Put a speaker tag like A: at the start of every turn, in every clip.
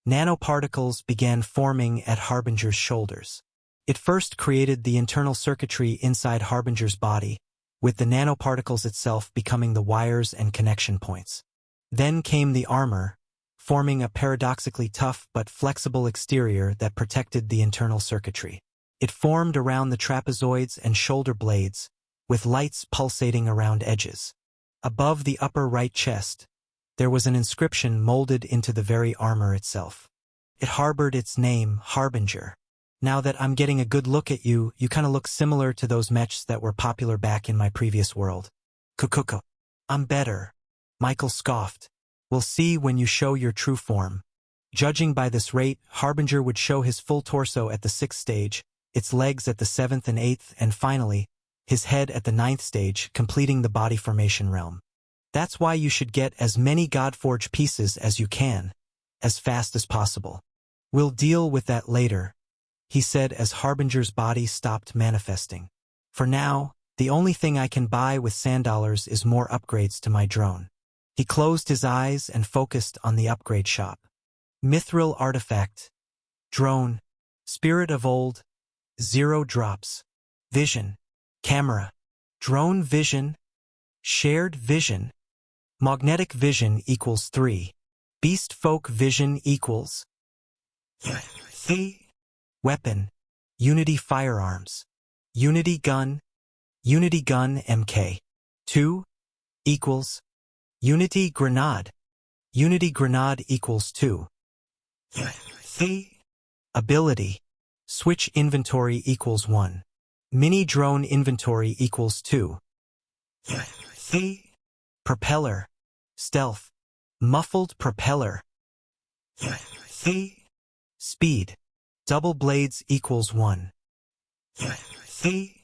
A: Nanoparticles began forming at Harbinger's shoulders. It first created the internal circuitry inside Harbinger's body, with the nanoparticles itself becoming the wires and connection points. Then came the armor, forming a paradoxically tough but flexible exterior that protected the internal circuitry. It formed around the trapezoids and shoulder blades, with lights pulsating around edges. Above the upper right chest, there was an inscription molded into the very armor itself. It harbored its name, Harbinger. Now that I'm getting a good look at you, you kind of look similar to those mechs that were popular back in my previous world. Kukuko. I'm better. Michael scoffed. We'll see when you show your true form. Judging by this rate, Harbinger would show his full torso at the 6th stage, its legs at the 7th and 8th, and finally, his head at the 9th stage, completing the body formation realm. That's why you should get as many Godforge pieces as you can, as fast as possible. We'll deal with that later, he said as Harbinger's body stopped manifesting. For now, the only thing I can buy with $100 is more upgrades to my drone. He closed his eyes and focused on the upgrade shop. Mithril artifact. Drone. Spirit of old. 0 drops. Vision. Camera. Drone vision. Shared vision. Magnetic vision equals 3. Beast folk vision equals 3. Weapon. Unity firearms. Unity gun. Unity gun MK. 2 equals Unity grenade. Unity grenade equals 2. 3. Ability. Switch inventory equals 1. Mini drone inventory equals 2. 3. Propeller. Stealth. Muffled propeller. 3. Speed. Double blades equals 1. 3.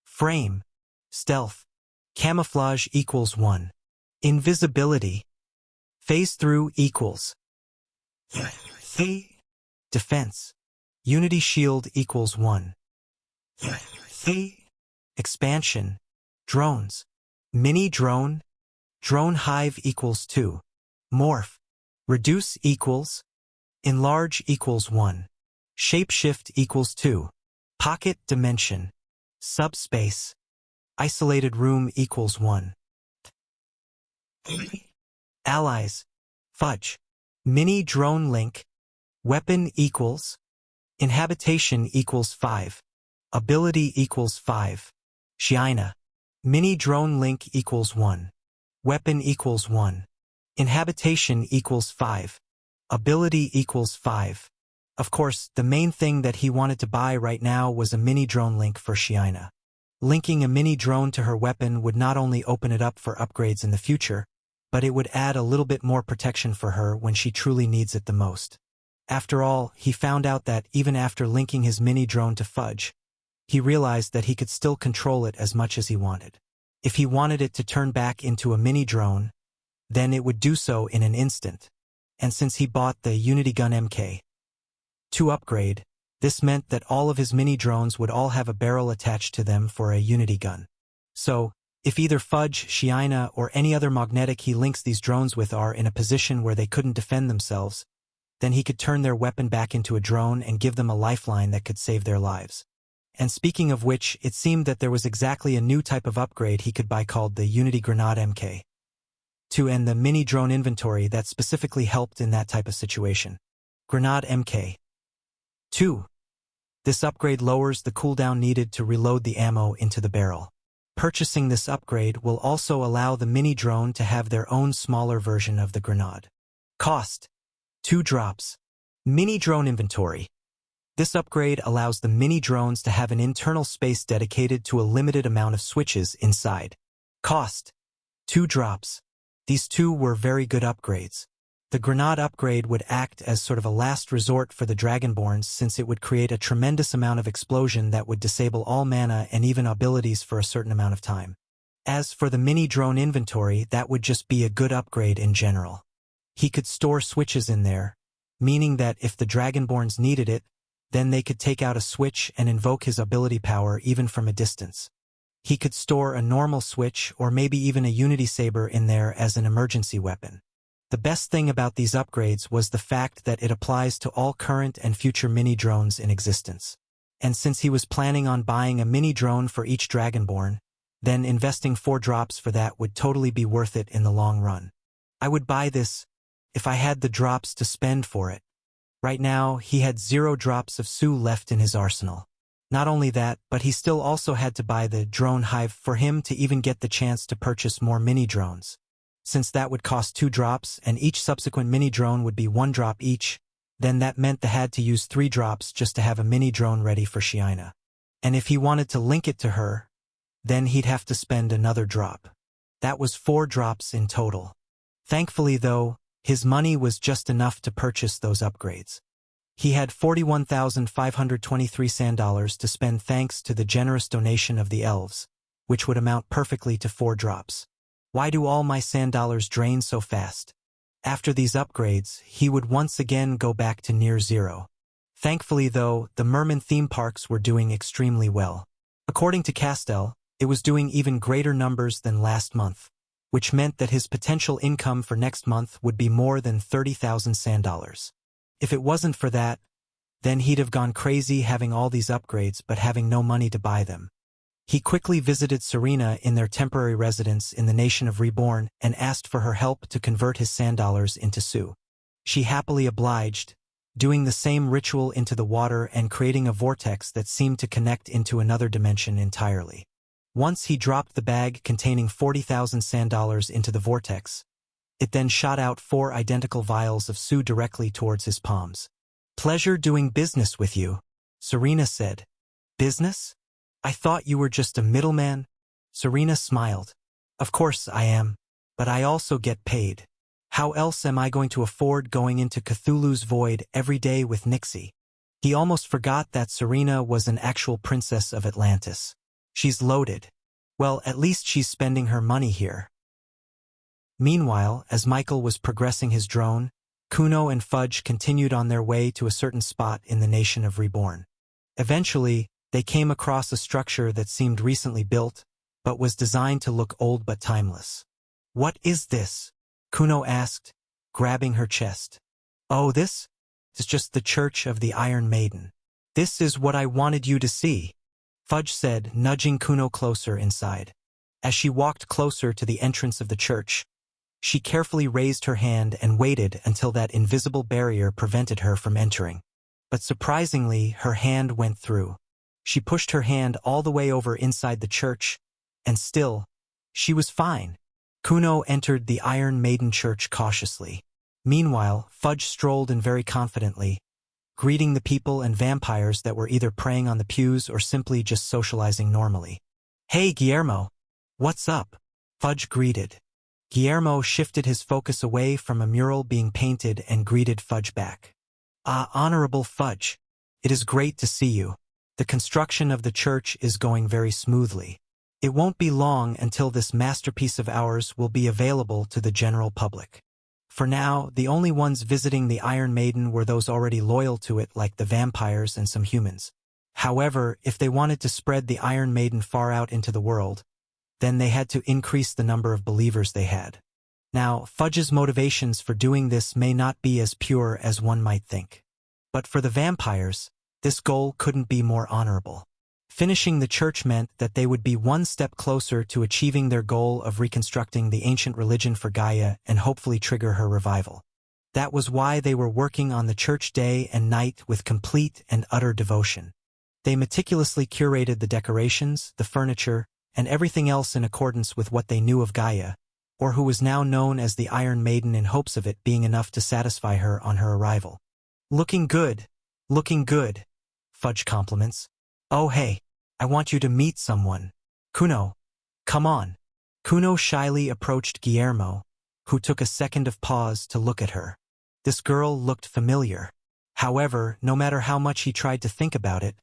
A: Frame. Stealth. Camouflage equals 1. Invisibility. Phase through equals 3. Defense. Unity shield equals 1. 3. Expansion. Drones. Mini drone. Drone hive equals 2. Morph. Reduce equals. Enlarge equals 1. Shapeshift equals 2. Pocket dimension. Subspace. Isolated room equals 1. Allies. Fudge. Mini drone link. Weapon equals. Inhabitation equals 5. Ability equals 5. Shiina. Mini drone link equals 1. Weapon equals 1. Inhabitation equals 5. Ability equals 5. Of course, the main thing that he wanted to buy right now was a mini drone link for Shiina. Linking a mini drone to her weapon would not only open it up for upgrades in the future, but it would add a little bit more protection for her when she truly needs it the most. After all, he found out that even after linking his mini drone to Fudge, he realized that he could still control it as much as he wanted. If he wanted it to turn back into a mini drone, then it would do so in an instant. And since he bought the Unity Gun MK to upgrade, this meant that all of his mini drones would all have a barrel attached to them for a Unity gun. So, if either Fudge, Shiina, or any other magnetic he links these drones with are in a position where they couldn't defend themselves, then he could turn their weapon back into a drone and give them a lifeline that could save their lives. And speaking of which, it seemed that there was exactly a new type of upgrade he could buy called the Unity Grenade MK. And the mini drone inventory that specifically helped in that type of situation. Grenade MK. 2. This upgrade lowers the cooldown needed to reload the ammo into the barrel. Purchasing this upgrade will also allow the mini drone to have their own smaller version of the grenade. Cost. 2 drops. Mini drone inventory. This upgrade allows the mini drones to have an internal space dedicated to a limited amount of switches inside. Cost. 2 drops. These two were very good upgrades. The grenade upgrade would act as sort of a last resort for the Dragonborns since it would create a tremendous amount of explosion that would disable all mana and even abilities for a certain amount of time. As for the mini drone inventory, that would just be a good upgrade in general. He could store switches in there, meaning that if the Dragonborns needed it, then they could take out a switch and invoke his ability power even from a distance. He could store a normal switch or maybe even a Unity Saber in there as an emergency weapon. The best thing about these upgrades was the fact that it applies to all current and future mini-drones in existence. And since he was planning on buying a mini-drone for each Dragonborn, then investing 4 drops for that would totally be worth it in the long run. I would buy this if I had the drops to spend for it. Right now, he had 0 drops of Su left in his arsenal. Not only that, but he still also had to buy the drone hive for him to even get the chance to purchase more mini-drones. Since that would cost 2 drops and each subsequent mini-drone would be 1 drop each, then that meant they had to use 3 drops just to have a mini-drone ready for Shiina. And if he wanted to link it to her, then he'd have to spend another drop. That was 4 drops in total. Thankfully though, his money was just enough to purchase those upgrades. He had 41,523 sand to spend thanks to the generous donation of the elves, which would amount perfectly to 4 drops. Why do all my sand dollars drain so fast? After these upgrades, he would once again go back to near 0. Thankfully though, the Merman theme parks were doing extremely well. According to Castell, it was doing even greater numbers than last month, which meant that his potential income for next month would be more than 30,000 sand dollars. If it wasn't for that, then he'd have gone crazy having all these upgrades but having no money to buy them. He quickly visited Serena in their temporary residence in the nation of Reborn and asked for her help to convert his sand dollars into Su. She happily obliged, doing the same ritual into the water and creating a vortex that seemed to connect into another dimension entirely. Once he dropped the bag containing 40,000 sand dollars into the vortex, it then shot out 4 identical vials of Su directly towards his palms. "Pleasure doing business with you," Serena said. "Business? I thought you were just a middleman." Serena smiled. "Of course I am, but I also get paid. How else am I going to afford going into Cthulhu's void every day with Nixie?" He almost forgot that Serena was an actual princess of Atlantis. She's loaded. Well, at least she's spending her money here. Meanwhile, as Michael was progressing his drone, Kuno and Fudge continued on their way to a certain spot in the nation of Reborn. Eventually, they came across a structure that seemed recently built, but was designed to look old but timeless. "What is this?" Kuno asked, grabbing her chest. "Oh, this is just the Church of the Iron Maiden. This is what I wanted you to see," Fudge said, nudging Kuno closer inside. As she walked closer to the entrance of the church, she carefully raised her hand and waited until that invisible barrier prevented her from entering. But surprisingly, her hand went through. She pushed her hand all the way over inside the church, and still, she was fine. Kuno entered the Iron Maiden Church cautiously. Meanwhile, Fudge strolled in very confidently, greeting the people and vampires that were either praying on the pews or simply just socializing normally. "Hey, Guillermo. What's up?" Fudge greeted. Guillermo shifted his focus away from a mural being painted and greeted Fudge back. "Ah, Honorable Fudge. It is great to see you. The construction of the church is going very smoothly. It won't be long until this masterpiece of ours will be available to the general public. For now, the only ones visiting the Iron Maiden were those already loyal to it, like the vampires and some humans. However, if they wanted to spread the Iron Maiden far out into the world, then they had to increase the number of believers they had. Now, Fudge's motivations for doing this may not be as pure as one might think. But for the vampires, this goal couldn't be more honorable. Finishing the church meant that they would be one step closer to achieving their goal of reconstructing the ancient religion for Gaia and hopefully trigger her revival. That was why they were working on the church day and night with complete and utter devotion. They meticulously curated the decorations, the furniture, and everything else in accordance with what they knew of Gaia, or who was now known as the Iron Maiden, in hopes of it being enough to satisfy her on her arrival. Looking good, Fudge compliments. "Oh hey, I want you to meet someone. Kuno, come on." Kuno shyly approached Guillermo, who took a second of pause to look at her. This girl looked familiar. However, no matter how much he tried to think about it,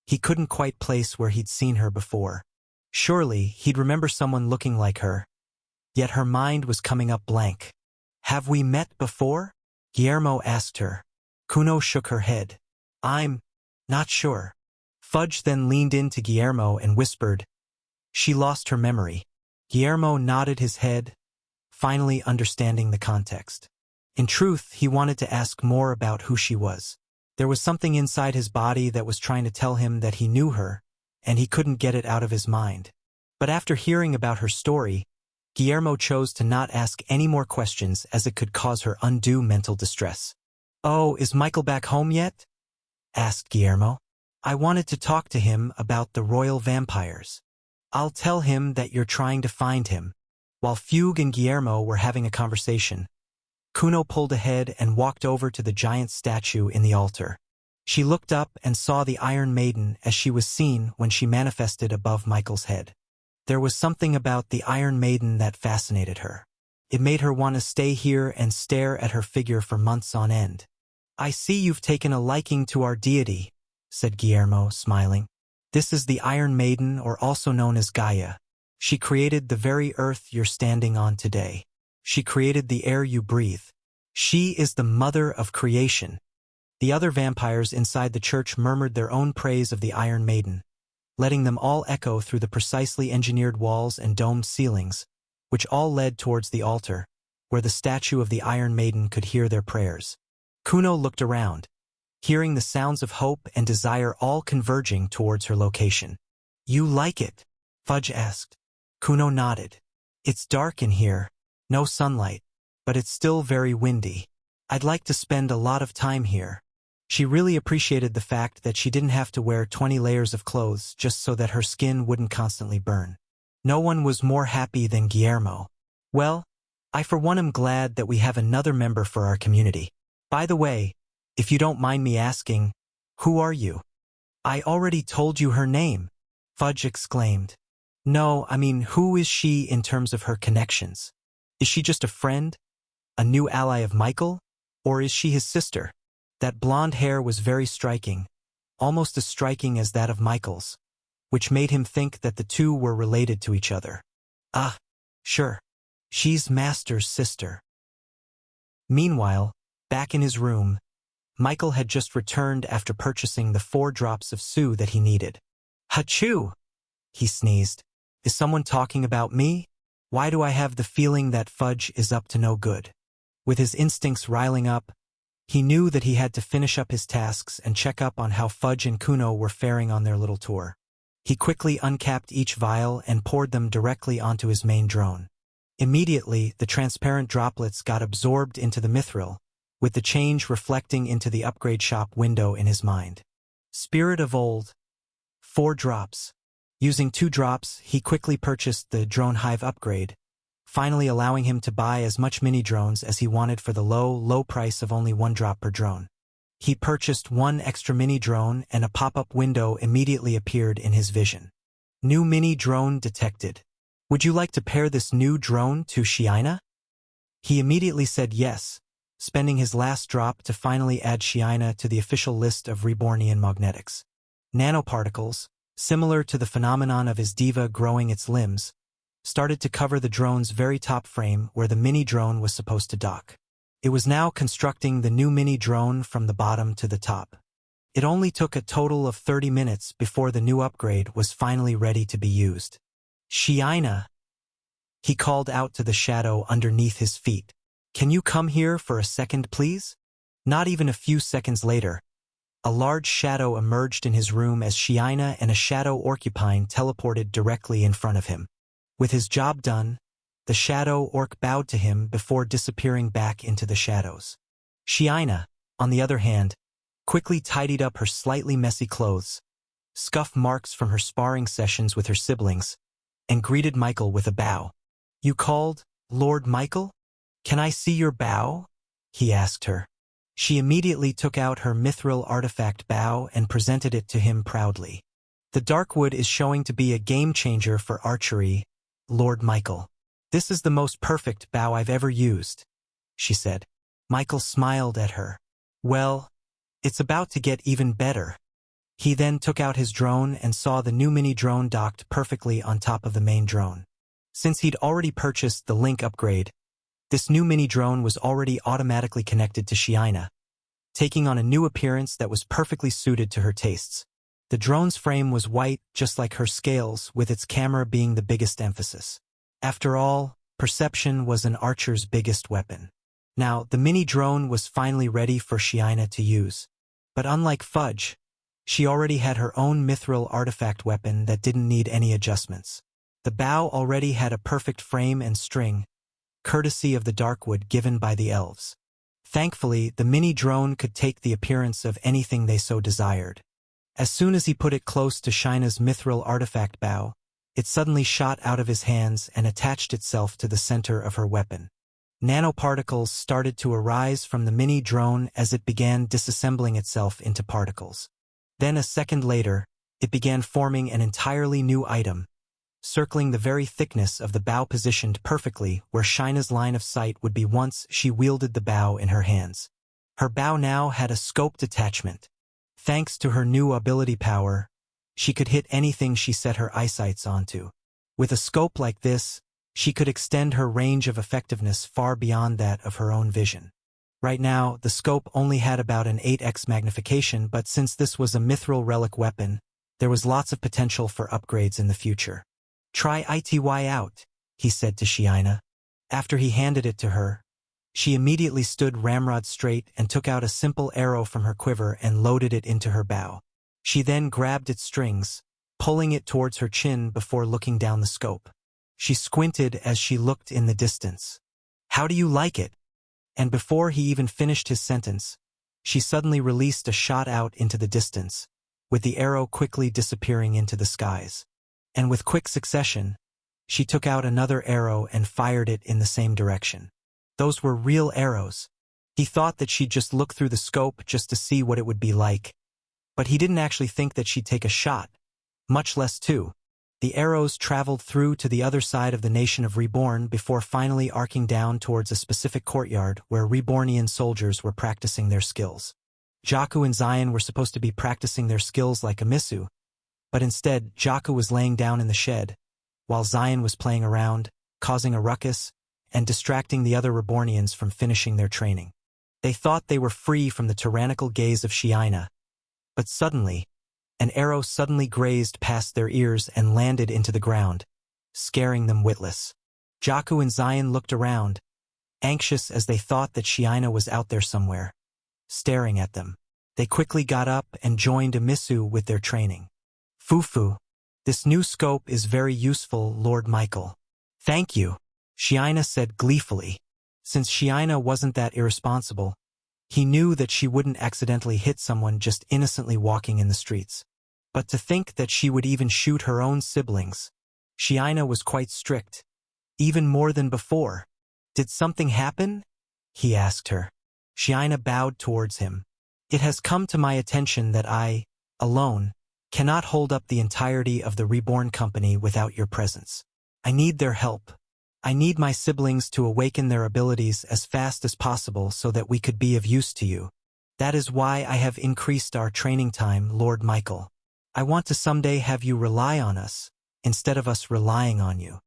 A: he couldn't quite place where he'd seen her before. Surely, he'd remember someone looking like her. Yet her mind was coming up blank. "Have we met before?" Guillermo asked her. Kuno shook her head. "I'm not sure." Fudge then leaned in to Guillermo and whispered, "She lost her memory." Guillermo nodded his head, finally understanding the context. In truth, he wanted to ask more about who she was. There was something inside his body that was trying to tell him that he knew her, and he couldn't get it out of his mind. But after hearing about her story, Guillermo chose to not ask any more questions as it could cause her undue mental distress. "Oh, is Michael back home yet?" asked Guillermo. "I wanted to talk to him about the royal vampires." "I'll tell him that you're trying to find him." While Fugue and Guillermo were having a conversation, Kuno pulled ahead and walked over to the giant statue in the altar. She looked up and saw the Iron Maiden as she was seen when she manifested above Michael's head. There was something about the Iron Maiden that fascinated her. It made her want to stay here and stare at her figure for months on end. "I see you've taken a liking to our deity," said Guillermo, smiling. "This is the Iron Maiden, or also known as Gaia. She created the very earth you're standing on today. She created the air you breathe. She is the mother of creation." The other vampires inside the church murmured their own praise of the Iron Maiden, letting them all echo through the precisely engineered walls and domed ceilings, which all led towards the altar, where the statue of the Iron Maiden could hear their prayers. Kuno looked around, hearing the sounds of hope and desire all converging towards her location. "You like it?" Fudge asked. Kuno nodded. "It's dark in here, no sunlight, but it's still very windy. I'd like to spend a lot of time here." She really appreciated the fact that she didn't have to wear 20 layers of clothes just so that her skin wouldn't constantly burn. No one was more happy than Guillermo. "Well, I for one am glad that we have another member for our community. By the way, if you don't mind me asking, who are you?" "I already told you her name," Fudge exclaimed. "No, I mean, who is she in terms of her connections? Is she just a friend? A new ally of Michael? Or is she his sister?" That blonde hair was very striking, almost as striking as that of Michael's, which made him think that the two were related to each other. "Ah, sure. She's Master's sister." Meanwhile, back in his room, Michael had just returned after purchasing the 4 drops of Sue that he needed. "Hachoo!" he sneezed. "Is someone talking about me? Why do I have the feeling that Fudge is up to no good?" With his instincts riling up, he knew that he had to finish up his tasks and check up on how Fudge and Kuno were faring on their little tour. He quickly uncapped each vial and poured them directly onto his main drone. Immediately, the transparent droplets got absorbed into the mithril, with the change reflecting into the upgrade shop window in his mind. Spirit of Old. 4 drops. Using 2 drops, he quickly purchased the Drone Hive upgrade, finally allowing him to buy as much mini-drones as he wanted for the low price of only 1 drop per drone. He purchased 1 extra mini-drone and a pop-up window immediately appeared in his vision. New mini-drone detected. "Would you like to pair this new drone to Shiina?" He immediately said yes, spending his last drop to finally add Shiina to the official list of Rebornian magnetics. Nanoparticles, similar to the phenomenon of his diva growing its limbs, started to cover the drone's very top frame where the mini-drone was supposed to dock. It was now constructing the new mini-drone from the bottom to the top. It only took a total of 30 minutes before the new upgrade was finally ready to be used. "Shiina," he called out to the shadow underneath his feet. "Can you come here for a second, please?" Not even a few seconds later, a large shadow emerged in his room as Shiina and a shadow orcupine teleported directly in front of him. With his job done, the shadow orc bowed to him before disappearing back into the shadows. Shiina, on the other hand, quickly tidied up her slightly messy clothes, scuff marks from her sparring sessions with her siblings, and greeted Michael with a bow. "You called, Lord Michael? Can I see your bow?" he asked her. She immediately took out her mithril artifact bow and presented it to him proudly. "The Darkwood is showing to be a game-changer for archery, Lord Michael. This is the most perfect bow I've ever used," she said. Michael smiled at her. "Well, it's about to get even better." He then took out his drone and saw the new mini-drone docked perfectly on top of the main drone. Since he'd already purchased the Link upgrade, this new mini-drone was already automatically connected to Shiina, taking on a new appearance that was perfectly suited to her tastes. The drone's frame was white, just like her scales, with its camera being the biggest emphasis. After all, perception was an archer's biggest weapon. Now, the mini drone was finally ready for Shiina to use. But unlike Fudge, she already had her own mithril artifact weapon that didn't need any adjustments. The bow already had a perfect frame and string, courtesy of the darkwood given by the elves. Thankfully, the mini drone could take the appearance of anything they so desired. As soon as he put it close to Shina's mithril artifact bow, it suddenly shot out of his hands and attached itself to the center of her weapon. Nanoparticles started to arise from the mini drone as it began disassembling itself into particles. Then a second later, it began forming an entirely new item, circling the very thickness of the bow positioned perfectly where Shina's line of sight would be once she wielded the bow in her hands. Her bow now had a scoped attachment. Thanks to her new ability power, she could hit anything she set her eyesights onto. With a scope like this, she could extend her range of effectiveness far beyond that of her own vision. Right now, the scope only had about an 8x magnification, but since this was a mithril relic weapon, there was lots of potential for upgrades in the future. "Try ITY out," he said to Shiina. After he handed it to her, she immediately stood ramrod straight and took out a simple arrow from her quiver and loaded it into her bow. She then grabbed its strings, pulling it towards her chin before looking down the scope. She squinted as she looked in the distance. "How do you like it?" And before he even finished his sentence, she suddenly released a shot out into the distance, with the arrow quickly disappearing into the skies. And with quick succession, she took out another arrow and fired it in the same direction. Those were real arrows. He thought that she'd just look through the scope just to see what it would be like. But he didn't actually think that she'd take a shot, much less two. The arrows traveled through to the other side of the nation of Reborn before finally arcing down towards a specific courtyard where Rebornian soldiers were practicing their skills. Jaku and Zion were supposed to be practicing their skills like Amisu, but instead Jaku was laying down in the shed, while Zion was playing around, causing a ruckus, and distracting the other Rebornians from finishing their training. They thought they were free from the tyrannical gaze of Shiina, but suddenly, an arrow suddenly grazed past their ears and landed into the ground, scaring them witless. Jaku and Zion looked around, anxious as they thought that Shiina was out there somewhere, staring at them. They quickly got up and joined Amisu with their training. "Fufu, this new scope is very useful, Lord Michael." "Thank you," Shiina said gleefully. Since Shiina wasn't that irresponsible, he knew that she wouldn't accidentally hit someone just innocently walking in the streets. But to think that she would even shoot her own siblings. Shiina was quite strict, even more than before. "Did something happen?" he asked her. Shiina bowed towards him. "It has come to my attention that I, alone, cannot hold up the entirety of the Reborn Company without your presence. I need their help. I need my siblings to awaken their abilities as fast as possible so that we could be of use to you. That is why I have increased our training time, Lord Michael. I want to someday have you rely on us, instead of us relying on you."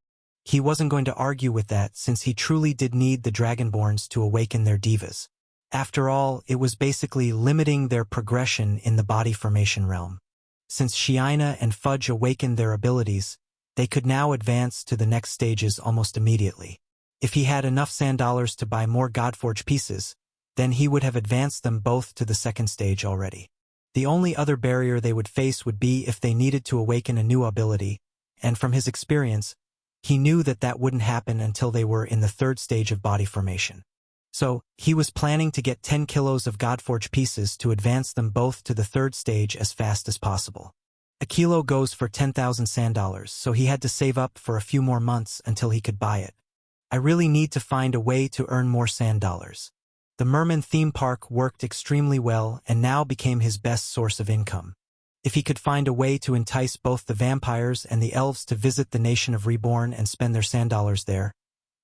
A: He wasn't going to argue with that since he truly did need the Dragonborns to awaken their divas. After all, it was basically limiting their progression in the body formation realm. Since Shiina and Fudge awakened their abilities, they could now advance to the next stages almost immediately. If he had enough sand dollars to buy more Godforge pieces, then he would have advanced them both to the second stage already. The only other barrier they would face would be if they needed to awaken a new ability, and from his experience, he knew that that wouldn't happen until they were in the third stage of body formation. So, he was planning to get 10 kilos of Godforge pieces to advance them both to the third stage as fast as possible. A kilo goes for 10,000 sand dollars, so he had to save up for a few more months until he could buy it. "I really need to find a way to earn more sand dollars." The Merman theme park worked extremely well and now became his best source of income. If he could find a way to entice both the vampires and the elves to visit the nation of Reborn and spend their sand dollars there,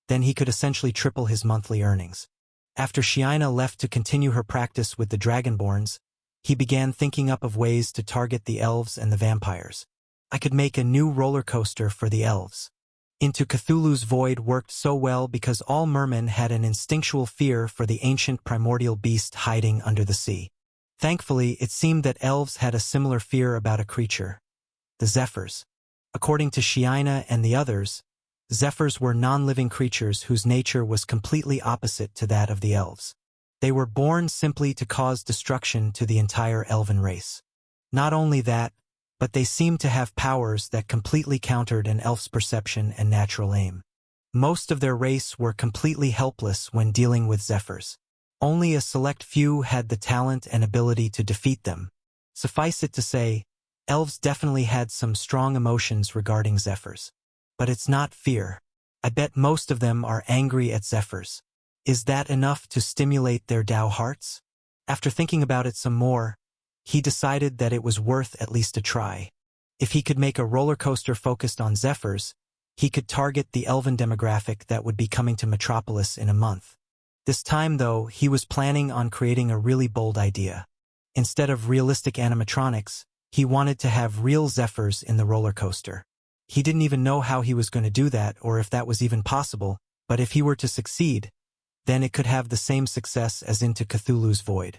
A: then he could essentially triple his monthly earnings. After Shiina left to continue her practice with the Dragonborns, he began thinking up of ways to target the elves and the vampires. "I could make a new roller coaster for the elves." Into Cthulhu's Void worked so well because all mermen had an instinctual fear for the ancient primordial beast hiding under the sea. Thankfully, it seemed that elves had a similar fear about a creature, the Zephyrs. According to Shiina and the others, Zephyrs were non-living creatures whose nature was completely opposite to that of the elves. They were born simply to cause destruction to the entire elven race. Not only that, but they seemed to have powers that completely countered an elf's perception and natural aim. Most of their race were completely helpless when dealing with Zephyrs. Only a select few had the talent and ability to defeat them. Suffice it to say, elves definitely had some strong emotions regarding Zephyrs. But it's not fear. I bet most of them are angry at Zephyrs. Is that enough to stimulate their Tao hearts? After thinking about it some more, he decided that it was worth at least a try. If he could make a roller coaster focused on Zephyrs, he could target the elven demographic that would be coming to Metropolis in a month. This time, though, he was planning on creating a really bold idea. Instead of realistic animatronics, he wanted to have real Zephyrs in the roller coaster. He didn't even know how he was going to do that or if that was even possible, but if he were to succeed, then it could have the same success as Into Cthulhu's Void.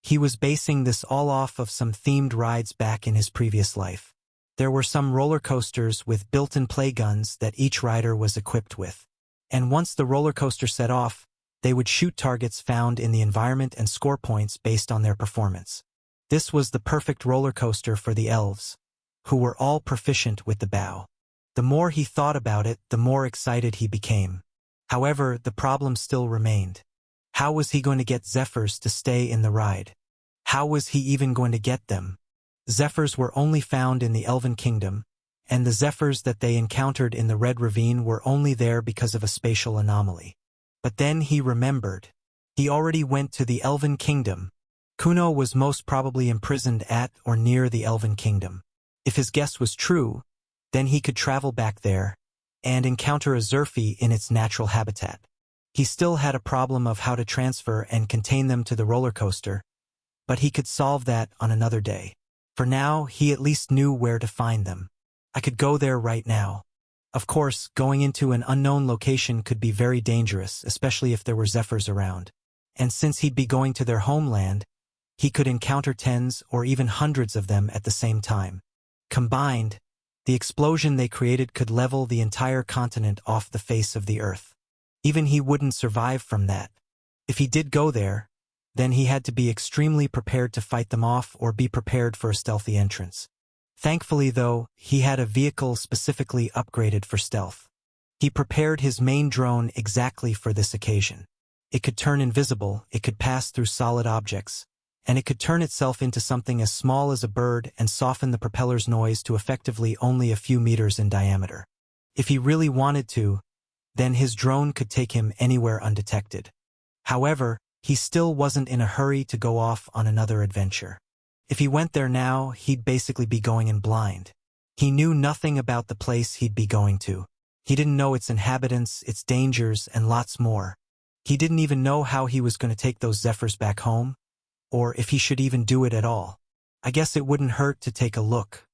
A: He was basing this all off of some themed rides back in his previous life. There were some roller coasters with built-in play guns that each rider was equipped with. And once the roller coaster set off, they would shoot targets found in the environment and score points based on their performance. This was the perfect roller coaster for the elves, who were all proficient with the bow. The more he thought about it, the more excited he became. However, the problem still remained. How was he going to get Zephyrs to stay in the ride? How was he even going to get them? Zephyrs were only found in the Elven Kingdom, and the Zephyrs that they encountered in the Red Ravine were only there because of a spatial anomaly. But then he remembered. He already went to the Elven Kingdom. Kuno was most probably imprisoned at or near the Elven Kingdom. If his guess was true, then he could travel back there and encounter a Zerfi in its natural habitat. He still had a problem of how to transfer and contain them to the roller coaster, but he could solve that on another day. For now, he at least knew where to find them. I could go there right now. Of course, going into an unknown location could be very dangerous, especially if there were Zephyrs around. And since he'd be going to their homeland, he could encounter tens or even hundreds of them at the same time. Combined, the explosion they created could level the entire continent off the face of the earth. Even he wouldn't survive from that. If he did go there, then he had to be extremely prepared to fight them off or be prepared for a stealthy entrance. Thankfully, though, he had a vehicle specifically upgraded for stealth. He prepared his main drone exactly for this occasion. It could turn invisible, it could pass through solid objects, and it could turn itself into something as small as a bird and soften the propeller's noise to effectively only a few meters in diameter. If he really wanted to, then his drone could take him anywhere undetected. However, he still wasn't in a hurry to go off on another adventure. If he went there now, he'd basically be going in blind. He knew nothing about the place he'd be going to. He didn't know its inhabitants, its dangers, and lots more. He didn't even know how he was going to take those Zephyrs back home, or if he should even do it at all. I guess it wouldn't hurt to take a look.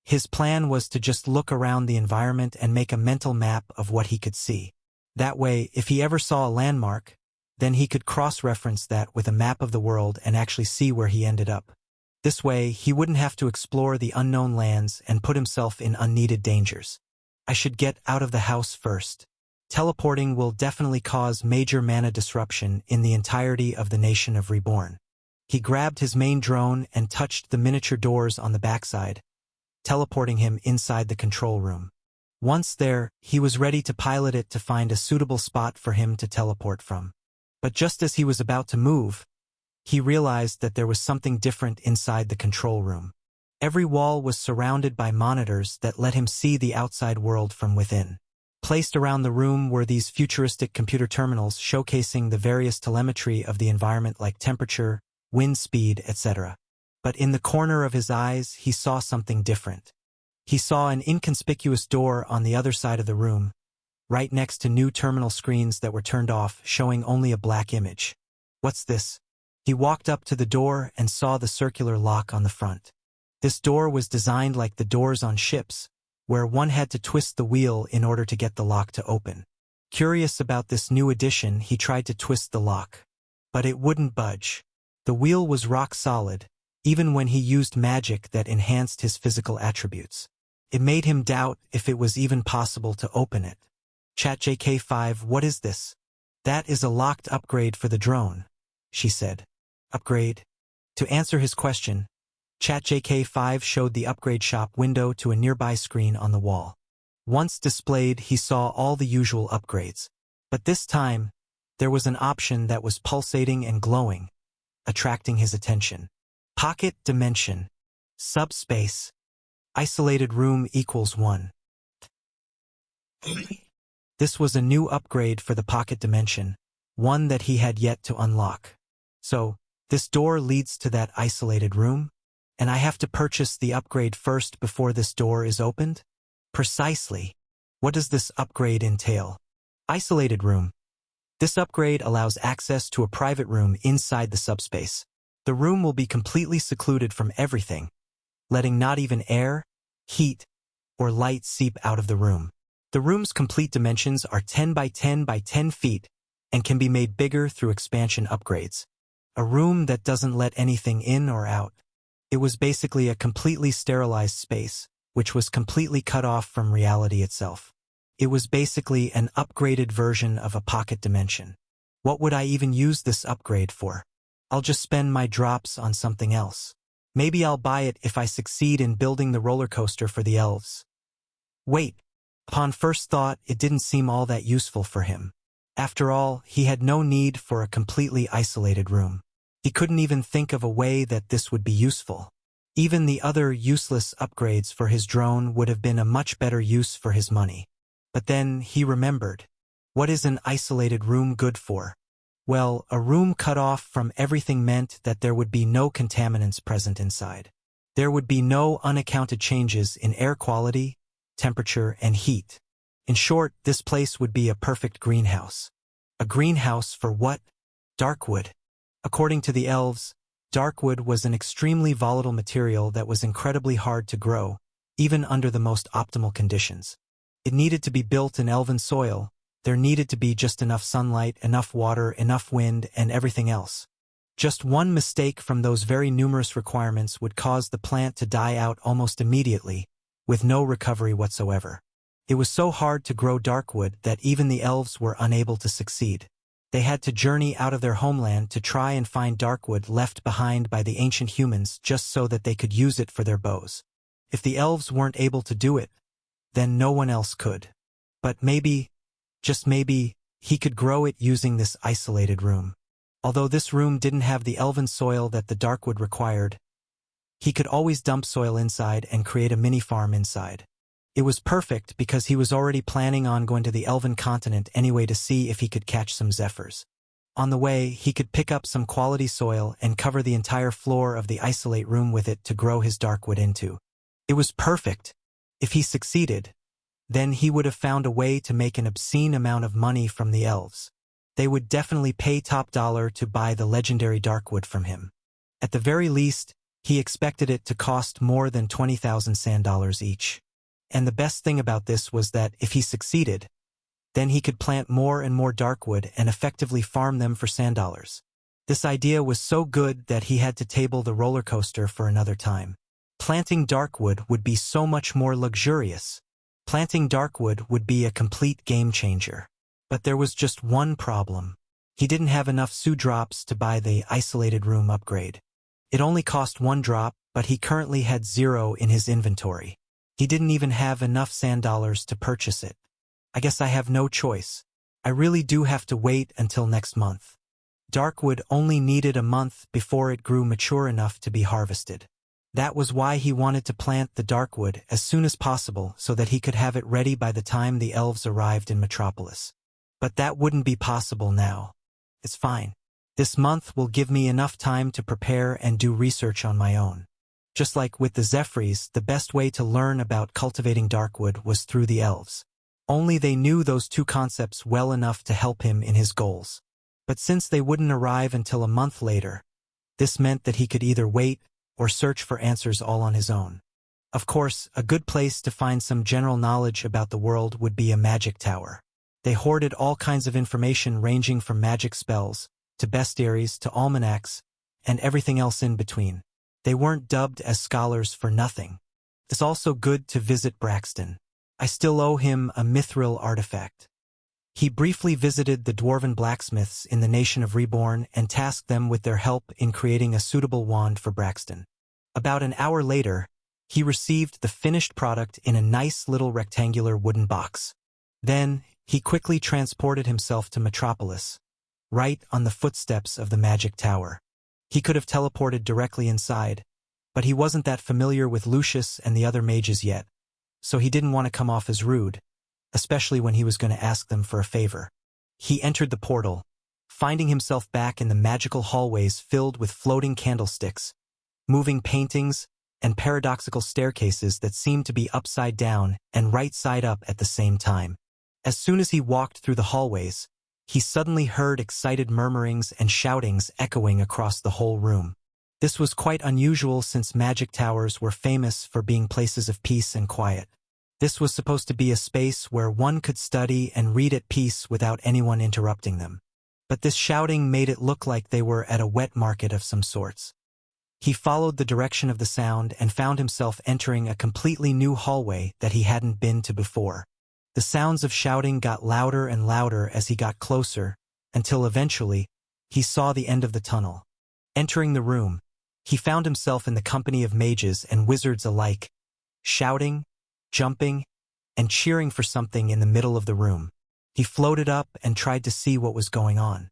A: His plan was to just look around the environment and make a mental map of what he could see. That way, if he ever saw a landmark, then he could cross-reference that with a map of the world and actually see where he ended up. This way, he wouldn't have to explore the unknown lands and put himself in unneeded dangers. I should get out of the house first. Teleporting will definitely cause major mana disruption in the entirety of the nation of Reborn. He grabbed his main drone and touched the miniature doors on the backside, teleporting him inside the control room. Once there, he was ready to pilot it to find a suitable spot for him to teleport from. But just as he was about to move, he realized that there was something different inside the control room. Every wall was surrounded by monitors that let him see the outside world from within. Placed around the room were these futuristic computer terminals showcasing the various telemetry of the environment like temperature, wind speed, etc. But in the corner of his eyes, he saw something different. He saw an inconspicuous door on the other side of the room, right next to new terminal screens that were turned off, showing only a black image. What's this? He walked up to the door and saw the circular lock on the front. This door was designed like the doors on ships, where one had to twist the wheel in order to get the lock to open. Curious about this new addition, he tried to twist the lock, but it wouldn't budge. The wheel was rock solid, even when he used magic that enhanced his physical attributes. It made him doubt if it was even possible to open it. ChatJK5, what is this? That is a locked upgrade for the drone, she said. Upgrade? To answer his question, ChatJK5 showed the upgrade shop window to a nearby screen on the wall. Once displayed, he saw all the usual upgrades. But this time, there was an option that was pulsating and glowing, attracting his attention. Pocket dimension. Subspace. Isolated room equals 1. This was a new upgrade for the pocket dimension, one that he had yet to unlock. So, this door leads to that isolated room? And I have to purchase the upgrade first before this door is opened? Precisely. What does this upgrade entail? Isolated room. This upgrade allows access to a private room inside the subspace. The room will be completely secluded from everything, letting not even air, heat, or light seep out of the room. The room's complete dimensions are 10 by 10 by 10 feet and can be made bigger through expansion upgrades. A room that doesn't let anything in or out. It was basically a completely sterilized space, which was completely cut off from reality itself. It was basically an upgraded version of a pocket dimension. What would I even use this upgrade for? I'll just spend my drops on something else. Maybe I'll buy it if I succeed in building the roller coaster for the elves. Wait. Upon first thought, it didn't seem all that useful for him. After all, he had no need for a completely isolated room. He couldn't even think of a way that this would be useful. Even the other useless upgrades for his drone would have been a much better use for his money. But then he remembered. What is an isolated room good for? Well, a room cut off from everything meant that there would be no contaminants present inside. There would be no unaccounted changes in air quality, temperature, and heat. In short, this place would be a perfect greenhouse. A greenhouse for what? Darkwood. According to the elves, darkwood was an extremely volatile material that was incredibly hard to grow, even under the most optimal conditions. It needed to be built in elven soil. There needed to be just enough sunlight, enough water, enough wind, and everything else. Just one mistake from those very numerous requirements would cause the plant to die out almost immediately, with no recovery whatsoever. It was so hard to grow darkwood that even the elves were unable to succeed. They had to journey out of their homeland to try and find darkwood left behind by the ancient humans just so that they could use it for their bows. If the elves weren't able to do it, then no one else could. But maybe, just maybe, he could grow it using this isolated room. Although this room didn't have the elven soil that the darkwood required, he could always dump soil inside and create a mini-farm inside. It was perfect because he was already planning on going to the elven continent anyway to see if he could catch some zephyrs. On the way, he could pick up some quality soil and cover the entire floor of the isolate room with it to grow his darkwood into. It was perfect. If he succeeded, then he would have found a way to make an obscene amount of money from the elves. They would definitely pay top dollar to buy the legendary darkwood from him. At the very least, he expected it to cost more than 20,000 sand dollars each. And the best thing about this was that if he succeeded, then he could plant more and more darkwood and effectively farm them for sand dollars. This idea was so good that he had to table the roller coaster for another time. Planting darkwood would be so much more luxurious. Planting darkwood would be a complete game changer. But there was just one problem. He didn't have enough Sue drops to buy the isolated room upgrade. It only cost 1 drop, but he currently had 0 in his inventory. He didn't even have enough sand dollars to purchase it. I guess I have no choice. I really do have to wait until next month. Darkwood only needed a month before it grew mature enough to be harvested. That was why he wanted to plant the darkwood as soon as possible so that he could have it ready by the time the elves arrived in Metropolis. But that wouldn't be possible now. It's fine. This month will give me enough time to prepare and do research on my own. Just like with the Zephyrs, the best way to learn about cultivating darkwood was through the elves. Only they knew those two concepts well enough to help him in his goals. But since they wouldn't arrive until a month later, this meant that he could either wait or search for answers all on his own. Of course, a good place to find some general knowledge about the world would be a magic tower. They hoarded all kinds of information ranging from magic spells, to bestiaries, to almanacs, and everything else in between. They weren't dubbed as scholars for nothing. It's also good to visit Braxton. I still owe him a mithril artifact. He briefly visited the dwarven blacksmiths in the nation of Reborn and tasked them with their help in creating a suitable wand for Braxton. About an hour later, he received the finished product in a nice little rectangular wooden box. Then, he quickly transported himself to Metropolis, right on the footsteps of the magic tower. He could have teleported directly inside, but he wasn't that familiar with Lucius and the other mages yet, so he didn't want to come off as rude, especially when he was going to ask them for a favor. He entered the portal, finding himself back in the magical hallways filled with floating candlesticks, moving paintings, and paradoxical staircases that seemed to be upside down and right side up at the same time. As soon as he walked through the hallways, he suddenly heard excited murmurings and shoutings echoing across the whole room. This was quite unusual since magic towers were famous for being places of peace and quiet. This was supposed to be a space where one could study and read at peace without anyone interrupting them. But this shouting made it look like they were at a wet market of some sorts. He followed the direction of the sound and found himself entering a completely new hallway that he hadn't been to before. The sounds of shouting got louder and louder as he got closer, until eventually, he saw the end of the tunnel. Entering the room, he found himself in the company of mages and wizards alike, shouting, jumping, and cheering for something in the middle of the room. He floated up and tried to see what was going on.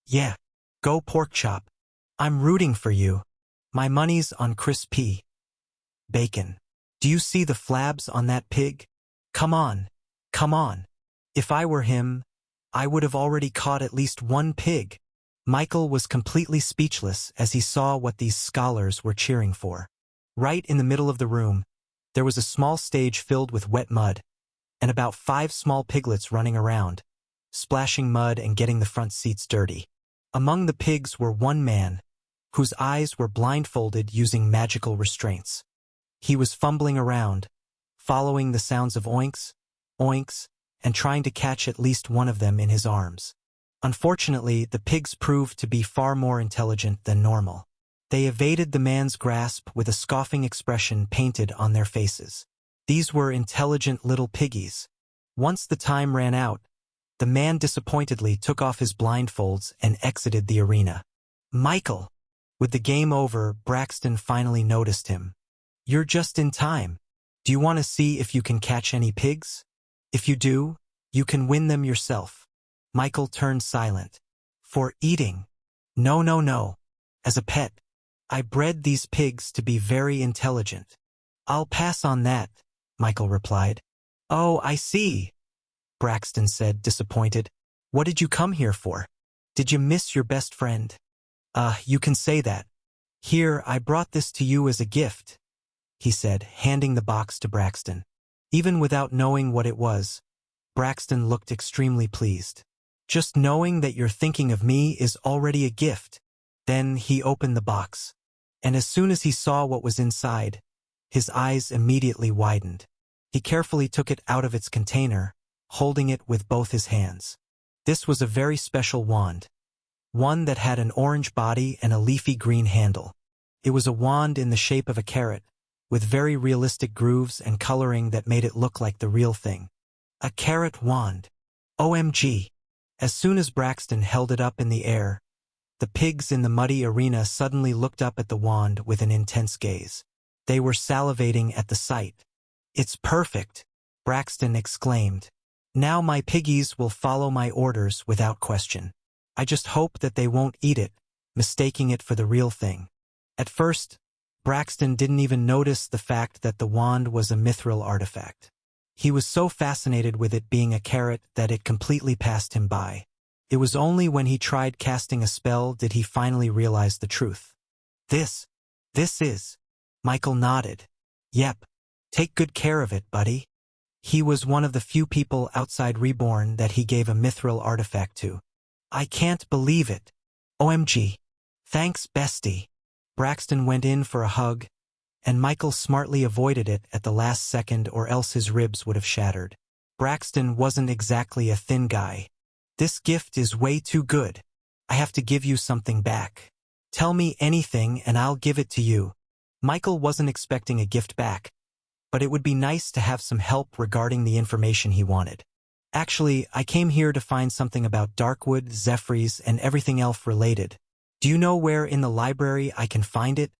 A: "Yeah, go Porkchop. I'm rooting for you. My money's on Chris P. Bacon. Do you see the flabs on that pig? Come on, come on. If I were him, I would have already caught at least one pig." Michael was completely speechless as he saw what these scholars were cheering for. Right in the middle of the room, there was a small stage filled with wet mud, and about 5 small piglets running around, splashing mud and getting the front seats dirty. Among the pigs were one man, whose eyes were blindfolded using magical restraints. He was fumbling around, following the sounds of oinks, oinks, and trying to catch at least one of them in his arms. Unfortunately, the pigs proved to be far more intelligent than normal. They evaded the man's grasp with a scoffing expression painted on their faces. These were intelligent little piggies. Once the time ran out, the man disappointedly took off his blindfolds and exited the arena. "Michael!" With the game over, Braxton finally noticed him. "You're just in time. Do you want to see if you can catch any pigs? If you do, you can win them yourself." Michael turned silent. "For eating? No, no, no. As a pet. I bred these pigs to be very intelligent." "I'll pass on that," Michael replied. "Oh, I see," Braxton said, disappointed. "What did you come here for? Did you miss your best friend?" You can say that. Here, I brought this to you as a gift," he said, handing the box to Braxton. Even without knowing what it was, Braxton looked extremely pleased. "Just knowing that you're thinking of me is already a gift." Then he opened the box, and as soon as he saw what was inside, his eyes immediately widened. He carefully took it out of its container, holding it with both his hands. This was a very special wand, one that had an orange body and a leafy green handle. It was a wand in the shape of a carrot, with very realistic grooves and coloring that made it look like the real thing. A carrot wand. OMG! As soon as Braxton held it up in the air, the pigs in the muddy arena suddenly looked up at the wand with an intense gaze. They were salivating at the sight. "It's perfect," Braxton exclaimed. "Now my piggies will follow my orders without question. I just hope that they won't eat it, mistaking it for the real thing." At first, Braxton didn't even notice the fact that the wand was a mithril artifact. He was so fascinated with it being a carrot that it completely passed him by. It was only when he tried casting a spell did he finally realize the truth. This is. Michael nodded. "Yep. Take good care of it, buddy." He was one of the few people outside Reborn that he gave a mithril artifact to. "I can't believe it. OMG. Thanks, bestie." Braxton went in for a hug, and Michael smartly avoided it at the last second or else his ribs would have shattered. Braxton wasn't exactly a thin guy. "This gift is way too good. I have to give you something back. Tell me anything and I'll give it to you." Michael wasn't expecting a gift back, but it would be nice to have some help regarding the information he wanted. Actually, I came here to find something about Darkwood, Zephyrs, and everything else related. Do you know where in the library I can find it?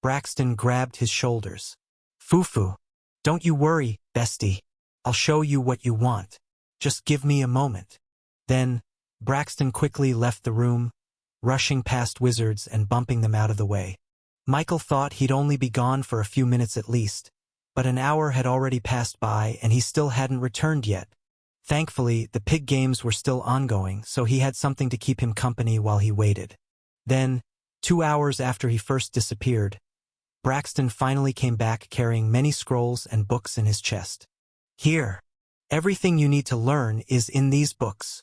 A: Braxton grabbed his shoulders. Foo-foo. Don't you worry, bestie. I'll show you what you want. Just give me a moment. Then, Braxton quickly left the room, rushing past wizards and bumping them out of the way. Michael thought he'd only be gone for a few minutes at least, but an hour had already passed by and he still hadn't returned yet. Thankfully, the pig games were still ongoing, so he had something to keep him company while he waited. Then, 2 hours after he first disappeared, Braxton finally came back carrying many scrolls and books in his chest. Here. Everything you need to learn is in these books.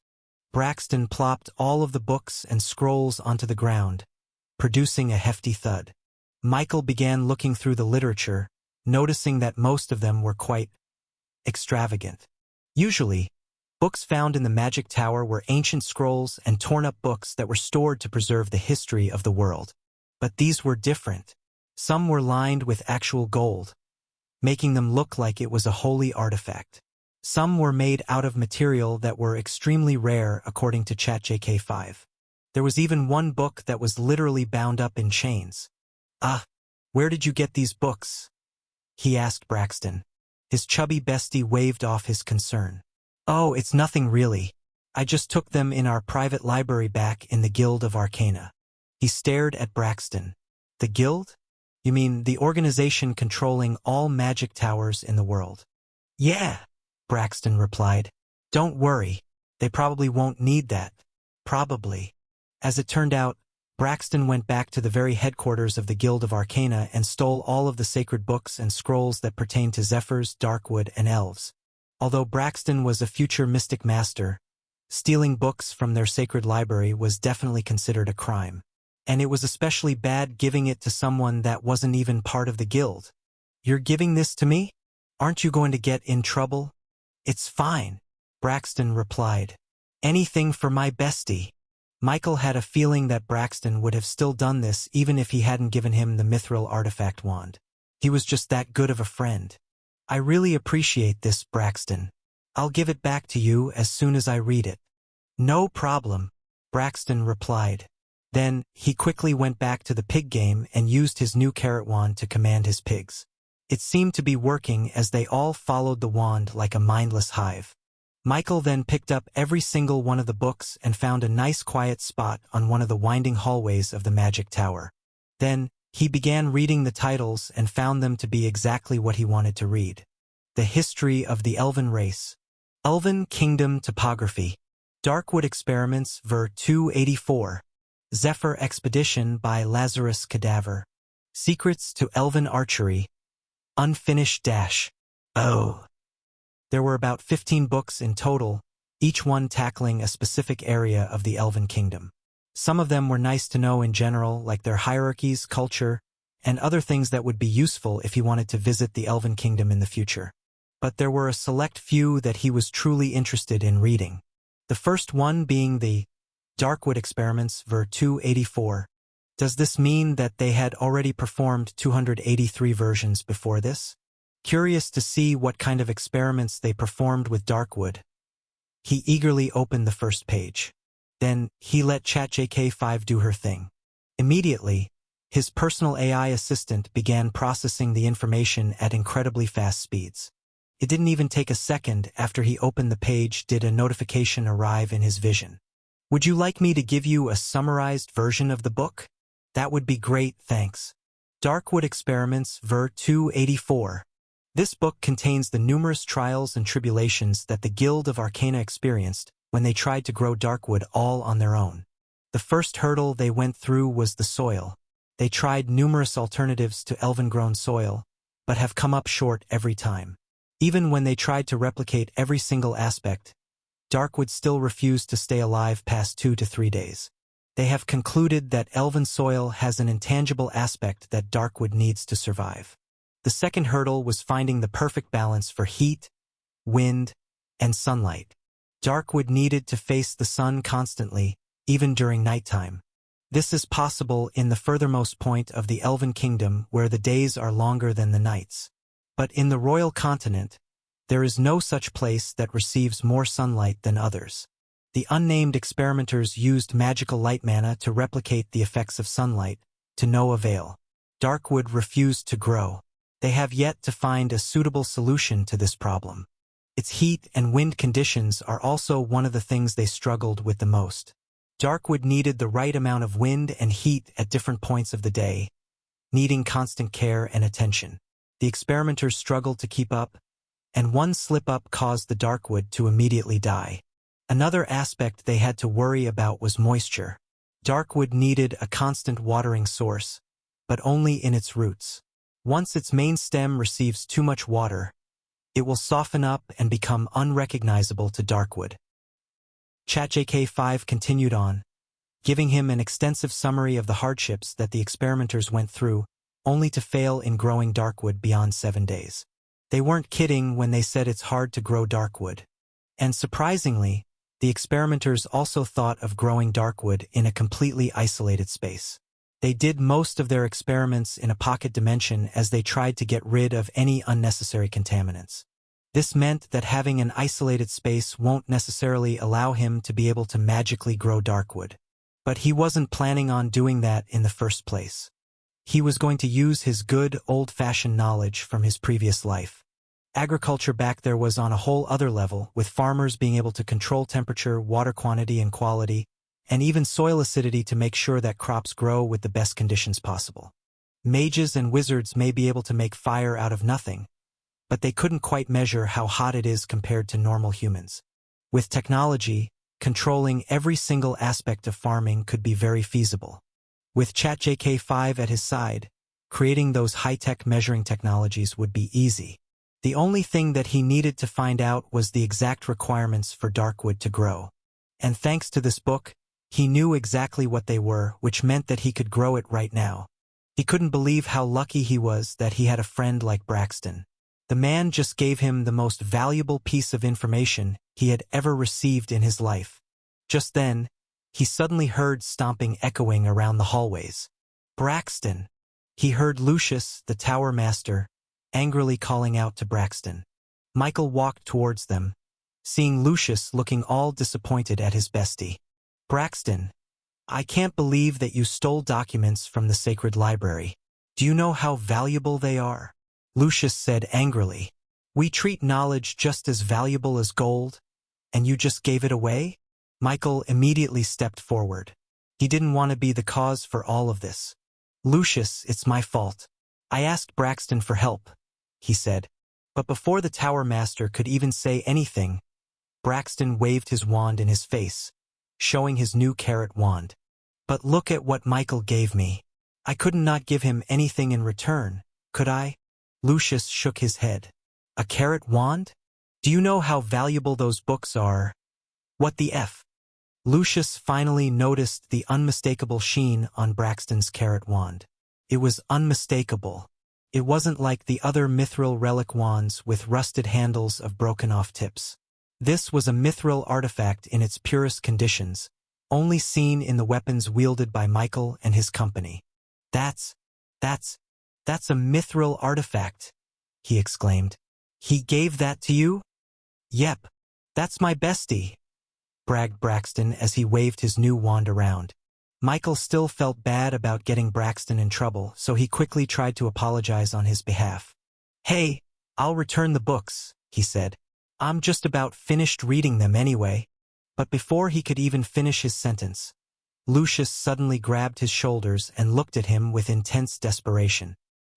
A: Braxton plopped all of the books and scrolls onto the ground, producing a hefty thud. Michael began looking through the literature, noticing that most of them were quite extravagant. Usually, books found in the Magic Tower were ancient scrolls and torn-up books that were stored to preserve the history of the world. But these were different. Some were lined with actual gold, making them look like it was a holy artifact. Some were made out of material that were extremely rare according to ChatJK5. There was even one book that was literally bound up in chains. Where did you get these books? He asked Braxton. His chubby bestie waved off his concern. Oh, it's nothing really. I just took them in our private library back in the Guild of Arcana. He stared at Braxton. The Guild? You mean the organization controlling all magic towers in the world? Yeah, Braxton replied. Don't worry, they probably won't need that. Probably. As it turned out, Braxton went back to the very headquarters of the Guild of Arcana and stole all of the sacred books and scrolls that pertained to Zephyrs, Darkwood, and Elves. Although Braxton was a future mystic master, stealing books from their sacred library was definitely considered a crime. And it was especially bad giving it to someone that wasn't even part of the guild. You're giving this to me? Aren't you going to get in trouble? It's fine, Braxton replied. Anything for my bestie. Michael had a feeling that Braxton would have still done this even if he hadn't given him the mithril artifact wand. He was just that good of a friend. I really appreciate this, Braxton. I'll give it back to you as soon as I read it. No problem, Braxton replied. Then, he quickly went back to the pig game and used his new carrot wand to command his pigs. It seemed to be working as they all followed the wand like a mindless hive. Michael then picked up every single one of the books and found a nice quiet spot on one of the winding hallways of the Magic Tower. Then, he began reading the titles and found them to be exactly what he wanted to read. The History of the Elven Race. Elven Kingdom Topography. Darkwood Experiments, Ver 284. Zephyr Expedition by Lazarus Cadaver. Secrets to Elven Archery. Unfinished Dash. Oh. There were about 15 books in total, each one tackling a specific area of the Elven Kingdom. Some of them were nice to know in general, like their hierarchies, culture, and other things that would be useful if he wanted to visit the Elven Kingdom in the future. But there were a select few that he was truly interested in reading. The first one being the Darkwood Experiments, Ver 284. Does this mean that they had already performed 283 versions before this? Curious to see what kind of experiments they performed with Darkwood, he eagerly opened the first page. Then, he let ChatJK5 do her thing. Immediately, his personal AI assistant began processing the information at incredibly fast speeds. It didn't even take a second after he opened the page did a notification arrive in his vision. Would you like me to give you a summarized version of the book? That would be great, thanks. Darkwood Experiments, Ver 284. This book contains the numerous trials and tribulations that the Guild of Arcana experienced when they tried to grow Darkwood all on their own. The first hurdle they went through was the soil. They tried numerous alternatives to elven-grown soil, but have come up short every time. Even when they tried to replicate every single aspect, Darkwood still refused to stay alive past 2 to 3 days. They have concluded that elven soil has an intangible aspect that Darkwood needs to survive. The second hurdle was finding the perfect balance for heat, wind, and sunlight. Darkwood needed to face the sun constantly, even during nighttime. This is possible in the furthermost point of the Elven Kingdom where the days are longer than the nights. But in the Royal Continent, There is no such place that receives more sunlight than others. The unnamed experimenters used magical light mana to replicate the effects of sunlight, to no avail. Darkwood refused to grow. They have yet to find a suitable solution to this problem. Its heat and wind conditions are also one of the things they struggled with the most. Darkwood needed the right amount of wind and heat at different points of the day, needing constant care and attention. The experimenters struggled to keep up, and one slip-up caused the darkwood to immediately die. Another aspect they had to worry about was moisture. Darkwood needed a constant watering source, but only in its roots. Once its main stem receives too much water, it will soften up and become unrecognizable to darkwood. ChatJK5 continued on, giving him an extensive summary of the hardships that the experimenters went through, only to fail in growing darkwood beyond 7 days. They weren't kidding when they said it's hard to grow darkwood. And surprisingly, the experimenters also thought of growing darkwood in a completely isolated space. They did most of their experiments in a pocket dimension as they tried to get rid of any unnecessary contaminants. This meant that having an isolated space won't necessarily allow him to be able to magically grow darkwood. But he wasn't planning on doing that in the first place. He was going to use his good, old-fashioned knowledge from his previous life. Agriculture back there was on a whole other level, with farmers being able to control temperature, water quantity and quality, and even soil acidity to make sure that crops grow with the best conditions possible. Mages and wizards may be able to make fire out of nothing, but they couldn't quite measure how hot it is compared to normal humans. With technology, controlling every single aspect of farming could be very feasible. With ChatJK5 at his side, creating those high-tech measuring technologies would be easy. The only thing that he needed to find out was the exact requirements for darkwood to grow. And thanks to this book, he knew exactly what they were, which meant that he could grow it right now. He couldn't believe how lucky he was that he had a friend like Braxton. The man just gave him the most valuable piece of information he had ever received in his life. Just then, he suddenly heard stomping echoing around the hallways. Braxton! He heard Lucius, the tower master, angrily calling out to Braxton. Michael walked towards them, seeing Lucius looking all disappointed at his bestie. Braxton, I can't believe that you stole documents from the sacred library. Do you know how valuable they are? Lucius said angrily. We treat knowledge just as valuable as gold, and you just gave it away? Michael immediately stepped forward. He didn't want to be the cause for all of this. Lucius, it's my fault. I asked Braxton for help, he said. But before the tower master could even say anything, Braxton waved his wand in his face, showing his new carrot wand. But look at what Michael gave me. I couldn't not give him anything in return, could I? Lucius shook his head. A carrot wand? Do you know how valuable those books are? What the F? Lucius finally noticed the unmistakable sheen on Braxton's carrot wand. It was unmistakable. It wasn't like the other mithril relic wands with rusted handles of broken-off tips. This was a mithril artifact in its purest conditions, only seen in the weapons wielded by Michael and his company. That's a mithril artifact, he exclaimed. He gave that to you? Yep, that's my bestie, bragged Braxton as he waved his new wand around. Michael still felt bad about getting Braxton in trouble, so he quickly tried to apologize on his behalf. Hey, I'll return the books, he said. I'm just about finished reading them anyway. But before he could even finish his sentence, Lucius suddenly grabbed his shoulders and looked at him with intense desperation.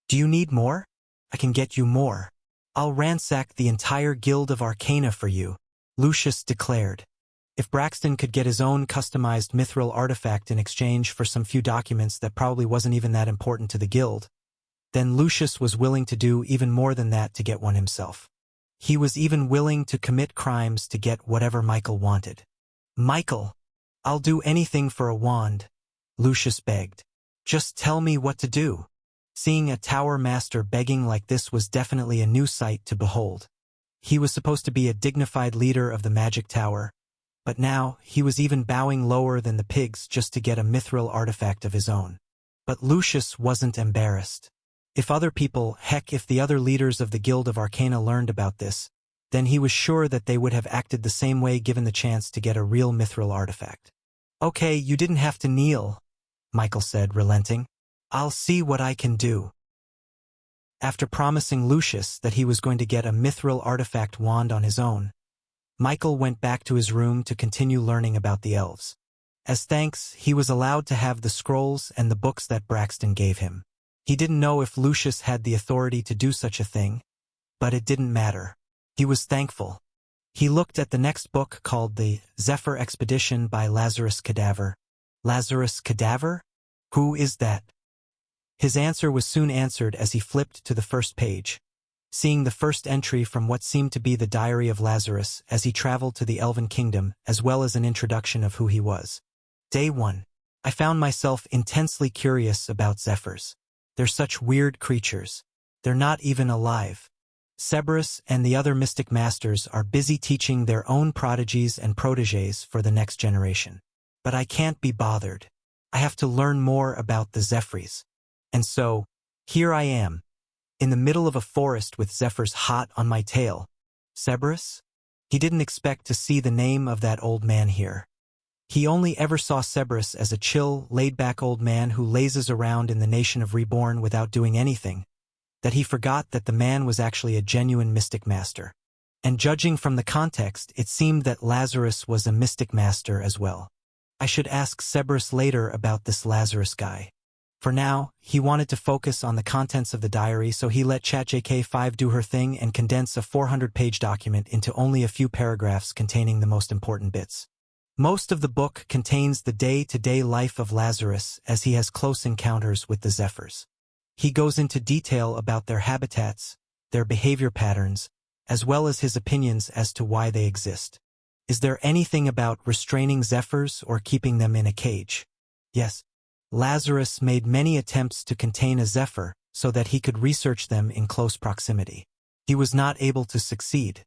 A: Do you need more? I can get you more. I'll ransack the entire Guild of Arcana for you, Lucius declared. If Braxton could get his own customized mithril artifact in exchange for some few documents that probably wasn't even that important to the guild, then Lucius was willing to do even more than that to get one himself. He was even willing to commit crimes to get whatever Michael wanted. Michael, I'll do anything for a wand, Lucius begged. Just tell me what to do. Seeing a tower master begging like this was definitely a new sight to behold. He was supposed to be a dignified leader of the magic tower, but now he was even bowing lower than the pigs just to get a mithril artifact of his own. But Lucius wasn't embarrassed. If other people, heck if the other leaders of the Guild of Arcana learned about this, then he was sure that they would have acted the same way given the chance to get a real mithril artifact. "Okay, you didn't have to kneel," Michael said, relenting. "I'll see what I can do." After promising Lucius that he was going to get a mithril artifact wand on his own, Michael went back to his room to continue learning about the elves. As thanks, he was allowed to have the scrolls and the books that Braxton gave him. He didn't know if Lucius had the authority to do such a thing, but it didn't matter. He was thankful. He looked at the next book called The Zephyr Expedition by Lazarus Cadaver. Lazarus Cadaver? Who is that? His answer was soon answered as he flipped to the first page, seeing the first entry from what seemed to be the diary of Lazarus as he traveled to the Elven Kingdom, as well as an introduction of who he was. Day 1. I found myself intensely curious about zephyrs. They're such weird creatures. They're not even alive. Cerberus and the other mystic masters are busy teaching their own prodigies and protégés for the next generation. But I can't be bothered. I have to learn more about the zephyrs. And so, here I am, in the middle of a forest with zephyrs hot on my tail. Cerberus? He didn't expect to see the name of that old man here. He only ever saw Cerberus as a chill, laid-back old man who lazes around in the nation of Reborn without doing anything, that he forgot that the man was actually a genuine mystic master. And judging from the context, it seemed that Lazarus was a mystic master as well. I should ask Cerberus later about this Lazarus guy. For now, he wanted to focus on the contents of the diary, so he let ChatJK5 do her thing and condense a 400-page document into only a few paragraphs containing the most important bits. Most of the book contains the day-to-day life of Lazarus as he has close encounters with the zephyrs. He goes into detail about their habitats, their behavior patterns, as well as his opinions as to why they exist. Is there anything about restraining zephyrs or keeping them in a cage? Yes. Lazarus made many attempts to contain a zephyr so that he could research them in close proximity. He was not able to succeed.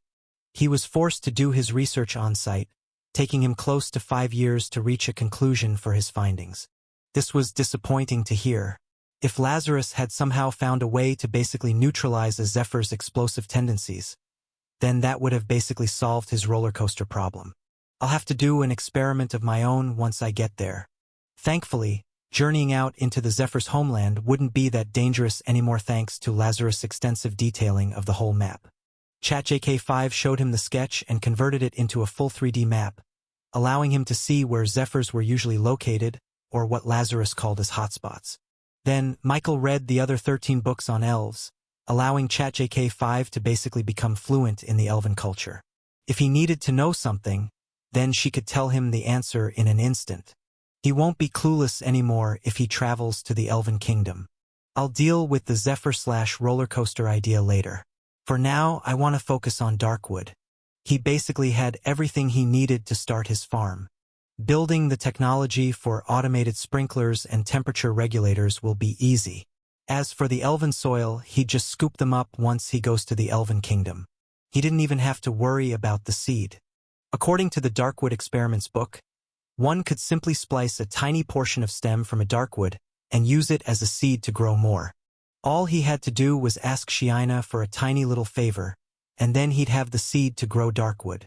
A: He was forced to do his research on-site, taking him close to 5 years to reach a conclusion for his findings. This was disappointing to hear. If Lazarus had somehow found a way to basically neutralize a zephyr's explosive tendencies, then that would have basically solved his roller coaster problem. I'll have to do an experiment of my own once I get there. Thankfully, journeying out into the zephyr's homeland wouldn't be that dangerous anymore thanks to Lazarus' extensive detailing of the whole map. ChatJK5 showed him the sketch and converted it into a full 3D map, allowing him to see where zephyrs were usually located, or what Lazarus called as hotspots. Then, Michael read the other 13 books on elves, allowing ChatJK5 to basically become fluent in the elven culture. If he needed to know something, then she could tell him the answer in an instant. He won't be clueless anymore if he travels to the Elven Kingdom. I'll deal with the Zephyr/roller coaster idea later. For now, I want to focus on Darkwood. He basically had everything he needed to start his farm. Building the technology for automated sprinklers and temperature regulators will be easy. As for the elven soil, he'd just scoop them up once he goes to the Elven Kingdom. He didn't even have to worry about the seed. According to the Darkwood Experiments book, one could simply splice a tiny portion of stem from a darkwood and use it as a seed to grow more. All he had to do was ask Shiina for a tiny little favor, and then he'd have the seed to grow darkwood.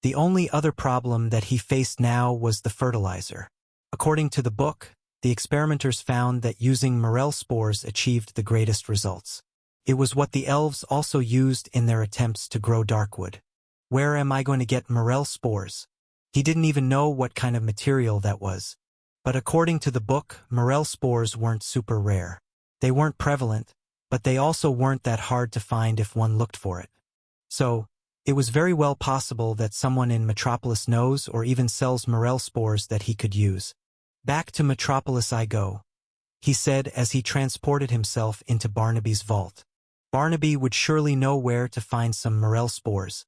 A: The only other problem that he faced now was the fertilizer. According to the book, the experimenters found that using morel spores achieved the greatest results. It was what the elves also used in their attempts to grow darkwood. Where am I going to get morel spores? He didn't even know what kind of material that was. But according to the book, morel spores weren't super rare. They weren't prevalent, but they also weren't that hard to find if one looked for it. So, it was very well possible that someone in Metropolis knows or even sells morel spores that he could use. Back to Metropolis I go, he said as he transported himself into Barnaby's vault. Barnaby would surely know where to find some morel spores.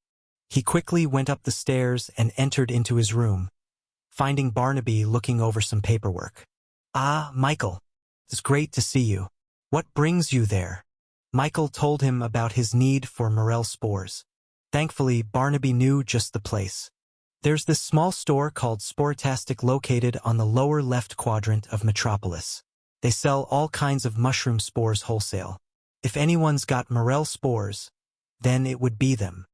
A: He quickly went up the stairs and entered into his room, finding Barnaby looking over some paperwork. "Ah, Michael. It's great to see you. What brings you there?" Michael told him about his need for morel spores. Thankfully, Barnaby knew just the place. There's this small store called Sporitastic located on the lower left quadrant of Metropolis. They sell all kinds of mushroom spores wholesale. If anyone's got morel spores, then it would be them.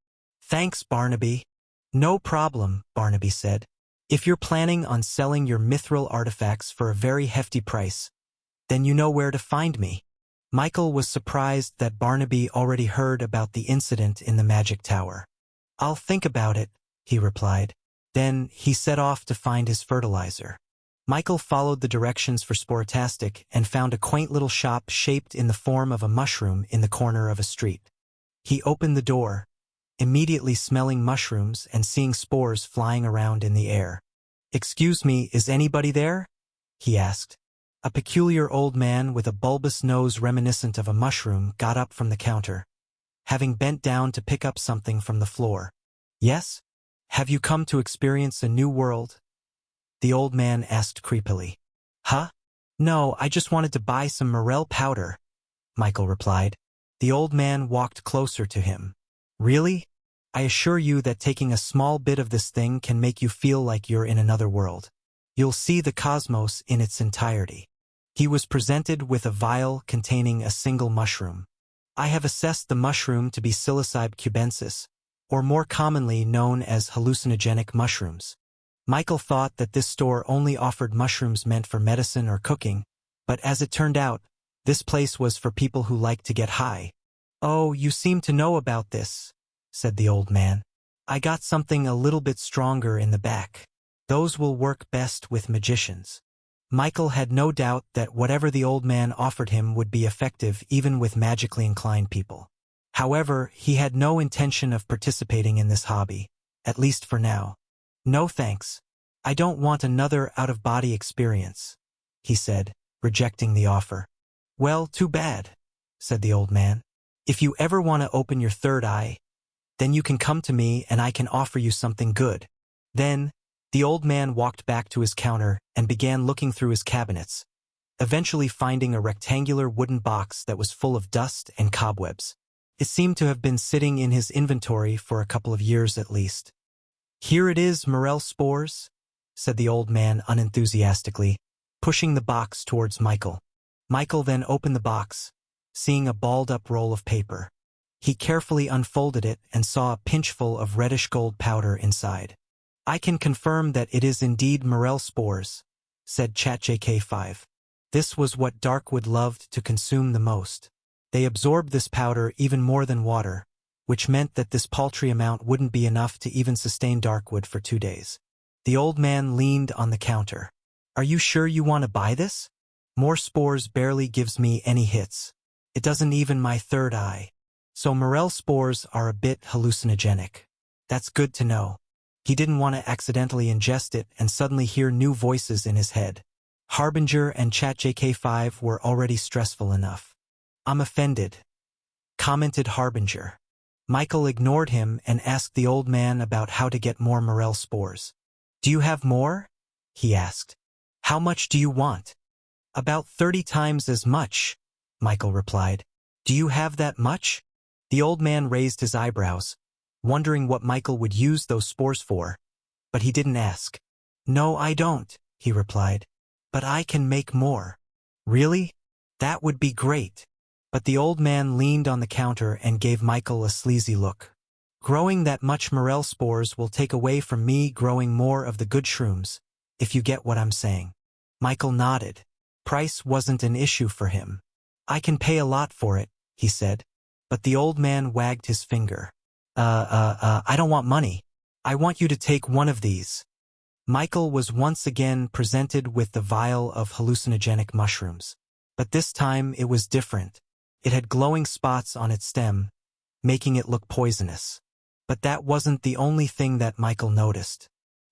A: Thanks, Barnaby. No problem, Barnaby said. If you're planning on selling your mithril artifacts for a very hefty price, then you know where to find me. Michael was surprised that Barnaby already heard about the incident in the magic tower. I'll think about it, he replied. Then he set off to find his fertilizer. Michael followed the directions for Sporotastic and found a quaint little shop shaped in the form of a mushroom in the corner of a street. He opened the door, immediately smelling mushrooms and seeing spores flying around in the air. "Excuse me, is anybody there?" he asked. A peculiar old man with a bulbous nose reminiscent of a mushroom got up from the counter, having bent down to pick up something from the floor. "Yes? Have you come to experience a new world?" the old man asked creepily. "Huh? No, I just wanted to buy some morel powder," Michael replied. The old man walked closer to him. "Really? I assure you that taking a small bit of this thing can make you feel like you're in another world. You'll see the cosmos in its entirety." He was presented with a vial containing a single mushroom. "I have assessed the mushroom to be Psilocybe cubensis, or more commonly known as hallucinogenic mushrooms." Michael thought that this store only offered mushrooms meant for medicine or cooking, but as it turned out, this place was for people who like to get high. "Oh, you seem to know about this," said the old man. "I got something a little bit stronger in the back. Those will work best with magicians." Michael had no doubt that whatever the old man offered him would be effective even with magically inclined people. However, he had no intention of participating in this hobby, at least for now. "No thanks. I don't want another out-of-body experience," he said, rejecting the offer. "Well, too bad," said the old man. "If you ever want to open your third eye, then you can come to me and I can offer you something good." Then, the old man walked back to his counter and began looking through his cabinets, eventually finding a rectangular wooden box that was full of dust and cobwebs. It seemed to have been sitting in his inventory for a couple of years at least. "Here it is, morel spores," said the old man unenthusiastically, pushing the box towards Michael. Michael then opened the box, seeing a balled-up roll of paper. He carefully unfolded it and saw a pinchful of reddish-gold powder inside. "I can confirm that it is indeed morel spores," said ChatJK5. This was what Darkwood loved to consume the most. They absorbed this powder even more than water, which meant that this paltry amount wouldn't be enough to even sustain Darkwood for 2 days. The old man leaned on the counter. "Are you sure you want to buy this? More spores barely gives me any hits. It doesn't even my third eye. So morel spores are a bit hallucinogenic. That's good to know." He didn't want to accidentally ingest it and suddenly hear new voices in his head. Harbinger and ChatJK5 were already stressful enough. "I'm offended," commented Harbinger. Michael ignored him and asked the old man about how to get more morel spores. "Do you have more?" he asked. "How much do you want?" "About 30 times as much," Michael replied. "Do you have that much?" The old man raised his eyebrows, wondering what Michael would use those spores for, but he didn't ask. "No, I don't," he replied. "But I can make more." "Really? That would be great." But the old man leaned on the counter and gave Michael a sleazy look. "Growing that much morel spores will take away from me growing more of the good shrooms, if you get what I'm saying." Michael nodded. Price wasn't an issue for him. "I can pay a lot for it," he said. But the old man wagged his finger. I don't want money. I want you to take one of these." Michael was once again presented with the vial of hallucinogenic mushrooms. But this time it was different. It had glowing spots on its stem, making it look poisonous. But that wasn't the only thing that Michael noticed.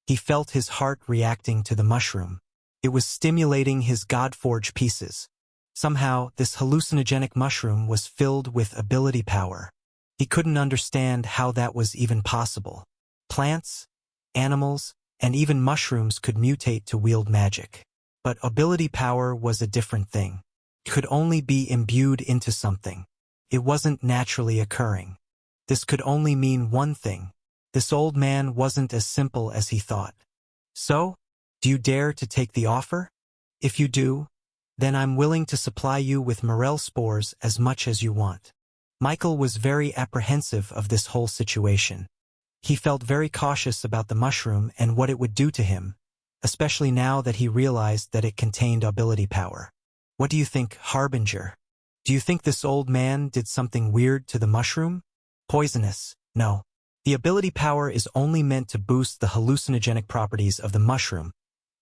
A: He felt his heart reacting to the mushroom. It was stimulating his God-forged pieces. Somehow, this hallucinogenic mushroom was filled with ability power. He couldn't understand how that was even possible. Plants, animals, and even mushrooms could mutate to wield magic. But ability power was a different thing. It could only be imbued into something. It wasn't naturally occurring. This could only mean one thing. This old man wasn't as simple as he thought. "So, do you dare to take the offer? If you do, then I'm willing to supply you with morel spores as much as you want." Michael was very apprehensive of this whole situation. He felt very cautious about the mushroom and what it would do to him, especially now that he realized that it contained ability power. What do you think, Harbinger? Do you think this old man did something weird to the mushroom? Poisonous? No. The ability power is only meant to boost the hallucinogenic properties of the mushroom,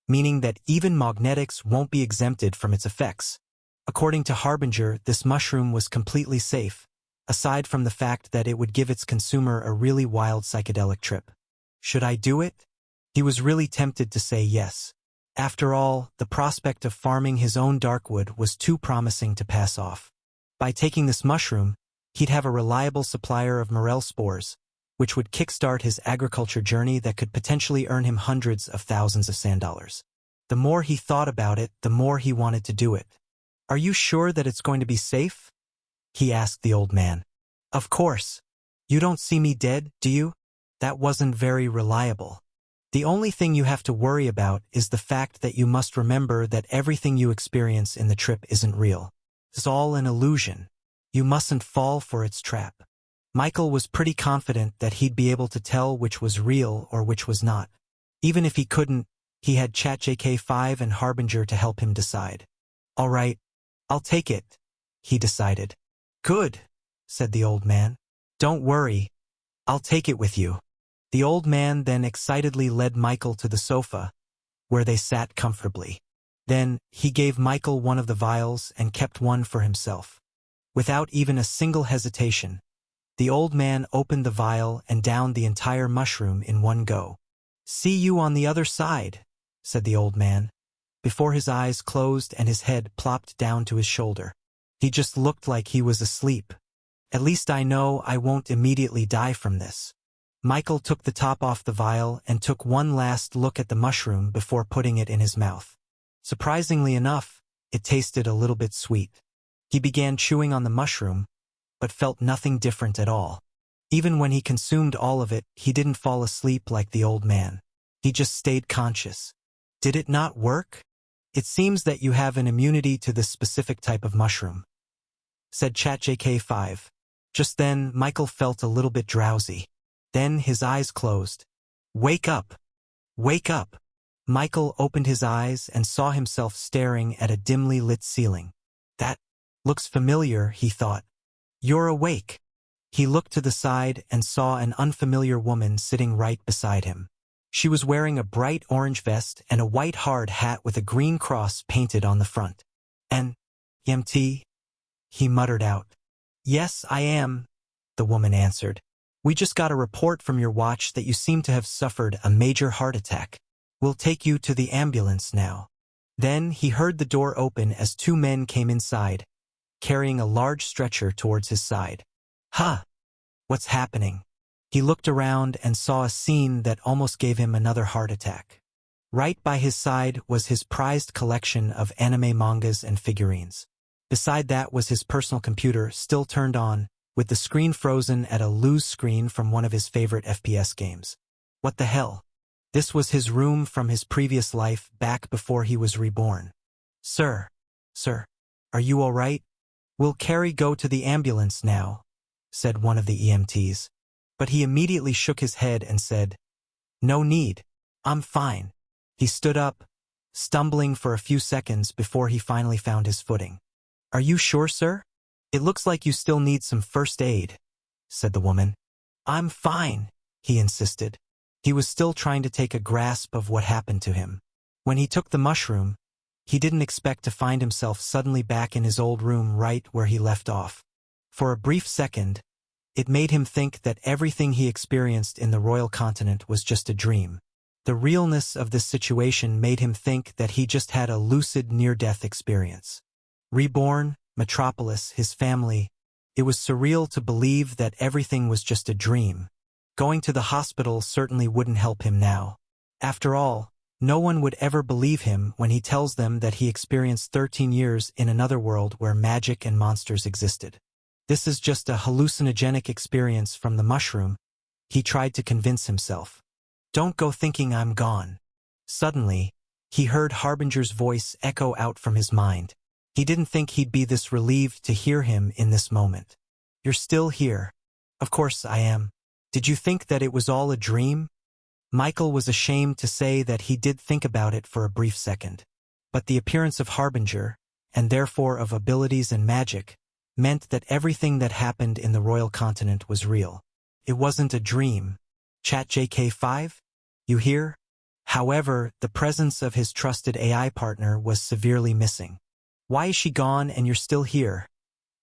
A: meaning that even magnetics won't be exempted from its effects. According to Harbinger, this mushroom was completely safe, aside from the fact that it would give its consumer a really wild psychedelic trip. Should I do it? He was really tempted to say yes. After all, the prospect of farming his own darkwood was too promising to pass off. By taking this mushroom, he'd have a reliable supplier of morel spores, which would kickstart his agriculture journey that could potentially earn him hundreds of thousands of sand dollars. The more he thought about it, the more he wanted to do it. Are you sure that it's going to be safe? He asked the old man. Of course. You don't see me dead, do you? That wasn't very reliable. The only thing you have to worry about is the fact that you must remember that everything you experience in the trip isn't real. It's all an illusion. You mustn't fall for its trap. Michael was pretty confident that he'd be able to tell which was real or which was not. Even if he couldn't, he had ChatJK5 and Harbinger to help him decide. All right, I'll take it, he decided. Good, said the old man. Don't worry, I'll take it with you. The old man then excitedly led Michael to the sofa, where they sat comfortably. Then, he gave Michael one of the vials and kept one for himself. Without even a single hesitation, the old man opened the vial and downed the entire mushroom in one go. See you on the other side, said the old man, before his eyes closed and his head plopped down to his shoulder. He just looked like he was asleep. At least I know I won't immediately die from this. Michael took the top off the vial and took one last look at the mushroom before putting it in his mouth. Surprisingly enough, it tasted a little bit sweet. He began chewing on the mushroom, but felt nothing different at all. Even when he consumed all of it, he didn't fall asleep like the old man. He just stayed conscious. Did it not work? It seems that you have an immunity to this specific type of mushroom, said ChatJK5. Just then, Michael felt a little bit drowsy. Then his eyes closed. Wake up! Wake up! Michael opened his eyes and saw himself staring at a dimly lit ceiling. That looks familiar, he thought. You're awake. He looked to the side and saw an unfamiliar woman sitting right beside him. She was wearing a bright orange vest and a white hard hat with a green cross painted on the front. "An EMT?" he muttered out. "Yes, I am," the woman answered. "We just got a report from your watch that you seem to have suffered a major heart attack. We'll take you to the ambulance now." Then he heard the door open as two men came inside, carrying a large stretcher towards his side. Huh! What's happening? He looked around and saw a scene that almost gave him another heart attack. Right by his side was his prized collection of anime mangas and figurines. Beside that was his personal computer, still turned on, with the screen frozen at a lose screen from one of his favorite FPS games. What the hell? This was his room from his previous life back before he was reborn. Sir, are you all right? Will Carrie go to the ambulance now?" said one of the EMTs. But he immediately shook his head and said, "No need. I'm fine." He stood up, stumbling for a few seconds before he finally found his footing. "Are you sure, sir? It looks like you still need some first aid," said the woman. "I'm fine," he insisted. He was still trying to take a grasp of what happened to him. When he took the mushroom, he didn't expect to find himself suddenly back in his old room right where he left off. For a brief second, it made him think that everything he experienced in the Royal Continent was just a dream. The realness of this situation made him think that he just had a lucid near-death experience. Reborn, Metropolis, his family, it was surreal to believe that everything was just a dream. Going to the hospital certainly wouldn't help him now. After all, no one would ever believe him when he tells them that he experienced 13 years in another world where magic and monsters existed. This is just a hallucinogenic experience from the mushroom, he tried to convince himself. Don't go thinking I'm gone. Suddenly, he heard Harbinger's voice echo out from his mind. He didn't think he'd be this relieved to hear him in this moment. You're still here. Of course I am. Did you think that it was all a dream? Michael was ashamed to say that he did think about it for a brief second. But the appearance of Harbinger, and therefore of abilities and magic, meant that everything that happened in the royal continent was real. It wasn't a dream. Chat JK5? You hear? However, the presence of his trusted AI partner was severely missing. Why is she gone and you're still here?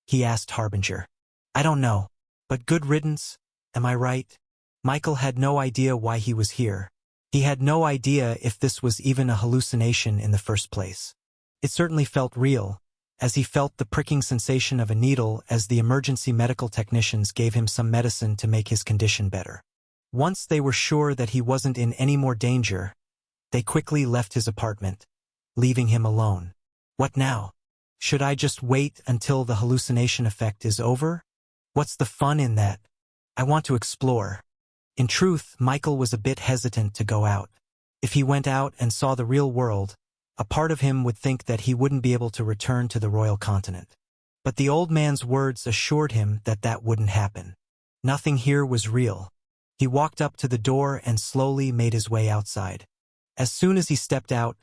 A: He asked Harbinger. I don't know. But good riddance, am I right? Michael had no idea why he was here. He had no idea if this was even a hallucination in the first place. It certainly felt real, as he felt the pricking sensation of a needle as the emergency medical technicians gave him some medicine to make his condition better. Once they were sure that he wasn't in any more danger, they quickly left his apartment, leaving him alone. What now? Should I just wait until the hallucination effect is over? What's the fun in that? I want to explore. In truth, Michael was a bit hesitant to go out. If he went out and saw the real world, a part of him would think that he wouldn't be able to return to the royal continent. But the old man's words assured him that that wouldn't happen. Nothing here was real. He walked up to the door and slowly made his way outside. As soon as he stepped out,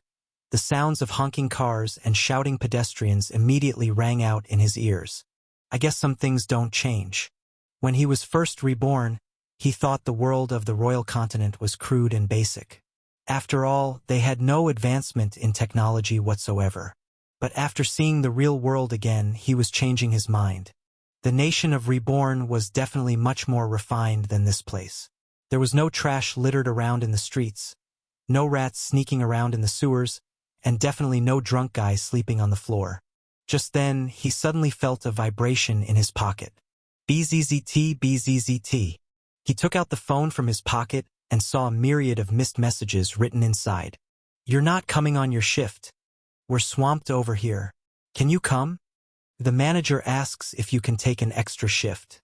A: the sounds of honking cars and shouting pedestrians immediately rang out in his ears. I guess some things don't change. When he was first reborn, he thought the world of the royal continent was crude and basic. After all, they had no advancement in technology whatsoever. But after seeing the real world again, he was changing his mind. The nation of Reborn was definitely much more refined than this place. There was no trash littered around in the streets, no rats sneaking around in the sewers, and definitely no drunk guy sleeping on the floor. Just then, he suddenly felt a vibration in his pocket. BZZT, BZZT. He took out the phone from his pocket and saw a myriad of missed messages written inside. You're not coming on your shift. We're swamped over here. Can you come? The manager asks if you can take an extra shift.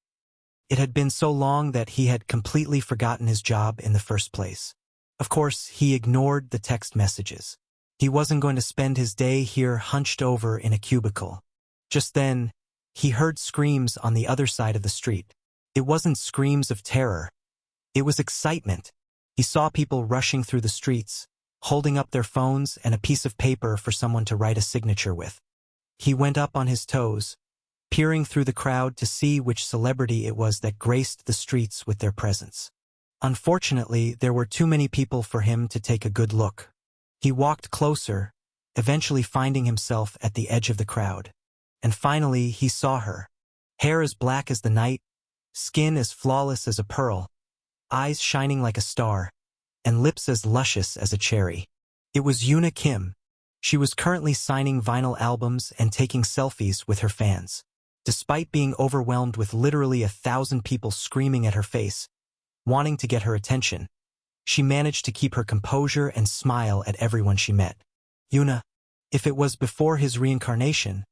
A: It had been so long that he had completely forgotten his job in the first place. Of course, he ignored the text messages. He wasn't going to spend his day here hunched over in a cubicle. Just then, he heard screams on the other side of the street. It wasn't screams of terror. It was excitement. He saw people rushing through the streets, holding up their phones and a piece of paper for someone to write a signature with. He went up on his toes, peering through the crowd to see which celebrity it was that graced the streets with their presence. Unfortunately, there were too many people for him to take a good look. He walked closer, eventually finding himself at the edge of the crowd. And finally, he saw her. Hair as black as the night, skin as flawless as a pearl, eyes shining like a star, and lips as luscious as a cherry. It was Yuna Kim. She was currently signing vinyl albums and taking selfies with her fans. Despite being overwhelmed with literally 1,000 people screaming at her face, wanting to get her attention, she managed to keep her composure and smile at everyone she met. Yuna, if it was before his reincarnation,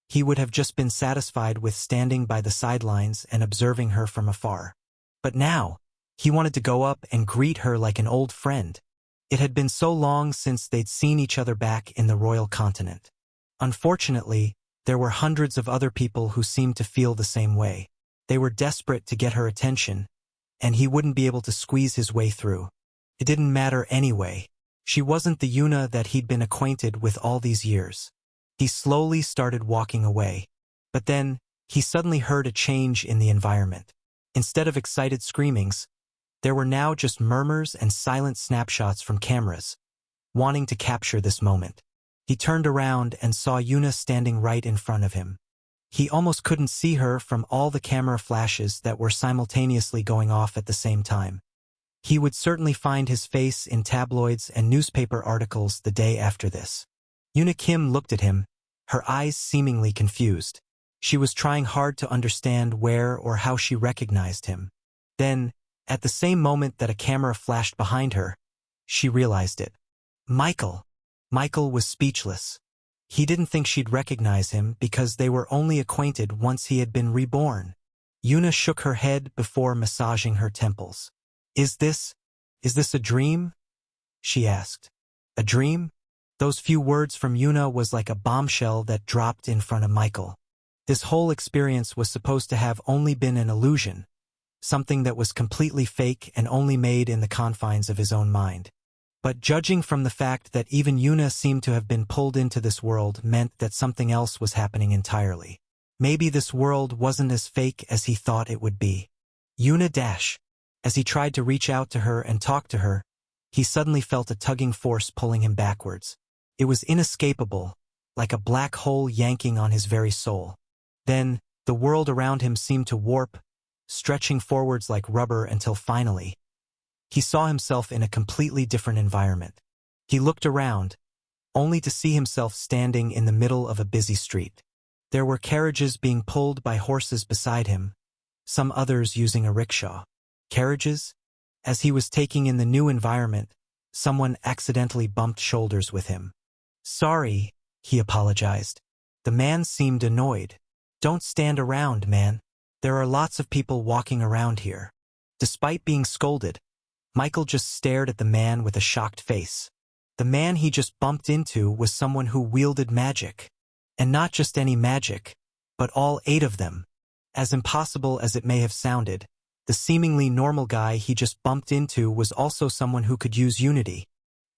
A: he would have just been satisfied with standing by the sidelines and observing her from afar. But now, he wanted to go up and greet her like an old friend. It had been so long since they'd seen each other back in the royal continent. Unfortunately, there were hundreds of other people who seemed to feel the same way. They were desperate to get her attention, and he wouldn't be able to squeeze his way through. It didn't matter anyway. She wasn't the Yuna that he'd been acquainted with all these years. He slowly started walking away. But then, he suddenly heard a change in the environment. Instead of excited screamings, there were now just murmurs and silent snapshots from cameras, wanting to capture this moment. He turned around and saw Yuna standing right in front of him. He almost couldn't see her from all the camera flashes that were simultaneously going off at the same time. He would certainly find his face in tabloids and newspaper articles the day after this. Yuna Kim looked at him, her eyes seemingly confused. She was trying hard to understand where or how she recognized him. Then, at the same moment that a camera flashed behind her, she realized it. Michael. Michael was speechless. He didn't think she'd recognize him because they were only acquainted once he had been reborn. Yuna shook her head before massaging her temples. Is this a dream? She asked. A dream? Those few words from Yuna was like a bombshell that dropped in front of Michael. This whole experience was supposed to have only been an illusion, something that was completely fake and only made in the confines of his own mind. But judging from the fact that even Yuna seemed to have been pulled into this world meant that something else was happening entirely. Maybe this world wasn't as fake as he thought it would be. Yuna dash. As he tried to reach out to her and talk to her, he suddenly felt a tugging force pulling him backwards. It was inescapable, like a black hole yanking on his very soul. Then, the world around him seemed to warp, stretching forwards like rubber until finally, he saw himself in a completely different environment. He looked around, only to see himself standing in the middle of a busy street. There were carriages being pulled by horses beside him, some others using a rickshaw. Carriages? As he was taking in the new environment, someone accidentally bumped shoulders with him. "Sorry," he apologized. The man seemed annoyed. "Don't stand around, man. There are lots of people walking around here." Despite being scolded, Michael just stared at the man with a shocked face. The man he just bumped into was someone who wielded magic. And not just any magic, but all 8 of them. As impossible as it may have sounded, the seemingly normal guy he just bumped into was also someone who could use unity.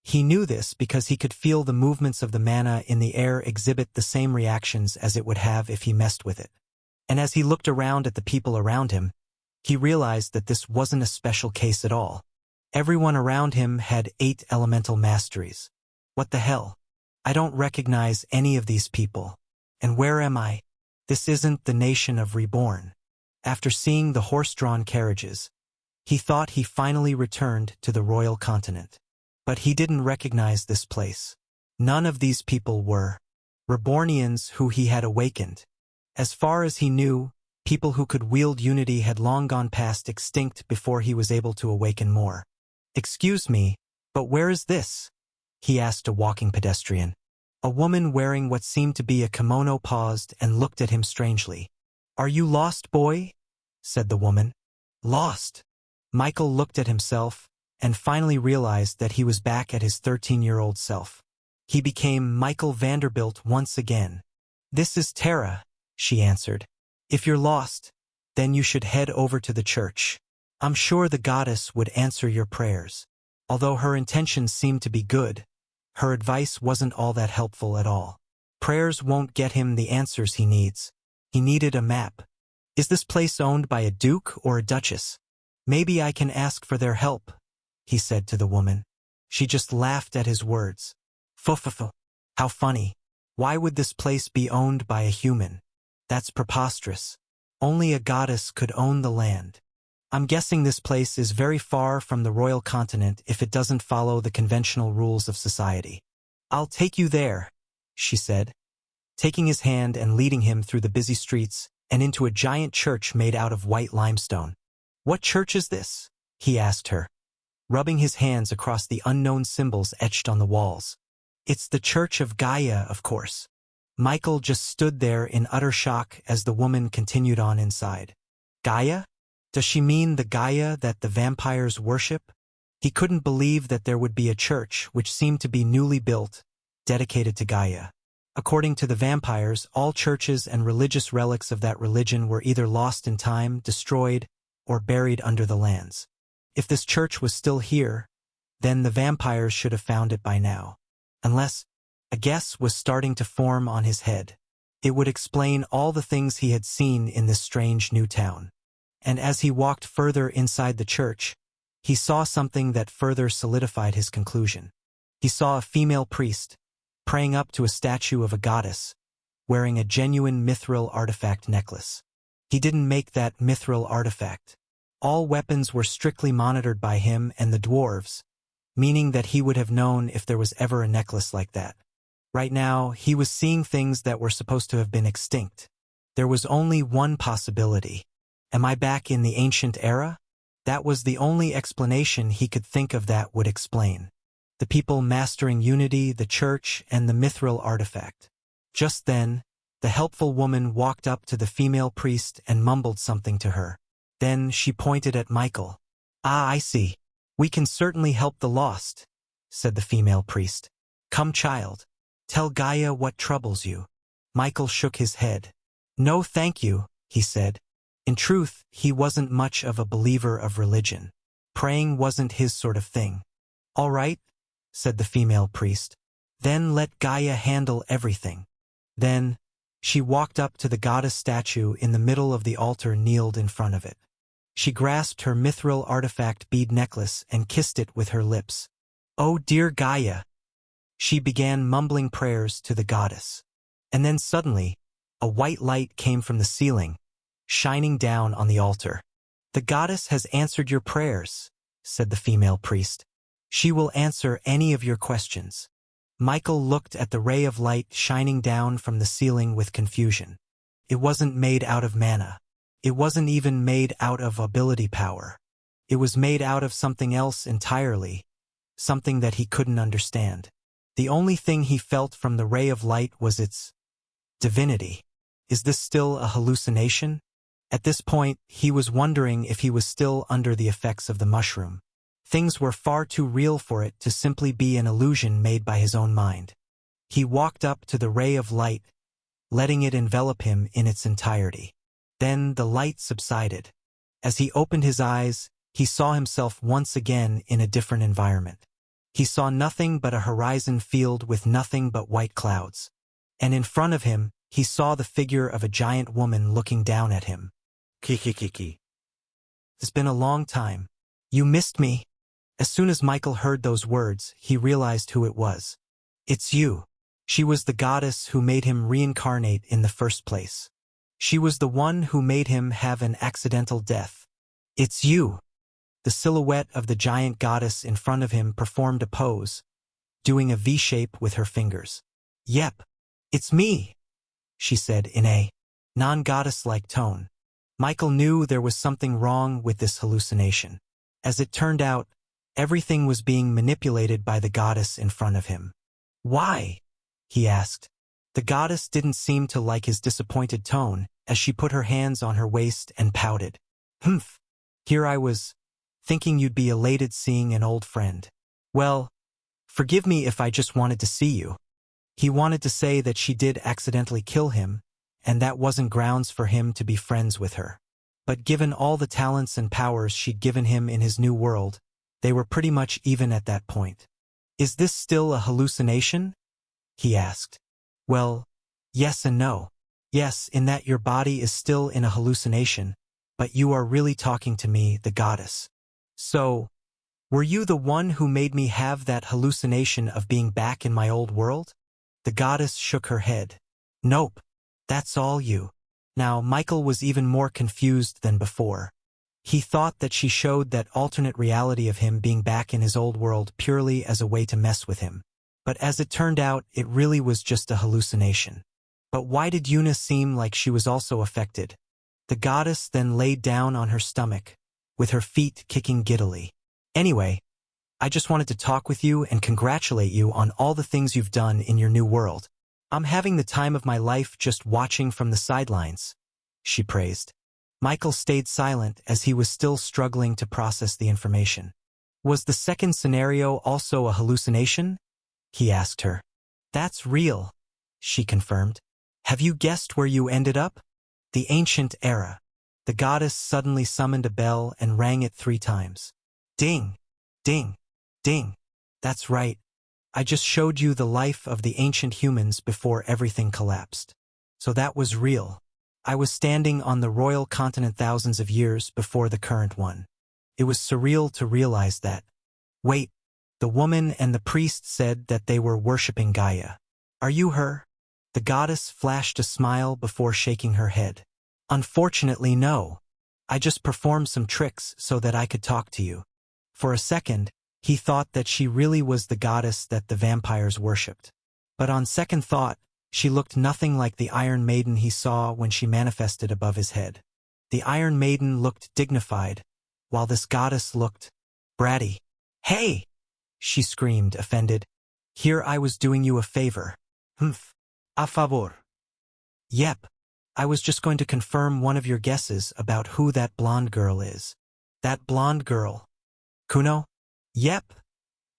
A: He knew this because he could feel the movements of the mana in the air exhibit the same reactions as it would have if he messed with it. And as he looked around at the people around him, he realized that this wasn't a special case at all. Everyone around him had 8 elemental masteries. What the hell? I don't recognize any of these people. And where am I? This isn't the nation of Reborn. After seeing the horse-drawn carriages, he thought he finally returned to the royal continent. But he didn't recognize this place. None of these people were Rebornians who he had awakened. As far as he knew, people who could wield unity had long gone past extinct before he was able to awaken more. "Excuse me, but where is this?" he asked a walking pedestrian. A woman wearing what seemed to be a kimono paused and looked at him strangely. "Are you lost, boy?" said the woman. Lost? Michael looked at himself and finally realized that he was back at his 13-year-old self. He became Michael Vanderbilt once again. "This is Tara," she answered. "If you're lost, then you should head over to the church. I'm sure the goddess would answer your prayers." Although her intentions seemed to be good, her advice wasn't all that helpful at all. Prayers won't get him the answers he needs. He needed a map. "Is this place owned by a duke or a duchess? Maybe I can ask for their help," he said to the woman. She just laughed at his words. "Fufufu. How funny. Why would this place be owned by a human? That's preposterous. Only a goddess could own the land. I'm guessing this place is very far from the royal continent if it doesn't follow the conventional rules of society." "I'll take you there," she said, taking his hand and leading him through the busy streets and into a giant church made out of white limestone. "What church is this?" he asked her, rubbing his hands across the unknown symbols etched on the walls. "It's the Church of Gaia, of course." Michael just stood there in utter shock as the woman continued on inside. "Gaia? Does she mean the Gaia that the vampires worship?" He couldn't believe that there would be a church which seemed to be newly built, dedicated to Gaia. According to the vampires, all churches and religious relics of that religion were either lost in time, destroyed, or buried under the lands. If this church was still here, then the vampires should have found it by now. Unless a guess was starting to form on his head. It would explain all the things he had seen in this strange new town. And as he walked further inside the church, he saw something that further solidified his conclusion. He saw a female priest, praying up to a statue of a goddess, wearing a genuine mithril artifact necklace. He didn't make that mithril artifact. All weapons were strictly monitored by him and the dwarves, meaning that he would have known if there was ever a necklace like that. Right now, he was seeing things that were supposed to have been extinct. There was only one possibility. Am I back in the ancient era? That was the only explanation he could think of that would explain. The people mastering unity, the church, and the mithril artifact. Just then, the helpful woman walked up to the female priest and mumbled something to her. Then she pointed at Michael. "Ah, I see. We can certainly help the lost," said the female priest. "Come, child. Tell Gaia what troubles you." Michael shook his head. "No, thank you," he said. In truth, he wasn't much of a believer of religion. Praying wasn't his sort of thing. "All right," said the female priest. "Then let Gaia handle everything." Then, she walked up to the goddess statue in the middle of the altar, kneeled in front of it. She grasped her mithril artifact bead necklace and kissed it with her lips. "Oh dear Gaia!" She began mumbling prayers to the goddess. And then suddenly, a white light came from the ceiling, shining down on the altar. "The goddess has answered your prayers," said the female priest. "She will answer any of your questions." Michael looked at the ray of light shining down from the ceiling with confusion. It wasn't made out of mana. It wasn't even made out of ability power. It was made out of something else entirely, something that he couldn't understand. The only thing he felt from the ray of light was its divinity. Is this still a hallucination? At this point, he was wondering if he was still under the effects of the mushroom. Things were far too real for it to simply be an illusion made by his own mind. He walked up to the ray of light, letting it envelop him in its entirety. Then the light subsided. As he opened his eyes, he saw himself once again in a different environment. He saw nothing but a horizon filled with nothing but white clouds. And in front of him, he saw the figure of a giant woman looking down at him. "Kiki. It's been a long time. You missed me." As soon as Michael heard those words, he realized who it was. "It's you." She was the goddess who made him reincarnate in the first place. She was the one who made him have an accidental death. "It's you." The silhouette of the giant goddess in front of him performed a pose, doing a V-shape with her fingers. "Yep, it's me," she said in a non-goddess-like tone. Michael knew there was something wrong with this hallucination. As it turned out, everything was being manipulated by the goddess in front of him. "Why?" he asked. The goddess didn't seem to like his disappointed tone as she put her hands on her waist and pouted. "Humph. Here I was, thinking you'd be elated seeing an old friend. Well, forgive me if I just wanted to see you." He wanted to say that she did accidentally kill him, and that wasn't grounds for him to be friends with her. But given all the talents and powers she'd given him in his new world, they were pretty much even at that point. "Is this still a hallucination?" he asked. "Well, yes and no. Yes, in that your body is still in a hallucination, but you are really talking to me, the goddess. So, were you the one who made me have that hallucination of being back in my old world?" The goddess shook her head. "Nope, that's all you." Now, Michael was even more confused than before. He thought that she showed that alternate reality of him being back in his old world purely as a way to mess with him. But as it turned out, it really was just a hallucination. But why did Yuna seem like she was also affected? The goddess then laid down on her stomach, with her feet kicking giddily. "Anyway, I just wanted to talk with you and congratulate you on all the things you've done in your new world. I'm having the time of my life just watching from the sidelines," she praised. Michael stayed silent as he was still struggling to process the information. "Was the second scenario also a hallucination?" he asked her. "That's real," she confirmed. "Have you guessed where you ended up?" "The ancient era." The goddess suddenly summoned a bell and rang it 3 times. "Ding! Ding! Ding! That's right. I just showed you the life of the ancient humans before everything collapsed. So that was real. I was standing on the royal continent thousands of years before the current one. It was surreal to realize that. Wait, the woman and the priest said that they were worshipping Gaia. Are you her?" The goddess flashed a smile before shaking her head. "Unfortunately, no. I just performed some tricks so that I could talk to you." For a second, he thought that she really was the goddess that the vampires worshipped. But on second thought, she looked nothing like the Iron Maiden he saw when she manifested above his head. The Iron Maiden looked dignified, while this goddess looked bratty. "Hey!" she screamed, offended. "Here I was doing you a favor." "Humph. A favor." "Yep. I was just going to confirm one of your guesses about who that blonde girl is." "That blonde girl? Kuno?" "Yep."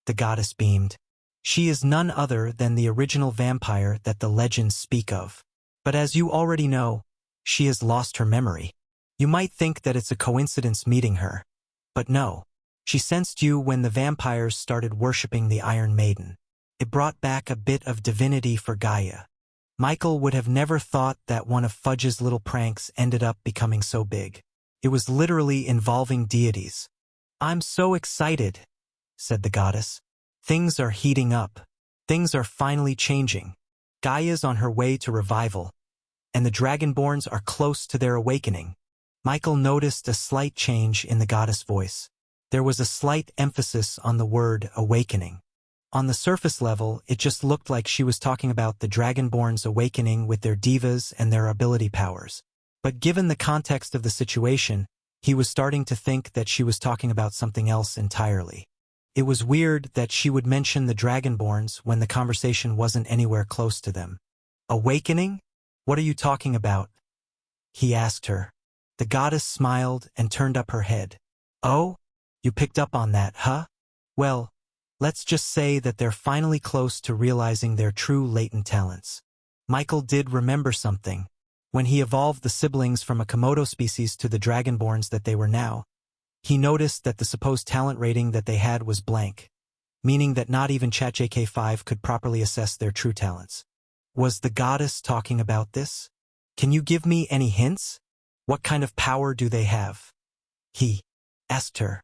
A: The goddess beamed. "She is none other than the original vampire that the legends speak of. But as you already know, she has lost her memory." You might think that it's a coincidence meeting her. But no. She sensed you when the vampires started worshipping the Iron Maiden. It brought back a bit of divinity for Gaia. Michael would have never thought that one of Fudge's little pranks ended up becoming so big. It was literally involving deities. "I'm so excited," said the goddess. "Things are heating up. Things are finally changing. Gaia's on her way to revival, and the Dragonborns are close to their awakening." Michael noticed a slight change in the goddess' voice. There was a slight emphasis on the word awakening. On the surface level, it just looked like she was talking about the Dragonborns awakening with their divas and their ability powers. But given the context of the situation, he was starting to think that she was talking about something else entirely. It was weird that she would mention the Dragonborns when the conversation wasn't anywhere close to them. "Awakening? What are you talking about?" he asked her. The goddess smiled and turned up her head. "Oh? You picked up on that, huh? Well, let's just say that they're finally close to realizing their true latent talents." Michael did remember something. When he evolved the siblings from a Komodo species to the Dragonborns that they were now, he noticed that the supposed talent rating that they had was blank, meaning that not even ChatJK5 could properly assess their true talents. Was the goddess talking about this? "Can you give me any hints? What kind of power do they have?" he asked her.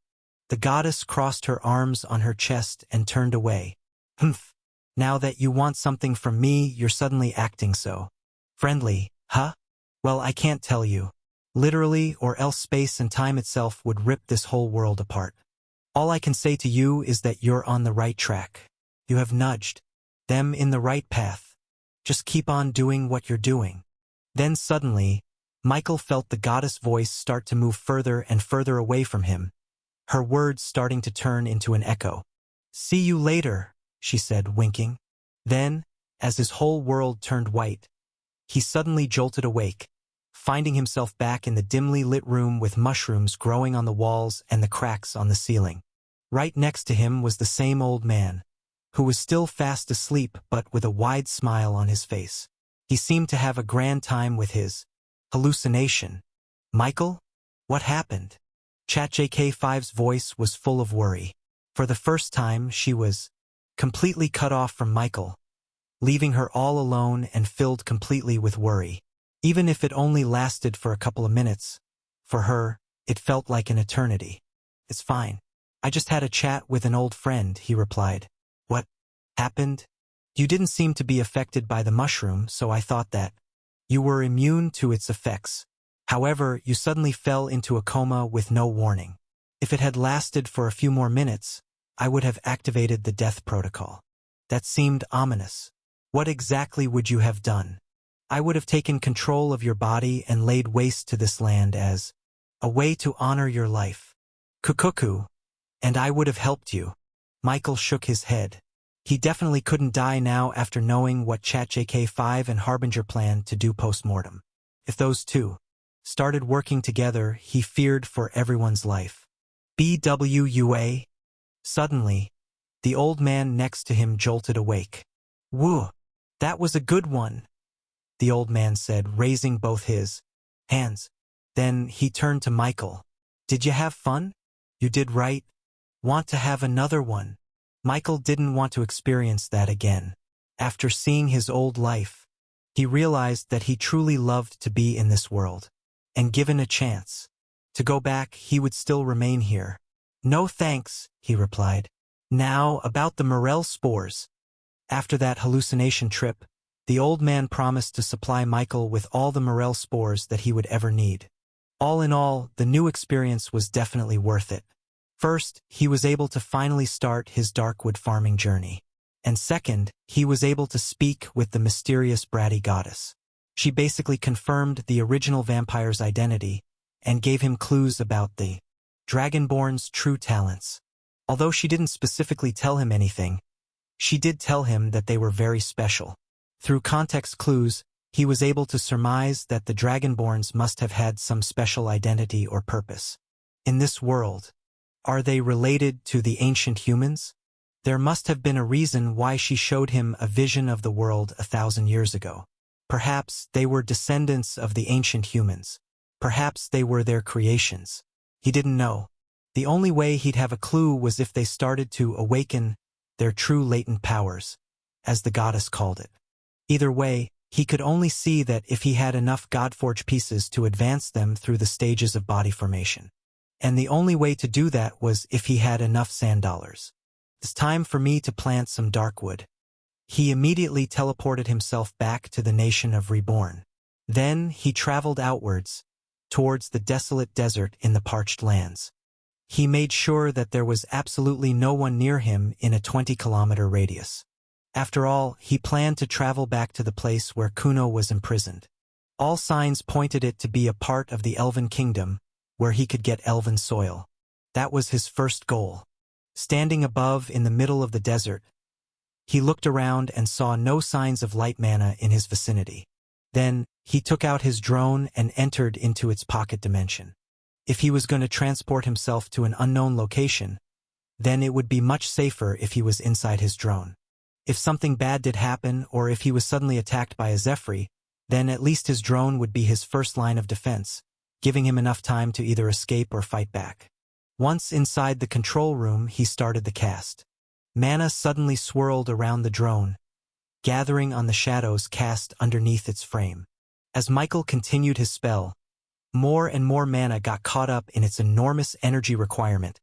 A: The goddess crossed her arms on her chest and turned away. "Humph. Now that you want something from me, you're suddenly acting so friendly, huh? Well, I can't tell you. Literally, or else space and time itself would rip this whole world apart. All I can say to you is that you're on the right track. You have nudged them in the right path. Just keep on doing what you're doing." Then suddenly, Michael felt the goddess' voice start to move further and further away from him, her words starting to turn into an echo. "See you later," she said, winking. Then, as his whole world turned white, he suddenly jolted awake, finding himself back in the dimly lit room with mushrooms growing on the walls and the cracks on the ceiling. Right next to him was the same old man, who was still fast asleep but with a wide smile on his face. He seemed to have a grand time with his hallucination. "Michael? What happened?" ChatJK5's voice was full of worry. For the first time, she was completely cut off from Michael, leaving her all alone and filled completely with worry. Even if it only lasted for a couple of minutes, for her, it felt like an eternity. "It's fine. I just had a chat with an old friend," he replied. "What happened?" "You didn't seem to be affected by the mushroom, so I thought that you were immune to its effects. However, you suddenly fell into a coma with no warning. If it had lasted for a few more minutes, I would have activated the death protocol." That seemed ominous. "What exactly would you have done?" "I would have taken control of your body and laid waste to this land as a way to honor your life. Kukuku. And I would have helped you." Michael shook his head. He definitely couldn't die now after knowing what ChatJK5 and Harbinger planned to do post-mortem. If those two started working together, he feared for everyone's life. "BWUA?" Suddenly, the old man next to him jolted awake. "Woo! That was a good one," the old man said, raising both his hands. Then he turned to Michael. "Did you have fun? You did, right? Want to have another one?" Michael didn't want to experience that again. After seeing his old life, he realized that he truly loved to be in this world. And given a chance to go back, he would still remain here. "No thanks," he replied. Now, about the morel spores. After that hallucination trip, the old man promised to supply Michael with all the morel spores that he would ever need. All in all, the new experience was definitely worth it. First, he was able to finally start his darkwood farming journey. And second, he was able to speak with the mysterious bratty goddess. She basically confirmed the original vampire's identity and gave him clues about the Dragonborn's true talents. Although she didn't specifically tell him anything, she did tell him that they were very special. Through context clues, he was able to surmise that the Dragonborns must have had some special identity or purpose. In this world, are they related to the ancient humans? There must have been a reason why she showed him a vision of the world 1,000 years ago. Perhaps they were descendants of the ancient humans. Perhaps they were their creations. He didn't know. The only way he'd have a clue was if they started to awaken their true latent powers, as the goddess called it. Either way, he could only see that if he had enough Godforge pieces to advance them through the stages of body formation. And the only way to do that was if he had enough sand dollars. It's time for me to plant some darkwood. He immediately teleported himself back to the nation of Reborn. Then he traveled outwards, towards the desolate desert in the parched lands. He made sure that there was absolutely no one near him in a 20-kilometer radius. After all, he planned to travel back to the place where Kuno was imprisoned. All signs pointed it to be a part of the Elven Kingdom, where he could get Elven soil. That was his first goal. Standing above in the middle of the desert, he looked around and saw no signs of light mana in his vicinity. Then, he took out his drone and entered into its pocket dimension. If he was going to transport himself to an unknown location, then it would be much safer if he was inside his drone. If something bad did happen, or if he was suddenly attacked by a Zephyr, then at least his drone would be his first line of defense, giving him enough time to either escape or fight back. Once inside the control room, he started the cast. Mana suddenly swirled around the drone, gathering on the shadows cast underneath its frame. As Michael continued his spell, more and more mana got caught up in its enormous energy requirement,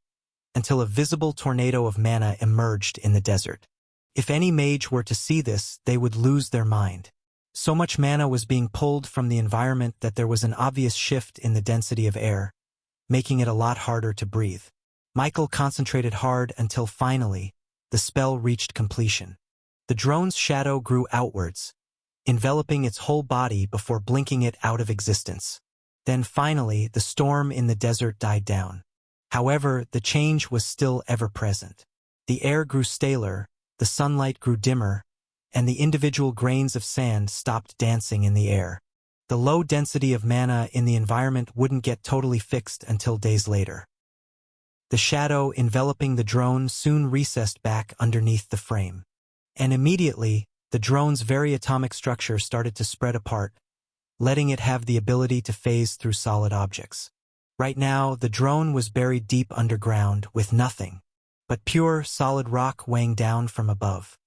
A: until a visible tornado of mana emerged in the desert. If any mage were to see this, they would lose their mind. So much mana was being pulled from the environment that there was an obvious shift in the density of air, making it a lot harder to breathe. Michael concentrated hard until finally, the spell reached completion. The drone's shadow grew outwards, enveloping its whole body before blinking it out of existence. Then finally, the storm in the desert died down. However, the change was still ever present. The air grew staler, the sunlight grew dimmer, and the individual grains of sand stopped dancing in the air. The low density of mana in the environment wouldn't get totally fixed until days later. The shadow enveloping the drone soon recessed back underneath the frame. And immediately, the drone's very atomic structure started to spread apart, letting it have the ability to phase through solid objects. Right now, the drone was buried deep underground with nothing but pure, solid rock weighing down from above.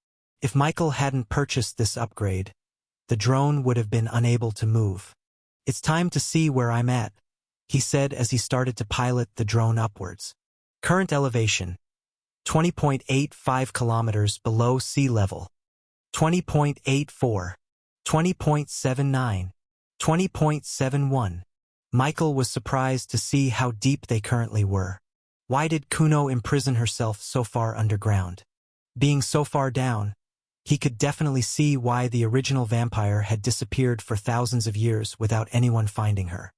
A: If Michael hadn't purchased this upgrade, the drone would have been unable to move. "It's time to see where I'm at," he said as he started to pilot the drone upwards. Current elevation, 20.85 kilometers below sea level. 20.84, 20.79, 20.71. Michael was surprised to see how deep they currently were. Why did Kuno imprison herself so far underground? Being so far down, he could definitely see why the original vampire had disappeared for thousands of years without anyone finding her.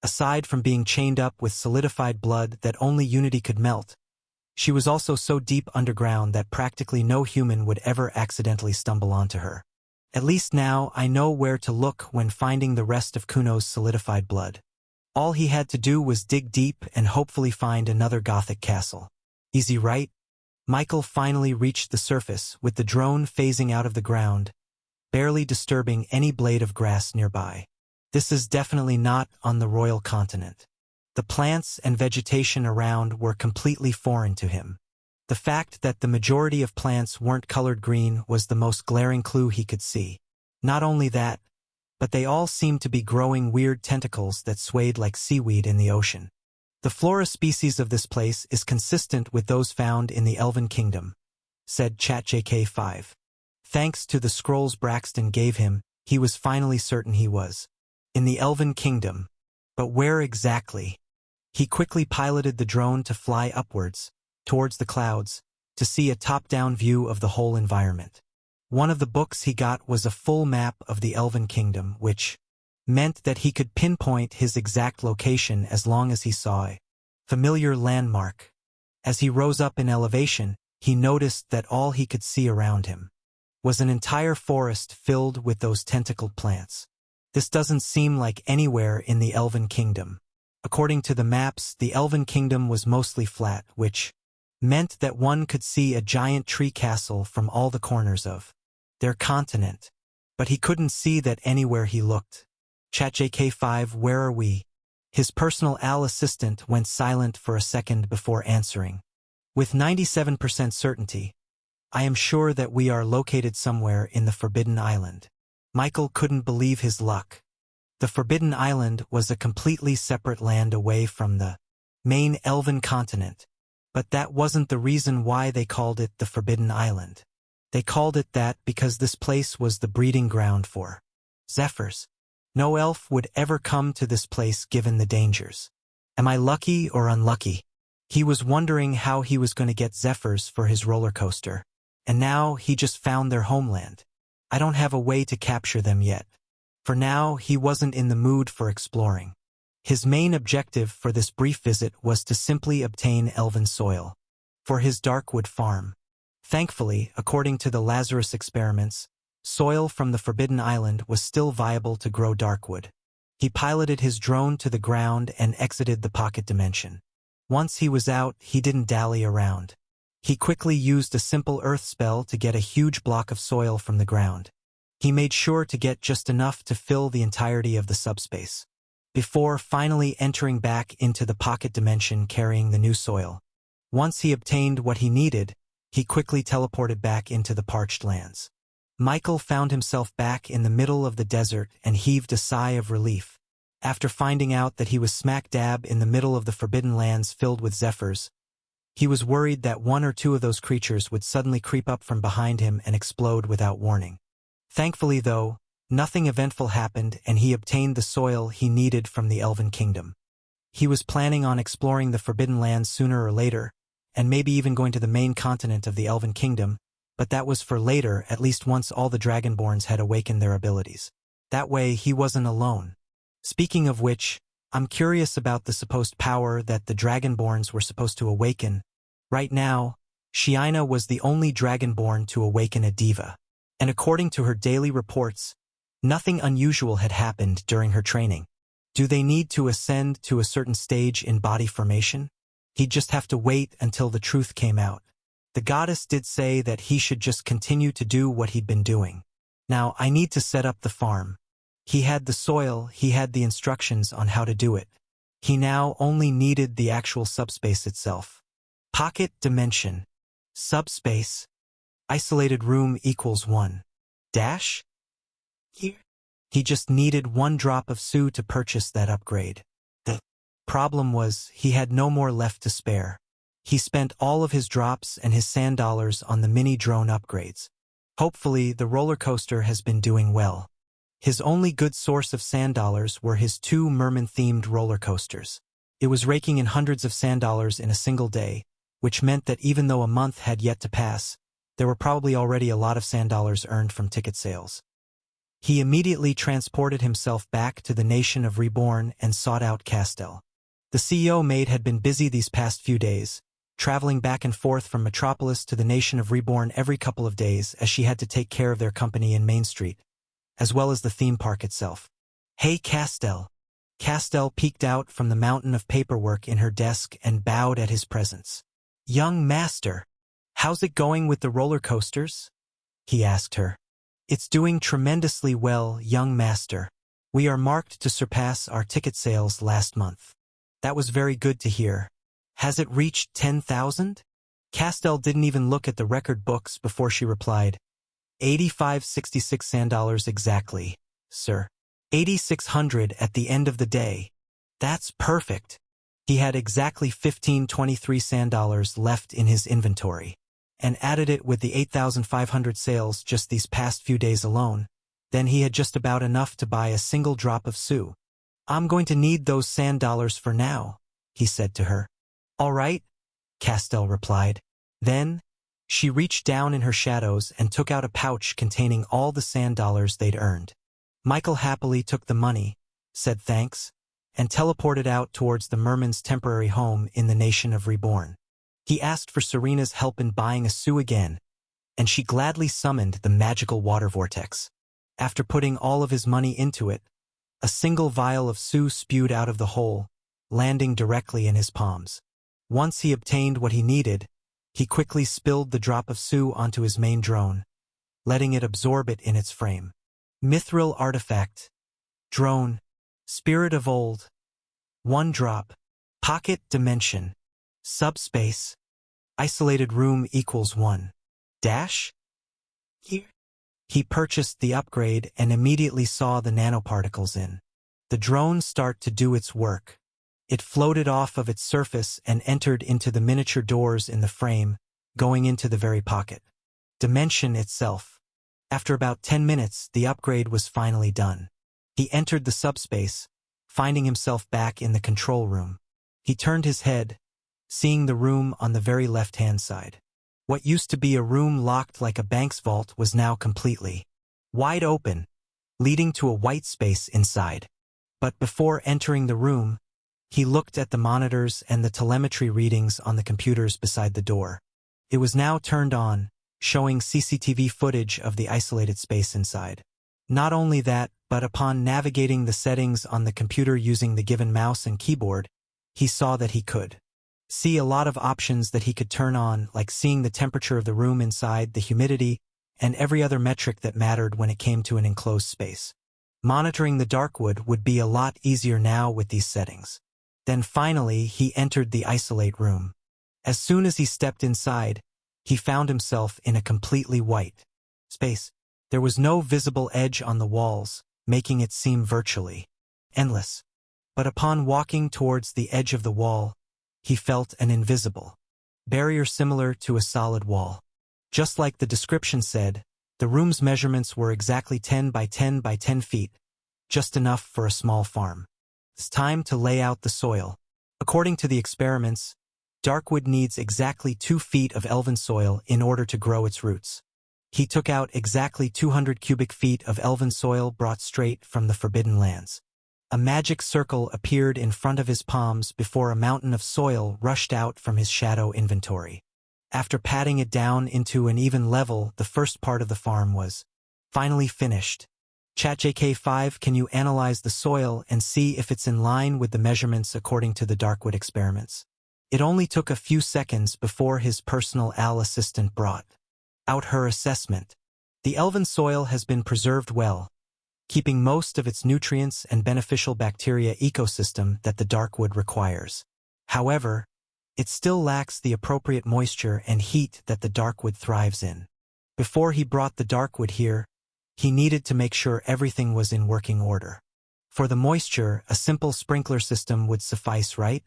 A: Aside from being chained up with solidified blood that only Unity could melt, she was also so deep underground that practically no human would ever accidentally stumble onto her. At least now I know where to look when finding the rest of Kuno's solidified blood. All he had to do was dig deep and hopefully find another Gothic castle. Easy, right? Michael finally reached the surface with the drone phasing out of the ground, barely disturbing any blade of grass nearby. This is definitely not on the royal continent. The plants and vegetation around were completely foreign to him. The fact that the majority of plants weren't colored green was the most glaring clue he could see. Not only that, but they all seemed to be growing weird tentacles that swayed like seaweed in the ocean. "The flora species of this place is consistent with those found in the Elven Kingdom," said ChatJK5. Thanks to the scrolls Braxton gave him, he was finally certain he was in the Elven Kingdom. But where exactly? He quickly piloted the drone to fly upwards, towards the clouds, to see a top-down view of the whole environment. One of the books he got was a full map of the Elven Kingdom, which meant that he could pinpoint his exact location as long as he saw a familiar landmark. As he rose up in elevation, he noticed that all he could see around him was an entire forest filled with those tentacled plants. This doesn't seem like anywhere in the Elven Kingdom. According to the maps, the Elven Kingdom was mostly flat, which meant that one could see a giant tree castle from all the corners of their continent. But he couldn't see that anywhere he looked. ChatJK5, where are we? His personal AL assistant went silent for a second before answering. With 97% certainty, I am sure that we are located somewhere in the Forbidden Island. Michael couldn't believe his luck. The Forbidden Island was a completely separate land away from the main elven continent, but that wasn't the reason why they called it the Forbidden Island. They called it that because this place was the breeding ground for zephyrs. No elf would ever come to this place given the dangers. Am I lucky or unlucky? He was wondering how he was going to get zephyrs for his roller coaster, and now he just found their homeland. I don't have a way to capture them yet. For now, he wasn't in the mood for exploring. His main objective for this brief visit was to simply obtain elven soil for his Darkwood farm. Thankfully, according to the Lazarus experiments, soil from the Forbidden Island was still viable to grow Darkwood. He piloted his drone to the ground and exited the pocket dimension. Once he was out, he didn't dally around. He quickly used a simple earth spell to get a huge block of soil from the ground. He made sure to get just enough to fill the entirety of the subspace, before finally entering back into the pocket dimension carrying the new soil. Once he obtained what he needed, he quickly teleported back into the parched lands. Michael found himself back in the middle of the desert and heaved a sigh of relief. After finding out that he was smack dab in the middle of the Forbidden Lands filled with zephyrs, he was worried that one or two of those creatures would suddenly creep up from behind him and explode without warning. Thankfully, though, nothing eventful happened and he obtained the soil he needed from the Elven Kingdom. He was planning on exploring the Forbidden Lands sooner or later, and maybe even going to the main continent of the Elven Kingdom, but that was for later, at least once all the Dragonborns had awakened their abilities. That way, he wasn't alone. Speaking of which, I'm curious about the supposed power that the Dragonborns were supposed to awaken. Right now, Shiina was the only Dragonborn to awaken a diva, and according to her daily reports, nothing unusual had happened during her training. Do they need to ascend to a certain stage in body formation? He'd just have to wait until the truth came out. The goddess did say that he should just continue to do what he'd been doing. Now, I need to set up the farm. He had the soil, he had the instructions on how to do it. He now only needed the actual subspace itself. Pocket dimension. Subspace. Isolated room equals 1. Dash? Here. He just needed 1 drop of Su to purchase that upgrade. The problem was, he had no more left to spare. He spent all of his drops and his sand dollars on the mini drone upgrades. Hopefully, the roller coaster has been doing well. His only good source of sand dollars were his 2 merman-themed roller coasters. It was raking in hundreds of sand dollars in a single day, which meant that even though a month had yet to pass, there were probably already a lot of sand dollars earned from ticket sales. He immediately transported himself back to the nation of Reborn and sought out Castell. The CEO maid had been busy these past few days, traveling back and forth from Metropolis to the nation of Reborn every couple of days as she had to take care of their company in Main Street, as well as the theme park itself. "Hey, Castell." Castell peeked out from the mountain of paperwork in her desk and bowed at his presence. "Young master, how's it going with the roller coasters?" he asked her. "It's doing tremendously well, young master. We are marked to surpass our ticket sales last month." "That was very good to hear. Has it reached 10,000? Castell didn't even look at the record books before she replied, 8566 sand dollars exactly, sir. 8,600 at the end of the day. That's perfect." He had exactly 1523 sand dollars left in his inventory, and added it with the 8,500 sales just these past few days alone. Then he had just about enough to buy a single drop of Su. "I'm going to need those sand dollars for now," he said to her. "All right," Castell replied. Then, she reached down in her shadows and took out a pouch containing all the sand dollars they'd earned. Michael happily took the money, said thanks, and teleported out towards the merman's temporary home in the nation of Reborn. He asked for Serena's help in buying a Su again, and she gladly summoned the magical water vortex. After putting all of his money into it, a single vial of Su spewed out of the hole, landing directly in his palms. Once he obtained what he needed, he quickly spilled the drop of Su onto his main drone, letting it absorb it in its frame. Mithril artifact. Drone. Spirit of old. One drop. Pocket dimension. Subspace. Isolated room equals 1. Dash? Here. He purchased the upgrade and immediately saw the nanoparticles in. The drone start to do its work. It floated off of its surface and entered into the miniature doors in the frame, going into the very pocket. Dimension itself. After about 10 minutes, the upgrade was finally done. He entered the subspace, finding himself back in the control room. He turned his head, seeing the room on the very left-hand side. What used to be a room locked like a bank's vault was now completely wide open, leading to a white space inside. But before entering the room, he looked at the monitors and the telemetry readings on the computers beside the door. It was now turned on, showing CCTV footage of the isolated space inside. Not only that, but upon navigating the settings on the computer using the given mouse and keyboard, he saw that he could see a lot of options that he could turn on, like seeing the temperature of the room inside, the humidity, and every other metric that mattered when it came to an enclosed space. Monitoring the darkwood would be a lot easier now with these settings. Then finally, he entered the isolate room. As soon as he stepped inside, he found himself in a completely white space. There was no visible edge on the walls, making it seem virtually endless. But upon walking towards the edge of the wall, he felt an invisible barrier similar to a solid wall. Just like the description said, the room's measurements were exactly 10 by 10 by 10 feet, just enough for a small farm. It's time to lay out the soil. According to the experiments, darkwood needs exactly 2 feet of elven soil in order to grow its roots. He took out exactly 200 cubic feet of elven soil brought straight from the Forbidden Lands. A magic circle appeared in front of his palms before a mountain of soil rushed out from his shadow inventory. After patting it down into an even level, the first part of the farm was finally finished. ChatJK5, can you analyze the soil and see if it's in line with the measurements according to the darkwood experiments? It only took a few seconds before his personal AL assistant brought out her assessment. The elven soil has been preserved well, keeping most of its nutrients and beneficial bacteria ecosystem that the darkwood requires. However, it still lacks the appropriate moisture and heat that the darkwood thrives in. Before he brought the darkwood here, he needed to make sure everything was in working order. For the moisture, a simple sprinkler system would suffice, right?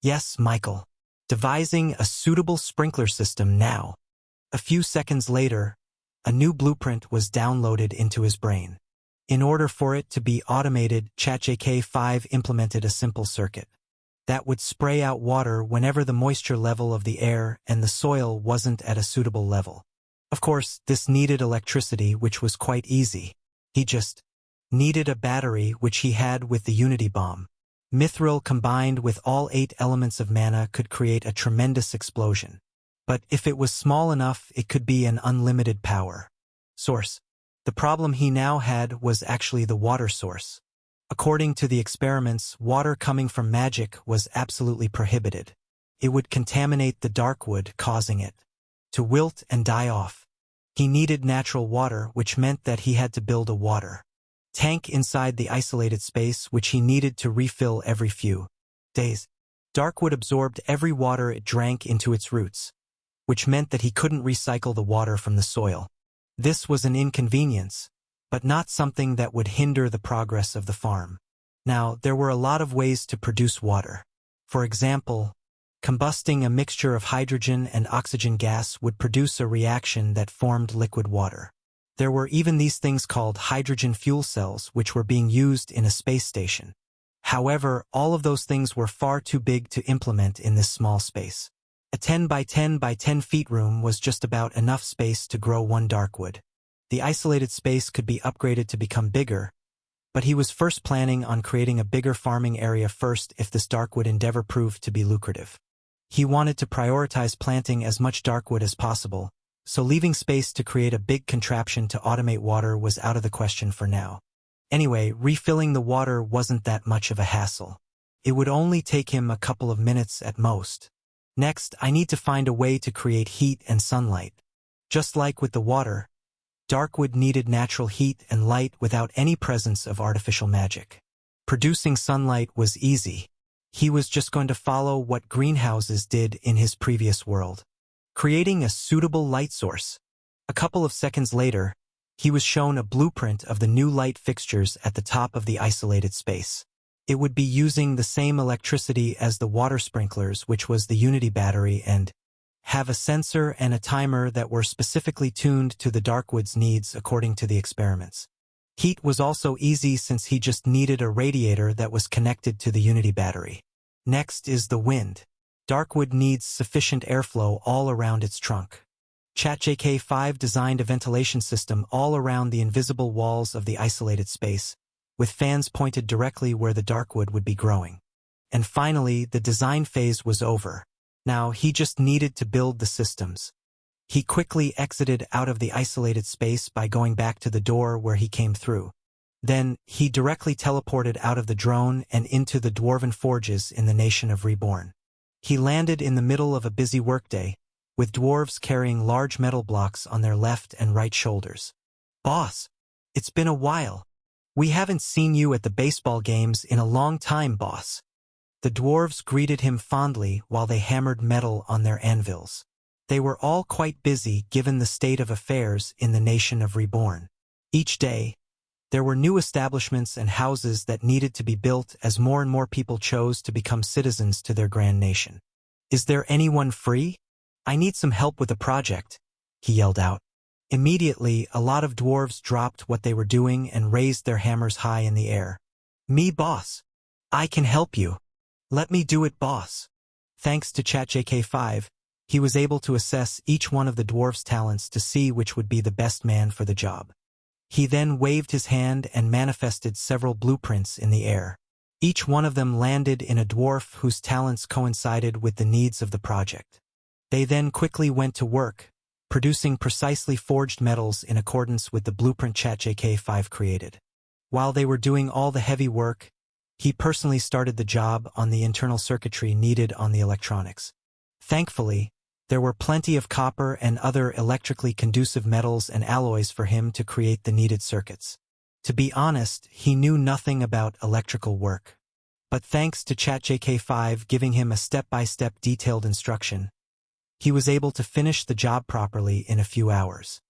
A: Yes, Michael. Devising a suitable sprinkler system now. A few seconds later, a new blueprint was downloaded into his brain. In order for it to be automated, ChatJK5 implemented a simple circuit that would spray out water whenever the moisture level of the air and the soil wasn't at a suitable level. Of course, this needed electricity, which was quite easy. He just needed a battery, which he had with the Unity Bomb. Mithril combined with all 8 elements of mana could create a tremendous explosion. But if it was small enough, it could be an unlimited power source. The problem he now had was actually the water source. According to the experiments, water coming from magic was absolutely prohibited. It would contaminate the darkwood, causing it to wilt and die off. He needed natural water, which meant that he had to build a water tank inside the isolated space, which he needed to refill every few days. Darkwood absorbed every water it drank into its roots, which meant that he couldn't recycle the water from the soil. This was an inconvenience, but not something that would hinder the progress of the farm. Now, there were a lot of ways to produce water. For example, combusting a mixture of hydrogen and oxygen gas would produce a reaction that formed liquid water. There were even these things called hydrogen fuel cells, which were being used in a space station. However, all of those things were far too big to implement in this small space. A 10 by 10 by 10 feet room was just about enough space to grow one darkwood. The isolated space could be upgraded to become bigger, but he was first planning on creating a bigger farming area first if this darkwood endeavor proved to be lucrative. He wanted to prioritize planting as much darkwood as possible, so leaving space to create a big contraption to automate water was out of the question for now. Anyway, refilling the water wasn't that much of a hassle. It would only take him a couple of minutes at most. Next, I need to find a way to create heat and sunlight. Just like with the water, darkwood needed natural heat and light without any presence of artificial magic. Producing sunlight was easy. He was just going to follow what greenhouses did in his previous world, creating a suitable light source. A couple of seconds later, he was shown a blueprint of the new light fixtures at the top of the isolated space. It would be using the same electricity as the water sprinklers, which was the Unity battery, and have a sensor and a timer that were specifically tuned to the Darkwood's needs according to the experiments. Heat was also easy since he just needed a radiator that was connected to the Unity battery. Next is the wind. Darkwood needs sufficient airflow all around its trunk. ChatJK5 designed a ventilation system all around the invisible walls of the isolated space, with fans pointed directly where the Darkwood would be growing. And finally, the design phase was over. Now he just needed to build the systems. He quickly exited out of the isolated space by going back to the door where he came through. Then, he directly teleported out of the drone and into the dwarven forges in the nation of Reborn. He landed in the middle of a busy workday, with dwarves carrying large metal blocks on their left and right shoulders. "Boss, it's been a while. We haven't seen you at the baseball games in a long time, boss." The dwarves greeted him fondly while they hammered metal on their anvils. They were all quite busy given the state of affairs in the nation of Reborn. Each day, there were new establishments and houses that needed to be built as more and more people chose to become citizens to their grand nation. "Is there anyone free? I need some help with a project," he yelled out. Immediately, a lot of dwarves dropped what they were doing and raised their hammers high in the air. "Me, boss. I can help you. Let me do it, boss." Thanks to ChatJK5, he was able to assess each one of the dwarf's talents to see which would be the best man for the job. He then waved his hand and manifested several blueprints in the air. Each one of them landed in a dwarf whose talents coincided with the needs of the project. They then quickly went to work, producing precisely forged metals in accordance with the blueprint ChatJK5 created. While they were doing all the heavy work, he personally started the job on the internal circuitry needed on the electronics. Thankfully, there were plenty of copper and other electrically conducive metals and alloys for him to create the needed circuits. To be honest, he knew nothing about electrical work. But thanks to ChatJK5 giving him a step-by-step detailed instruction, he was able to finish the job properly in a few hours.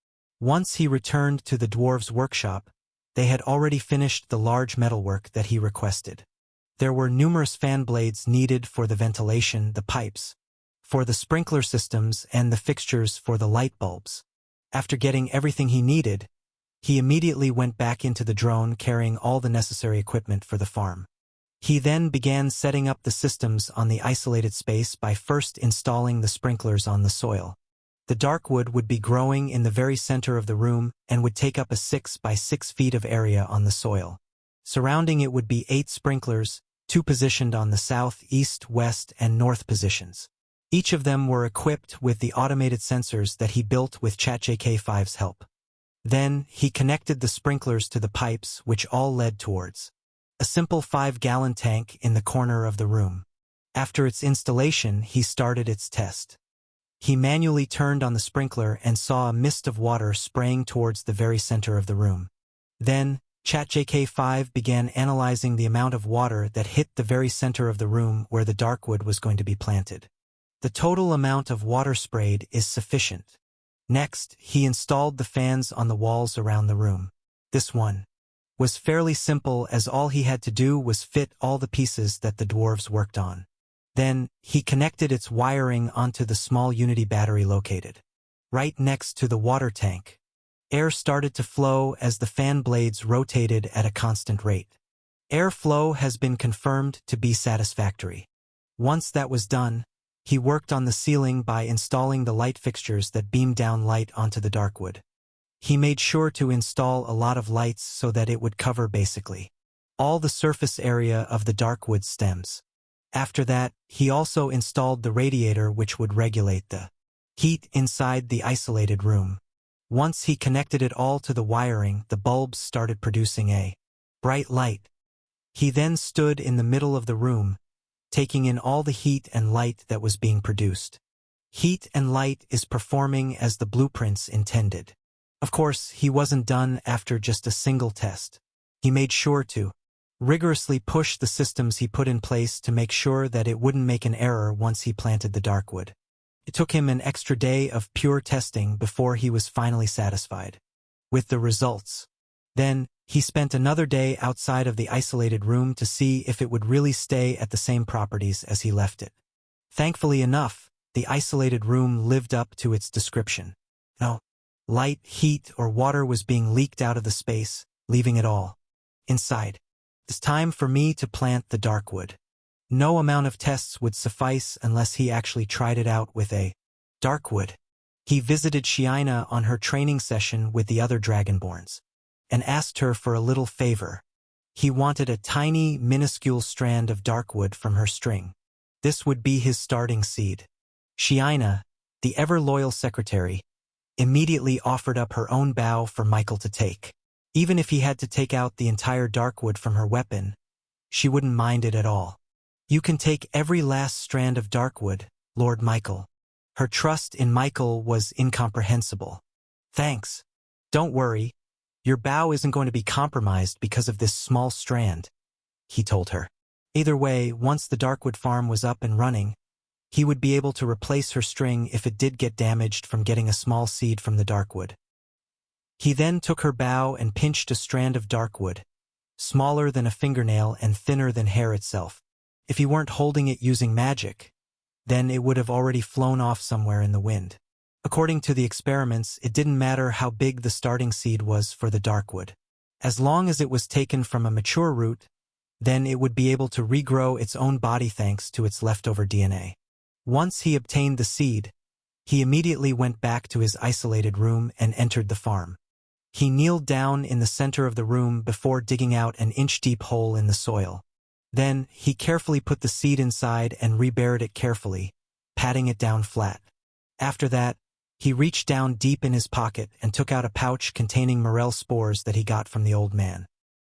A: Once he returned to the dwarves' workshop, they had already finished the large metalwork that he requested. There were numerous fan blades needed for the ventilation, the pipes, for the sprinkler systems, and the fixtures for the light bulbs. After getting everything he needed, he immediately went back into the drone carrying all the necessary equipment for the farm. He then began setting up the systems on the isolated space by first installing the sprinklers on the soil. The Darkwood would be growing in the very center of the room and would take up a 6 by 6 feet of area on the soil. Surrounding it would be 8 sprinklers, 2 positioned on the south, east, west, and north positions. Each of them were equipped with the automated sensors that he built with ChatJK5's help. Then, he connected the sprinklers to the pipes, which all led towards a simple 5-gallon tank in the corner of the room. After its installation, he started its test. He manually turned on the sprinkler and saw a mist of water spraying towards the very center of the room. Then, ChatJK5 began analyzing the amount of water that hit the very center of the room where the Darkwood was going to be planted. The total amount of water sprayed is sufficient. Next, he installed the fans on the walls around the room. This one was fairly simple as all he had to do was fit all the pieces that the dwarves worked on. Then, he connected its wiring onto the small Unity battery located right next to the water tank. Air started to flow as the fan blades rotated at a constant rate. Airflow has been confirmed to be satisfactory. Once that was done, he worked on the ceiling by installing the light fixtures that beam down light onto the Darkwood. He made sure to install a lot of lights so that it would cover basically all the surface area of the Darkwood stems. After that, he also installed the radiator which would regulate the heat inside the isolated room. Once he connected it all to the wiring, the bulbs started producing a bright light. He then stood in the middle of the room, taking in all the heat and light that was being produced. Heat and light is performing as the blueprints intended. Of course, he wasn't done after just a single test. He made sure to rigorously pushed the systems he put in place to make sure that it wouldn't make an error once he planted the darkwood. It took him an extra day of pure testing before he was finally satisfied with the results. Then, he spent another day outside of the isolated room to see if it would really stay at the same properties as he left it. Thankfully enough, the isolated room lived up to its description. No light, heat, or water was being leaked out of the space, leaving it all inside. It's time for me to plant the darkwood. No amount of tests would suffice unless he actually tried it out with a darkwood. He visited Shiina on her training session with the other Dragonborns and asked her for a little favor. He wanted a tiny, minuscule strand of darkwood from her string. This would be his starting seed. Shiina, the ever-loyal secretary, immediately offered up her own bow for Michael to take. Even if he had to take out the entire darkwood from her weapon, she wouldn't mind it at all. You can take every last strand of darkwood, Lord Michael. Her trust in Michael was incomprehensible. Thanks. Don't worry. Your bow isn't going to be compromised because of this small strand, he told her. Either way, once the darkwood farm was up and running, he would be able to replace her string if it did get damaged from getting a small seed from the darkwood. He then took her bow and pinched a strand of darkwood, smaller than a fingernail and thinner than hair itself. If he weren't holding it using magic, then it would have already flown off somewhere in the wind. According to the experiments, it didn't matter how big the starting seed was for the darkwood. As long as it was taken from a mature root, then it would be able to regrow its own body thanks to its leftover DNA. Once he obtained the seed, he immediately went back to his isolated room and entered the farm. He kneeled down in the center of the room before digging out an inch-deep hole in the soil. Then, he carefully put the seed inside and reburied it carefully, patting it down flat. After that, he reached down deep in his pocket and took out a pouch containing morel spores that he got from the old man.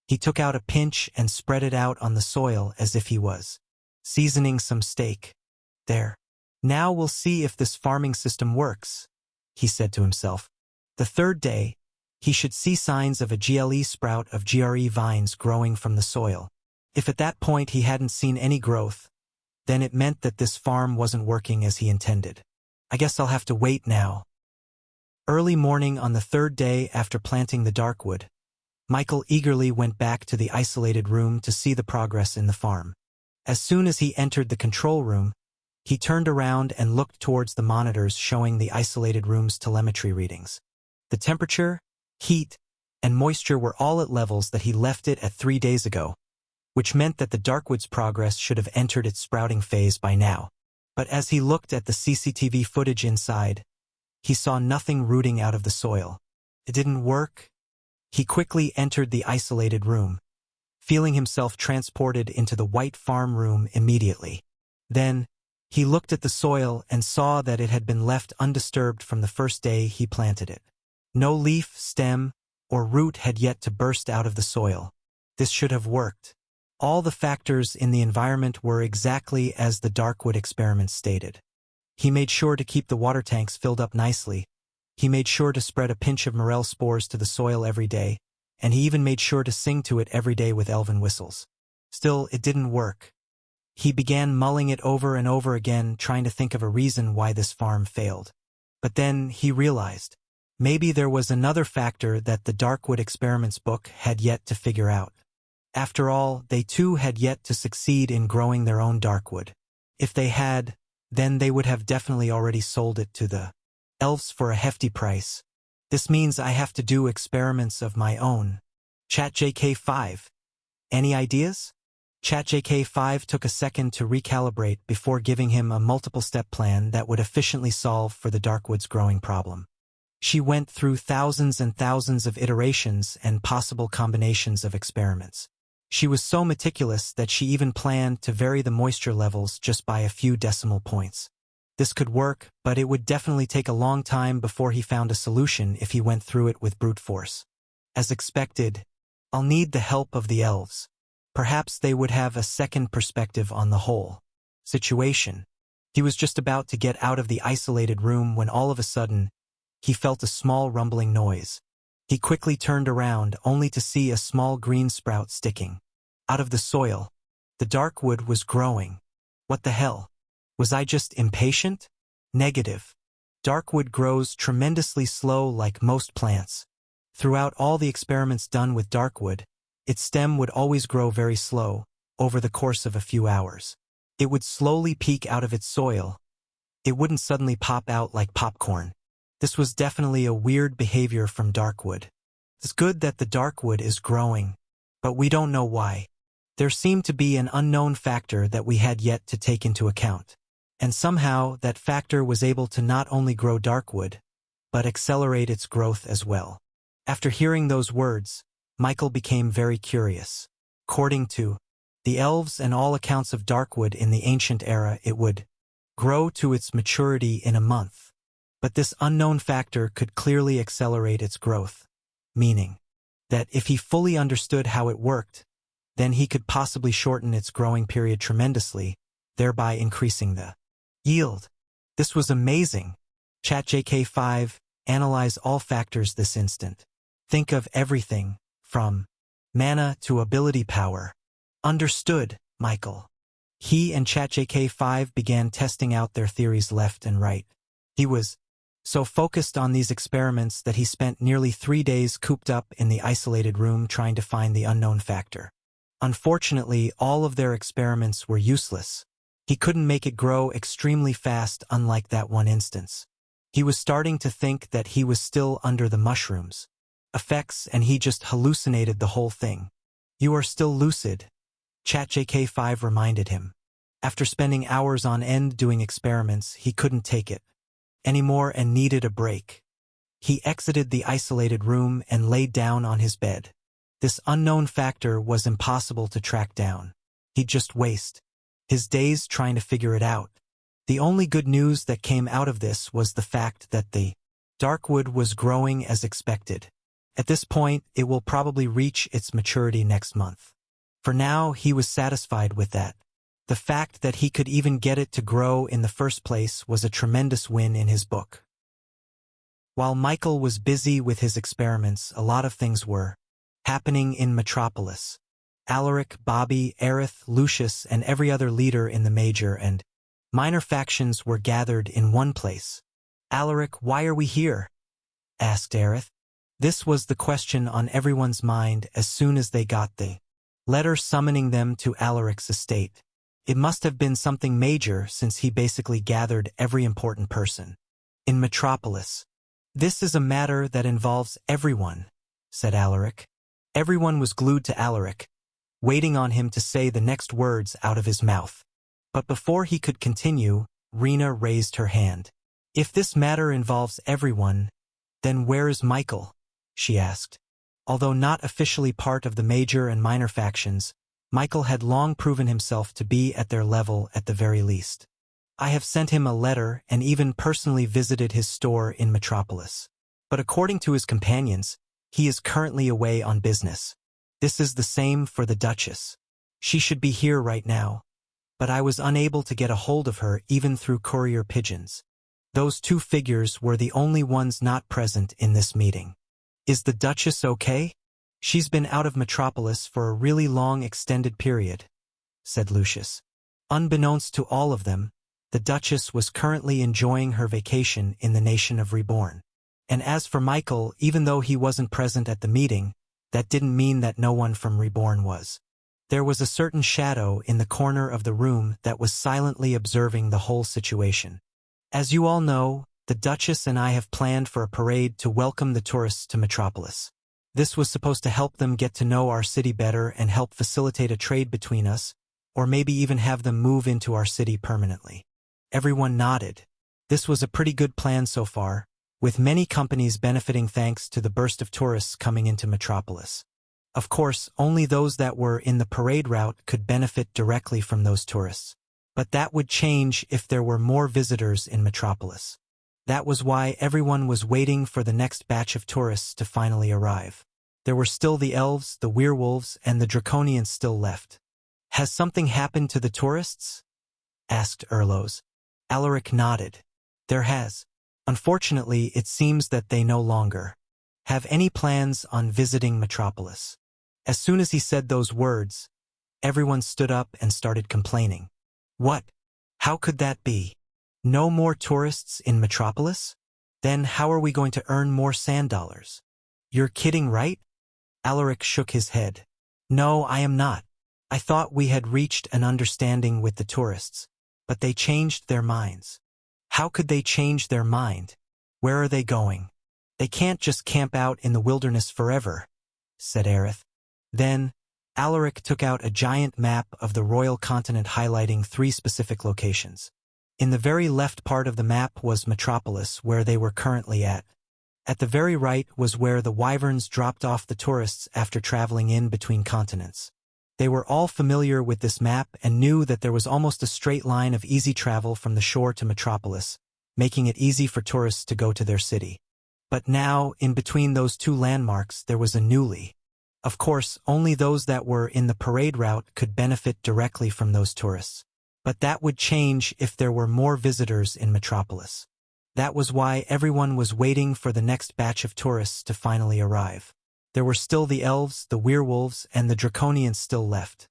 A: He took out a pinch and spread it out on the soil as if he was seasoning some steak. There. Now we'll see if this farming system works, he said to himself. The third day, he should see signs of a GLE sprout of GRE vines growing from the soil. If at that point he hadn't seen any growth, then it meant that this farm wasn't working as he intended. I guess I'll have to wait now. Early morning on the third day after planting the darkwood, Michael eagerly went back to the isolated room to see the progress in the farm. As soon as he entered the control room, he turned around and looked towards the monitors showing the isolated room's telemetry readings. The temperature, heat, and moisture were all at levels that he left it at 3 days ago, which meant that the darkwood's progress should have entered its sprouting phase by now. But as he looked at the CCTV footage inside, he saw nothing rooting out of the soil. It didn't work. He quickly entered the isolated room, feeling himself transported into the white farm room immediately. Then, he looked at the soil and saw that it had been left undisturbed from the first day he planted it. No leaf, stem, or root had yet to burst out of the soil. This should have worked. All the factors in the environment were exactly as the darkwood experiment stated. He made sure to keep the water tanks filled up nicely. He made sure to spread a pinch of morel spores to the soil every day, and he even made sure to sing to it every day with elven whistles. Still, it didn't work. He began mulling it over and over again, trying to think of a reason why this farm failed. But then he realized, maybe there was another factor that the darkwood experiments book had yet to figure out. After all, they too had yet to succeed in growing their own darkwood. If they had, then they would have definitely already sold it to the elves for a hefty price. This means I have to do experiments of my own. ChatJK5. Any ideas? ChatJK5 took a second to recalibrate before giving him a multiple-step plan that would efficiently solve for the darkwood's growing problem. She went through thousands and thousands of iterations and possible combinations of experiments. She was so meticulous that she even planned to vary the moisture levels just by a few decimal points. This could work, but it would definitely take a long time before he found a solution if he went through it with brute force. As expected, I'll need the help of the elves. Perhaps they would have a second perspective on the whole situation. He was just about to get out of the isolated room when all of a sudden, he felt a small rumbling noise. He quickly turned around only to see a small green sprout sticking Out of the soil, the dark wood was growing. What the hell? Was I just impatient? Negative. Darkwood grows tremendously slow like most plants. Throughout all the experiments done with darkwood, its stem would always grow very slow, over the course of a few hours. It would slowly peek out of its soil. It wouldn't suddenly pop out like popcorn. This was definitely a weird behavior from darkwood. It's good that the darkwood is growing, but we don't know why. There seemed to be an unknown factor that we had yet to take into account. And somehow that factor was able to not only grow darkwood, but accelerate its growth as well. After hearing those words, Michael became very curious. According to the elves and all accounts of darkwood in the ancient era, it would grow to its maturity in a month. But this unknown factor could clearly accelerate its growth, meaning that if he fully understood how it worked, then he could possibly shorten its growing period tremendously, thereby increasing the yield. This was amazing. ChatJK5, analyze all factors this instant. Think of everything, from mana to ability power. Understood, Michael. He and ChatJK5 began testing out their theories left and right. He was so focused on these experiments that he spent nearly 3 days cooped up in the isolated room trying to find the unknown factor. Unfortunately, all of their experiments were useless. He couldn't make it grow extremely fast, unlike that one instance. He was starting to think that he was still under the mushrooms effects and he just hallucinated the whole thing. You are still lucid, ChatJK5 reminded him. After spending hours on end doing experiments, he couldn't take it anymore and needed a break. He exited the isolated room and laid down on his bed. This unknown factor was impossible to track down. He'd just waste his days trying to figure it out. The only good news that came out of this was the fact that the darkwood was growing as expected. At this point, it will probably reach its maturity next month. For now, he was satisfied with that. The fact that he could even get it to grow in the first place was a tremendous win in his book. While Michael was busy with his experiments, a lot of things were happening in Metropolis. Alaric, Bobby, Aerith, Lucius, and every other leader in the major and minor factions were gathered in one place. Alaric, why are we here? Asked Aerith. This was the question on everyone's mind as soon as they got the letter summoning them to Alaric's estate. It must have been something major since he basically gathered every important person in Metropolis. This is a matter that involves everyone, said Alaric. Everyone was glued to Alaric, waiting on him to say the next words out of his mouth. But before he could continue, Rena raised her hand. If this matter involves everyone, then where is Michael? She asked. Although not officially part of the major and minor factions, Michael had long proven himself to be at their level at the very least. I have sent him a letter and even personally visited his store in Metropolis. But according to his companions, he is currently away on business. This is the same for the Duchess. She should be here right now, but I was unable to get a hold of her even through courier pigeons. Those two figures were the only ones not present in this meeting. Is the Duchess okay? She's been out of Metropolis for a really long extended period, said Lucius. Unbeknownst to all of them, the Duchess was currently enjoying her vacation in the nation of Reborn. And as for Michael, even though he wasn't present at the meeting, that didn't mean that no one from Reborn was. There was a certain shadow in the corner of the room that was silently observing the whole situation. As you all know, the Duchess and I have planned for a parade to welcome the tourists to Metropolis. This was supposed to help them get to know our city better and help facilitate a trade between us, or maybe even have them move into our city permanently. Everyone nodded. This was a pretty good plan so far, with many companies benefiting thanks to the burst of tourists coming into Metropolis. Of course, only those that were in the parade route could benefit directly from those tourists. But that would change if there were more visitors in Metropolis. That was why everyone was waiting for the next batch of tourists to finally arrive. There were still the elves, the werewolves, and the draconians still left. Has something happened to the tourists? Asked Erlos. Alaric nodded. There has. Unfortunately, it seems that they no longer have any plans on visiting Metropolis. As soon as he said those words, Everyone stood up and started complaining. What? How could that be? No more tourists in Metropolis? Then how are we going to earn more sand dollars? You're kidding, right? Alaric shook his head. No, I am not. I thought we had reached an understanding with the tourists, but they changed their minds. How could they change their mind? Where are they going? They can't just camp out in the wilderness forever, said Aerith. Then, Alaric took out a giant map of the royal continent highlighting 3 specific locations. In the very left part of the map was Metropolis, where they were currently at. At the very right was where the wyverns dropped off the tourists after traveling in between continents. They were all familiar with this map and knew that there was almost a straight line of easy travel from the shore to Metropolis, making it easy for tourists to go to their city. But now, in between those 2 landmarks, there was a newly. Of course, only those that were in the parade route could benefit directly from those tourists. But that would change if there were more visitors in Metropolis. That was why everyone was waiting for the next batch of tourists to finally arrive. There were still the elves, the werewolves, and the draconians still left.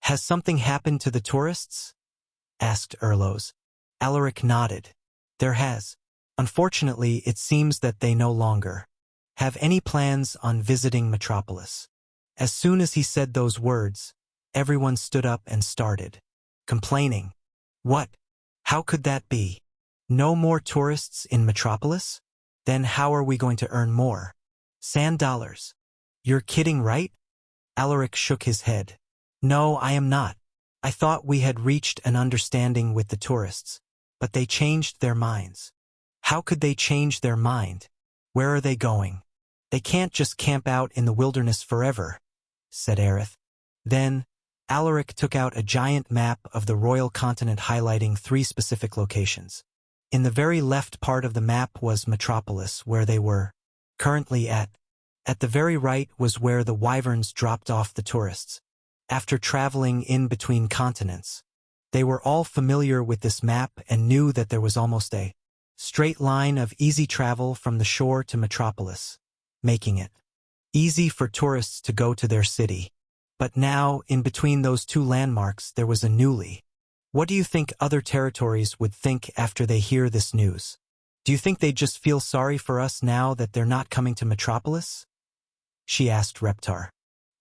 A: Has something happened to the tourists? Asked Erlos. Alaric nodded. There has. Unfortunately, it seems that they no longer have any plans on visiting Metropolis. As soon as he said those words, everyone stood up and started complaining. What? How could that be? No more tourists in Metropolis? Then how are we going to earn more sand dollars? You're kidding, right? Alaric shook his head. No, I am not. I thought we had reached an understanding with the tourists, but they changed their minds. How could they change their mind? Where are they going? They can't just camp out in the wilderness forever, said Aerith. Then, Alaric took out a giant map of the royal continent highlighting 3 specific locations. In the very left part of the map was Metropolis, where they were currently at. At the very right was where the wyverns dropped off the tourists. After traveling in between continents, they were all familiar with this map and knew that there was almost a straight line of easy travel from the shore to Metropolis, making it easy for tourists to go to their city. But now, in between those 2 landmarks, there was a newly. What do you think other territories would think after they hear this news? Do you think they'd just feel sorry for us now that they're not coming to Metropolis? She asked Reptar.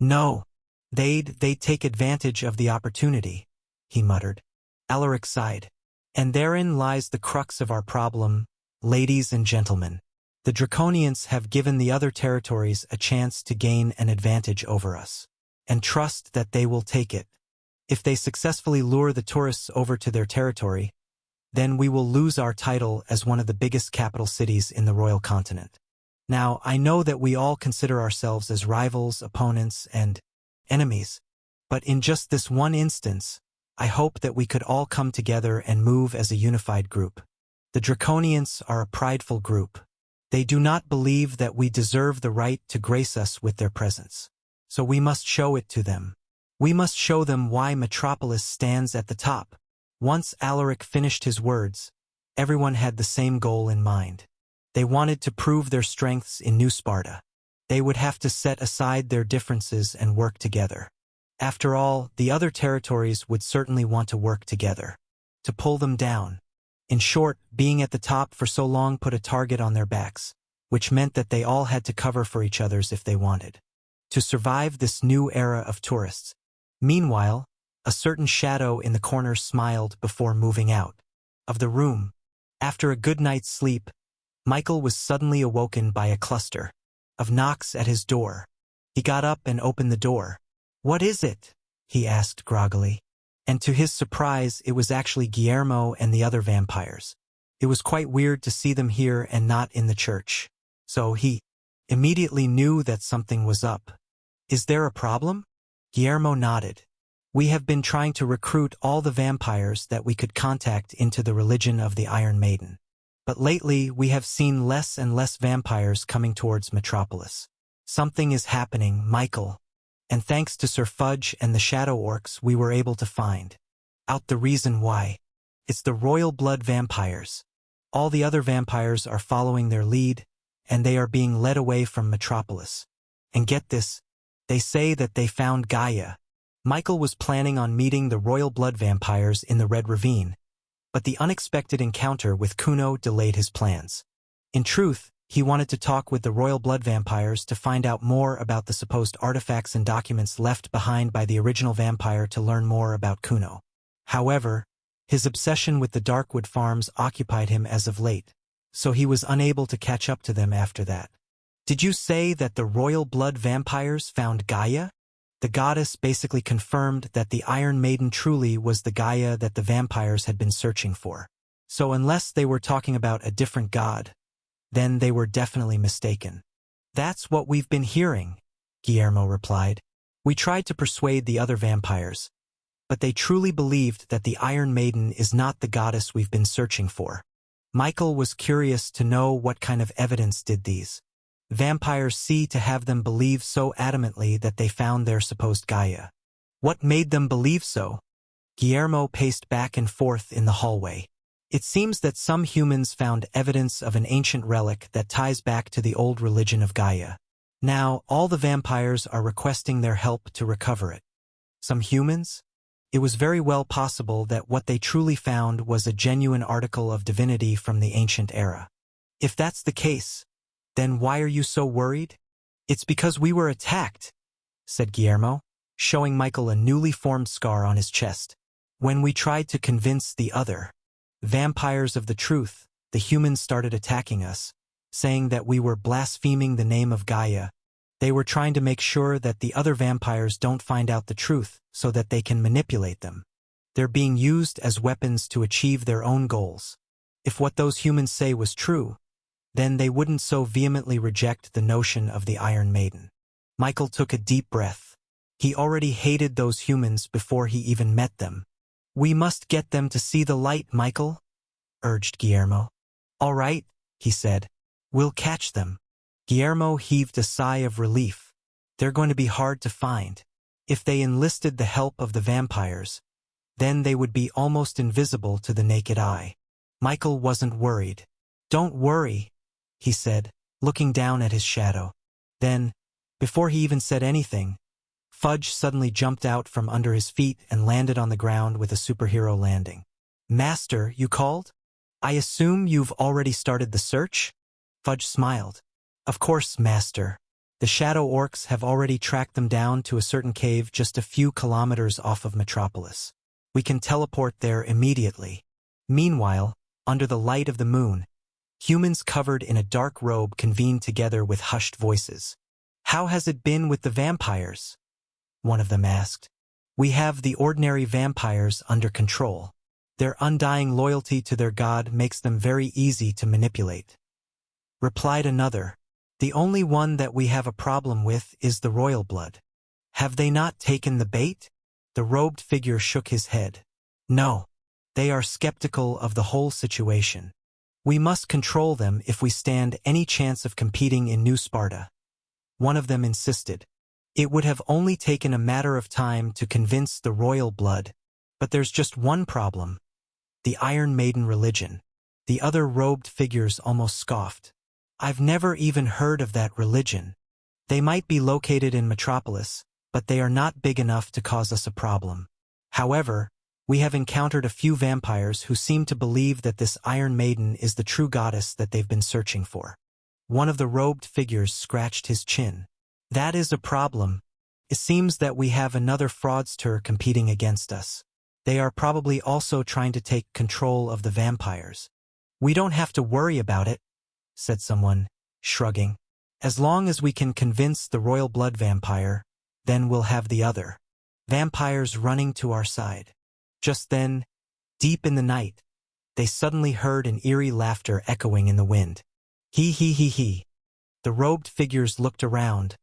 A: No. They'd take advantage of the opportunity, he muttered. Alaric sighed. And therein lies the crux of our problem, ladies and gentlemen. The Draconians have given the other territories a chance to gain an advantage over us, and trust that they will take it. If they successfully lure the tourists over to their territory, then we will lose our title as one of the biggest capital cities in the royal continent. Now, I know that we all consider ourselves as rivals, opponents, and enemies, but in just this one instance, I hope that we could all come together and move as a unified group. The Draconians are a prideful group. They do not believe that we deserve the right to grace us with their presence. So we must show it to them. We must show them why Metropolis stands at the top. Once Alaric finished his words, everyone had the same goal in mind. They wanted to prove their strengths in New Sparta. They would have to set aside their differences and work together. After all, the other territories would certainly want to work together to pull them down. In short, being at the top for so long put a target on their backs, which meant that they all had to cover for each other's if they wanted to survive this new era of tourists. Meanwhile, a certain shadow in the corner smiled before moving out of the room. After a good night's sleep, Michael was suddenly awoken by a cluster of knocks at his door. He got up and opened the door. "What is it?" he asked groggily. And to his surprise, it was actually Guillermo and the other vampires. It was quite weird to see them here and not in the church. So he immediately knew that something was up. "Is there a problem?" Guillermo nodded. "We have been trying to recruit all the vampires that we could contact into the religion of the Iron Maiden. But lately, we have seen less and less vampires coming towards Metropolis. Something is happening, Michael. And thanks to Sir Fudge and the Shadow Orcs, we were able to find out the reason why. It's the royal blood vampires. All the other vampires are following their lead, and they are being led away from Metropolis. And get this, they say that they found Gaia, Michael was planning on meeting the royal blood vampires in the Red Ravine, but the unexpected encounter with Kuno delayed his plans. In truth, he wanted to talk with the royal blood vampires to find out more about the supposed artifacts and documents left behind by the original vampire to learn more about Kuno. However, his obsession with the Darkwood farms occupied him as of late, so he was unable to catch up to them after that. Did you say that the royal blood vampires found Gaia? The goddess basically confirmed that the Iron Maiden truly was the Gaia that the vampires had been searching for. So unless they were talking about a different god, then they were definitely mistaken. That's what we've been hearing, Guillermo replied. We tried to persuade the other vampires, but they truly believed that the Iron Maiden is not the goddess we've been searching for. Michael was curious to know what kind of evidence did these vampires see to have them believe so adamantly that they found their supposed Gaia. What made them believe so? Guillermo paced back and forth in the hallway. It seems that some humans found evidence of an ancient relic that ties back to the old religion of Gaia. Now, all the vampires are requesting their help to recover it. Some humans? It was very well possible that what they truly found was a genuine article of divinity from the ancient era. If that's the case, then why are you so worried? It's because we were attacked, said Guillermo, showing Michael a newly formed scar on his chest. When we tried to convince the other vampires of the truth, the humans started attacking us, saying that we were blaspheming the name of Gaia. They were trying to make sure that the other vampires don't find out the truth so that they can manipulate them. They're being used as weapons to achieve their own goals. If what those humans say was true, then they wouldn't so vehemently reject the notion of the Iron Maiden. Michael took a deep breath. He already hated those humans before he even met them. We must get them to see the light, Michael, urged Guillermo. All right, he said. We'll catch them. Guillermo heaved a sigh of relief. They're going to be hard to find. If they enlisted the help of the vampires, then they would be almost invisible to the naked eye. Michael wasn't worried. Don't worry, he said, looking down at his shadow. Then, before he even said anything, Fudge suddenly jumped out from under his feet and landed on the ground with a superhero landing. Master, you called? I assume you've already started the search? Fudge smiled. Of course, Master. The Shadow Orcs have already tracked them down to a certain cave just a few kilometers off of Metropolis. We can teleport there immediately. Meanwhile, under the light of the moon, humans covered in a dark robe convened together with hushed voices. How has it been with the vampires? One of them asked. We have the ordinary vampires under control. Their undying loyalty to their god makes them very easy to manipulate. Replied another. The only one that we have a problem with is the royal blood. Have they not taken the bait? The robed figure shook his head. No. They are skeptical of the whole situation. We must control them if we stand any chance of competing in New Sparta. One of them insisted. It would have only taken a matter of time to convince the royal blood, but there's just one problem. The Iron Maiden religion. The other robed figures almost scoffed. I've never even heard of that religion. They might be located in Metropolis, but they are not big enough to cause us a problem. However, we have encountered a few vampires who seem to believe that this Iron Maiden is the true goddess that they've been searching for. One of the robed figures scratched his chin. That is a problem. It seems that we have another fraudster competing against us. They are probably also trying to take control of the vampires. We don't have to worry about it, said someone, shrugging. As long as we can convince the royal blood vampire, then we'll have the other vampires running to our side. Just then, deep in the night, they suddenly heard an eerie laughter echoing in the wind. He he he he. The robed figures looked around,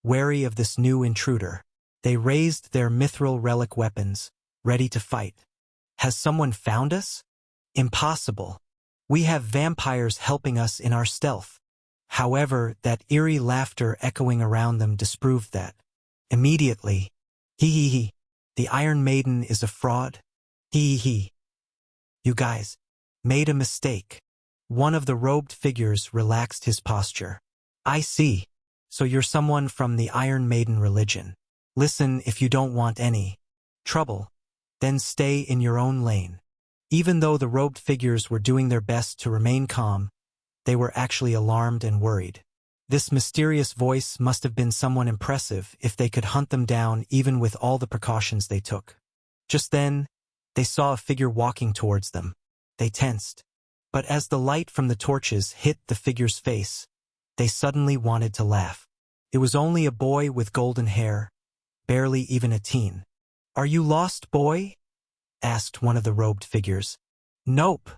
A: wary of this new intruder. They raised their mithril relic weapons, ready to fight. Has someone found us? Impossible. We have vampires helping us in our stealth. However, that eerie laughter echoing around them disproved that. Immediately, hee hee hee. The Iron Maiden is a fraud? Hee hee hee. You guys made a mistake. One of the robed figures relaxed his posture. I see. So you're someone from the Iron Maiden religion. Listen, if you don't want any trouble, then stay in your own lane. Even though the robed figures were doing their best to remain calm, they were actually alarmed and worried. This mysterious voice must have been someone impressive if they could hunt them down even with all the precautions they took. Just then, they saw a figure walking towards them. They tensed. But as the light from the torches hit the figure's face, they suddenly wanted to laugh. It was only a boy with golden hair, barely even a teen. "Are you lost, boy?" asked one of the robed figures. "Nope,"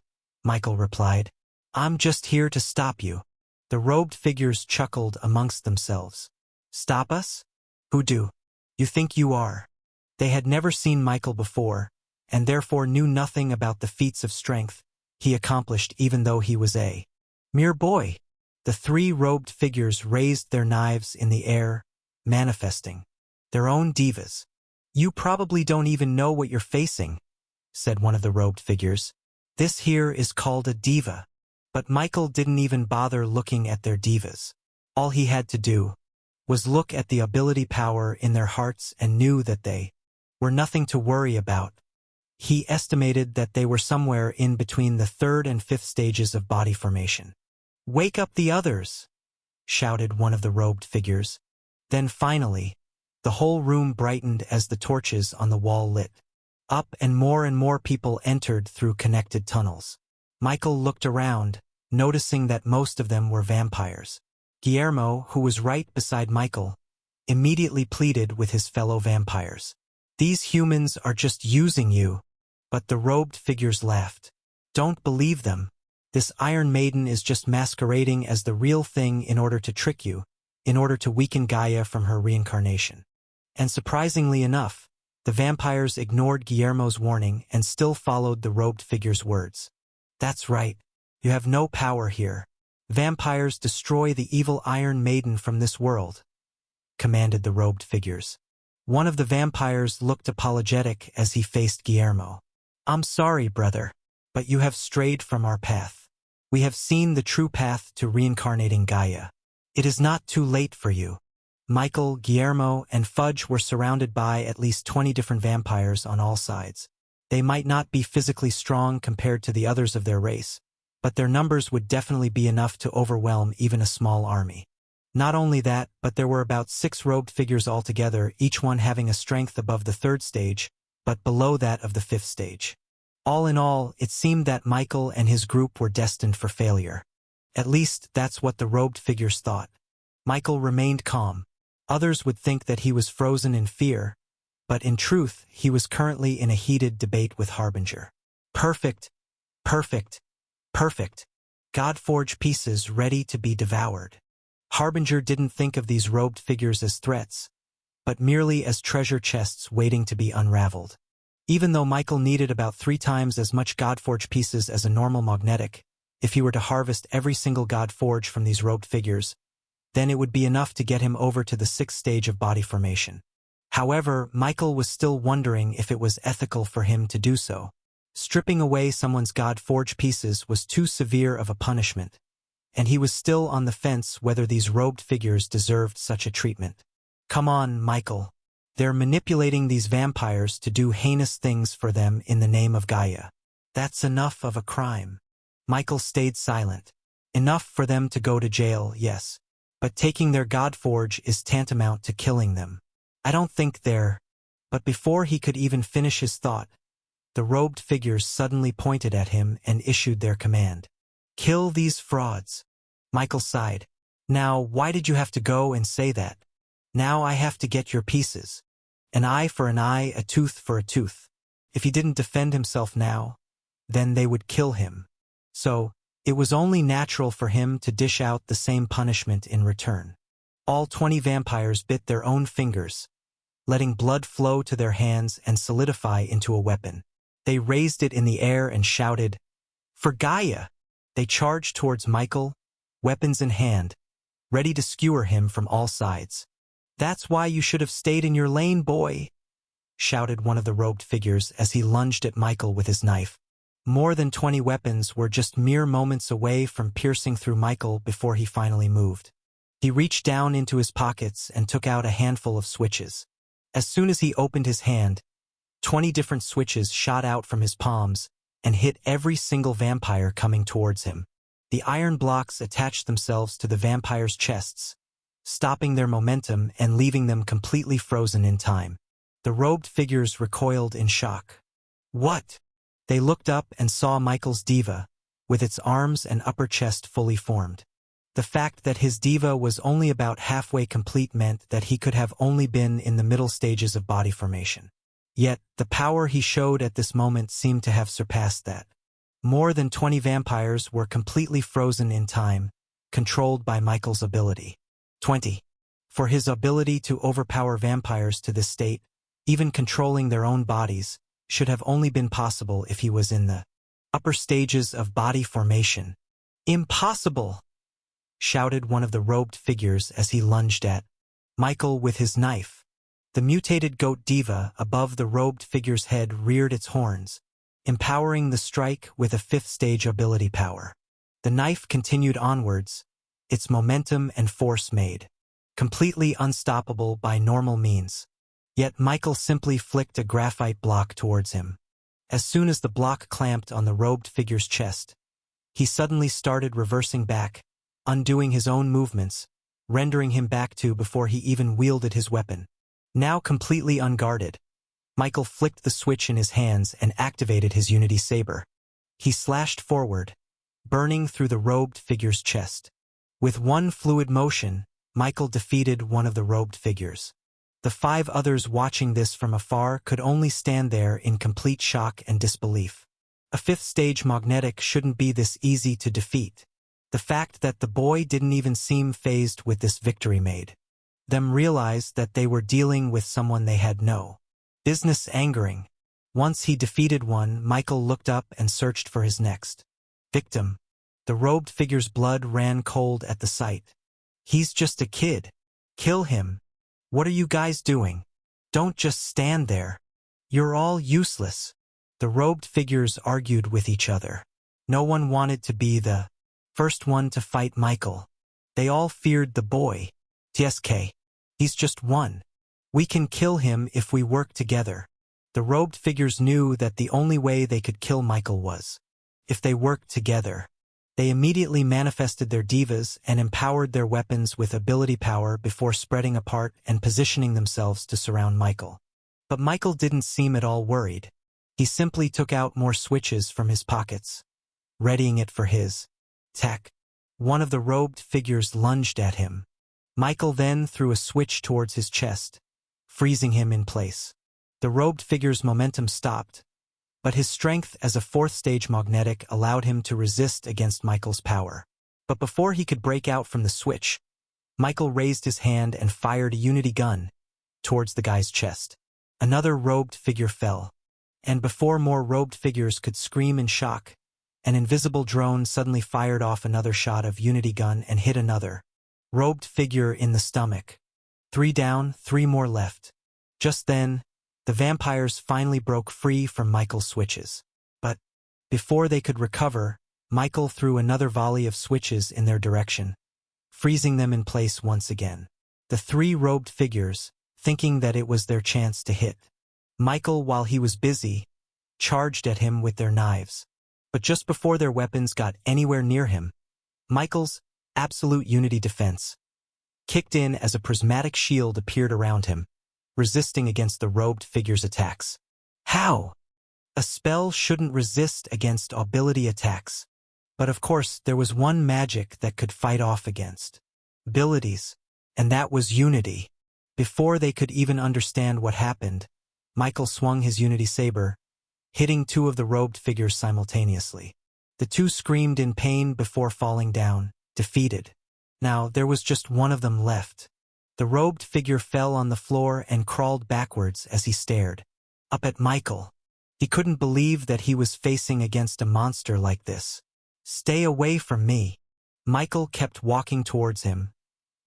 A: Michael replied. "I'm just here to stop you." The robed figures chuckled amongst themselves. "Stop us? Who do you think you are?" They had never seen Michael before, and therefore knew nothing about the feats of strength he accomplished even though he was a mere boy. The three robed figures raised their knives in the air, manifesting their own divas. "You probably don't even know what you're facing," said one of the robed figures. "This here is called a diva." But Michael didn't even bother looking at their divas. All he had to do was look at the ability power in their hearts and knew that they were nothing to worry about. He estimated that they were somewhere in between the third and fifth stages of body formation. "Wake up the others!" shouted one of the robed figures. Then finally, the whole room brightened as the torches on the wall lit up and more people entered through connected tunnels. Michael looked around, noticing that most of them were vampires. Guillermo, who was right beside Michael, immediately pleaded with his fellow vampires. "These humans are just using you." But the robed figures laughed. "Don't believe them. This Iron Maiden is just masquerading as the real thing in order to trick you, in order to weaken Gaia from her reincarnation." And surprisingly enough, the vampires ignored Guillermo's warning and still followed the robed figure's words. "That's right. You have no power here. Vampires destroy the evil Iron Maiden from this world," commanded the robed figures. One of the vampires looked apologetic as he faced Guillermo. "I'm sorry, brother, but you have strayed from our path. We have seen the true path to reincarnating Gaia. It is not too late for you." Michael, Guillermo, and Fudge were surrounded by at least 20 different vampires on all sides. They might not be physically strong compared to the others of their race, but their numbers would definitely be enough to overwhelm even a small army. Not only that, but there were about 6 robed figures altogether, each one having a strength above the 3rd stage, but below that of the 5th stage. All in all, it seemed that Michael and his group were destined for failure. At least, that's what the robed figures thought. Michael remained calm. Others would think that he was frozen in fear, but in truth, he was currently in a heated debate with Harbinger. Perfect, perfect, perfect. Godforge pieces ready to be devoured. Harbinger didn't think of these robed figures as threats, but merely as treasure chests waiting to be unraveled. Even though Michael needed about 3 times as much Godforge pieces as a normal magnetic, if he were to harvest every single Godforge from these robed figures, then it would be enough to get him over to the 6th stage of body formation. However, Michael was still wondering if it was ethical for him to do so. Stripping away someone's Godforge pieces was too severe of a punishment, and he was still on the fence whether these robed figures deserved such a treatment. "Come on, Michael. They're manipulating these vampires to do heinous things for them in the name of Gaia. That's enough of a crime." Michael stayed silent. Enough for them to go to jail, yes. But taking their Godforge is tantamount to killing them. "I don't think they're—" But before he could even finish his thought, the robed figures suddenly pointed at him and issued their command. "Kill these frauds." Michael sighed. "Now, why did you have to go and say that? Now I have to get your pieces. An eye for an eye, a tooth for a tooth. If he didn't defend himself now, then they would kill him. So, it was only natural for him to dish out the same punishment in return." All 20 vampires bit their own fingers, letting blood flow to their hands and solidify into a weapon. They raised it in the air and shouted, "For Gaia!" They charged towards Michael, weapons in hand, ready to skewer him from all sides. "That's why you should have stayed in your lane, boy," shouted one of the robed figures as he lunged at Michael with his knife. More than 20 weapons were just mere moments away from piercing through Michael before he finally moved. He reached down into his pockets and took out a handful of switches. As soon as he opened his hand, 20 different switches shot out from his palms and hit every single vampire coming towards him. The iron blocks attached themselves to the vampires' chests, stopping their momentum and leaving them completely frozen in time. The robed figures recoiled in shock. What? They looked up and saw Michael's diva, with its arms and upper chest fully formed. The fact that his diva was only about halfway complete meant that he could have only been in the middle stages of body formation. Yet, the power he showed at this moment seemed to have surpassed that. More than 20 vampires were completely frozen in time, controlled by Michael's ability. 20. For his ability to overpower vampires to this state, even controlling their own bodies, should have only been possible if he was in the upper stages of body formation. Impossible! Shouted one of the robed figures as he lunged at Michael with his knife. The mutated goat diva above the robed figure's head reared its horns, empowering the strike with a 5th stage ability power. The knife continued onwards, its momentum and force made completely unstoppable by normal means. Yet Michael simply flicked a graphite block towards him. As soon as the block clamped on the robed figure's chest, he suddenly started reversing back, undoing his own movements, rendering him back to before he even wielded his weapon. Now completely unguarded, Michael flicked the switch in his hands and activated his Unity Saber. He slashed forward, burning through the robed figure's chest. With one fluid motion, Michael defeated one of the robed figures. The 5 others watching this from afar could only stand there in complete shock and disbelief. A 5th stage magnetic shouldn't be this easy to defeat. The fact that the boy didn't even seem fazed with this victory made them realize that they were dealing with someone they had no business angering. Once he defeated one, Michael looked up and searched for his next victim. The robed figure's blood ran cold at the sight. He's just a kid. Kill him. What are you guys doing? Don't just stand there. You're all useless. The robed figures argued with each other. No one wanted to be the first one to fight Michael. They all feared the boy. TSK. He's just one. We can kill him if we work together. The robed figures knew that the only way they could kill Michael was if they worked together. They immediately manifested their divas and empowered their weapons with ability power before spreading apart and positioning themselves to surround Michael. But Michael didn't seem at all worried. He simply took out more switches from his pockets, readying it for his attack. One of the robed figures lunged at him. Michael then threw a switch towards his chest, freezing him in place. The robed figure's momentum stopped, but his strength as a 4th stage magnetic allowed him to resist against Michael's power. But before he could break out from the switch, Michael raised his hand and fired a Unity gun towards the guy's chest. Another robed figure fell, and before more robed figures could scream in shock, an invisible drone suddenly fired off another shot of Unity gun and hit another robed figure in the stomach. 3 down, 3 more left. Just then, the vampires finally broke free from Michael's switches. But before they could recover, Michael threw another volley of switches in their direction, freezing them in place once again. The 3 robed figures, thinking that it was their chance to hit Michael while he was busy, charged at him with their knives. But just before their weapons got anywhere near him, Michael's absolute Unity defense kicked in as a prismatic shield appeared around him, resisting against the robed figure's attacks. How? A spell shouldn't resist against ability attacks. But of course, there was one magic that could fight off against abilities, and that was Unity. Before they could even understand what happened, Michael swung his Unity Saber, hitting 2 of the robed figures simultaneously. The 2 screamed in pain before falling down, defeated. Now, there was just one of them left. The robed figure fell on the floor and crawled backwards as he stared up at Michael. He couldn't believe that he was facing against a monster like this. Stay away from me. Michael kept walking towards him,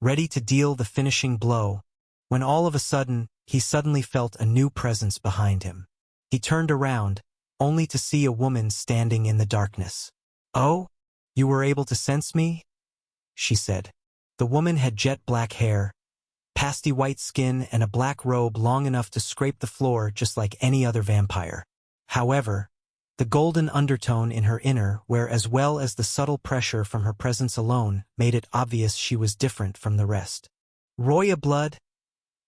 A: ready to deal the finishing blow, when all of a sudden, he suddenly felt a new presence behind him. He turned around, only to see a woman standing in the darkness. "Oh, you were able to sense me?" she said. The woman had jet black hair, pasty white skin and a black robe long enough to scrape the floor just like any other vampire. However, the golden undertone in her inner wear as well as the subtle pressure from her presence alone made it obvious she was different from the rest. "Royal blood?"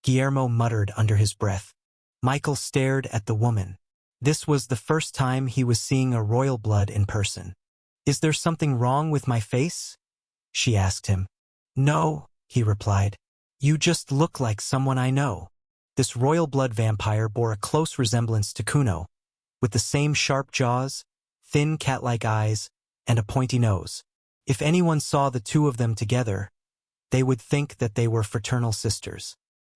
A: Guillermo muttered under his breath. Michael stared at the woman. This was the first time he was seeing a royal blood in person. "Is there something wrong with my face?" she asked him. "No," he replied. "You just look like someone I know." This royal blood vampire bore a close resemblance to Kuno, with the same sharp jaws, thin cat-like eyes, and a pointy nose. If anyone saw the two of them together, they would think that they were fraternal sisters.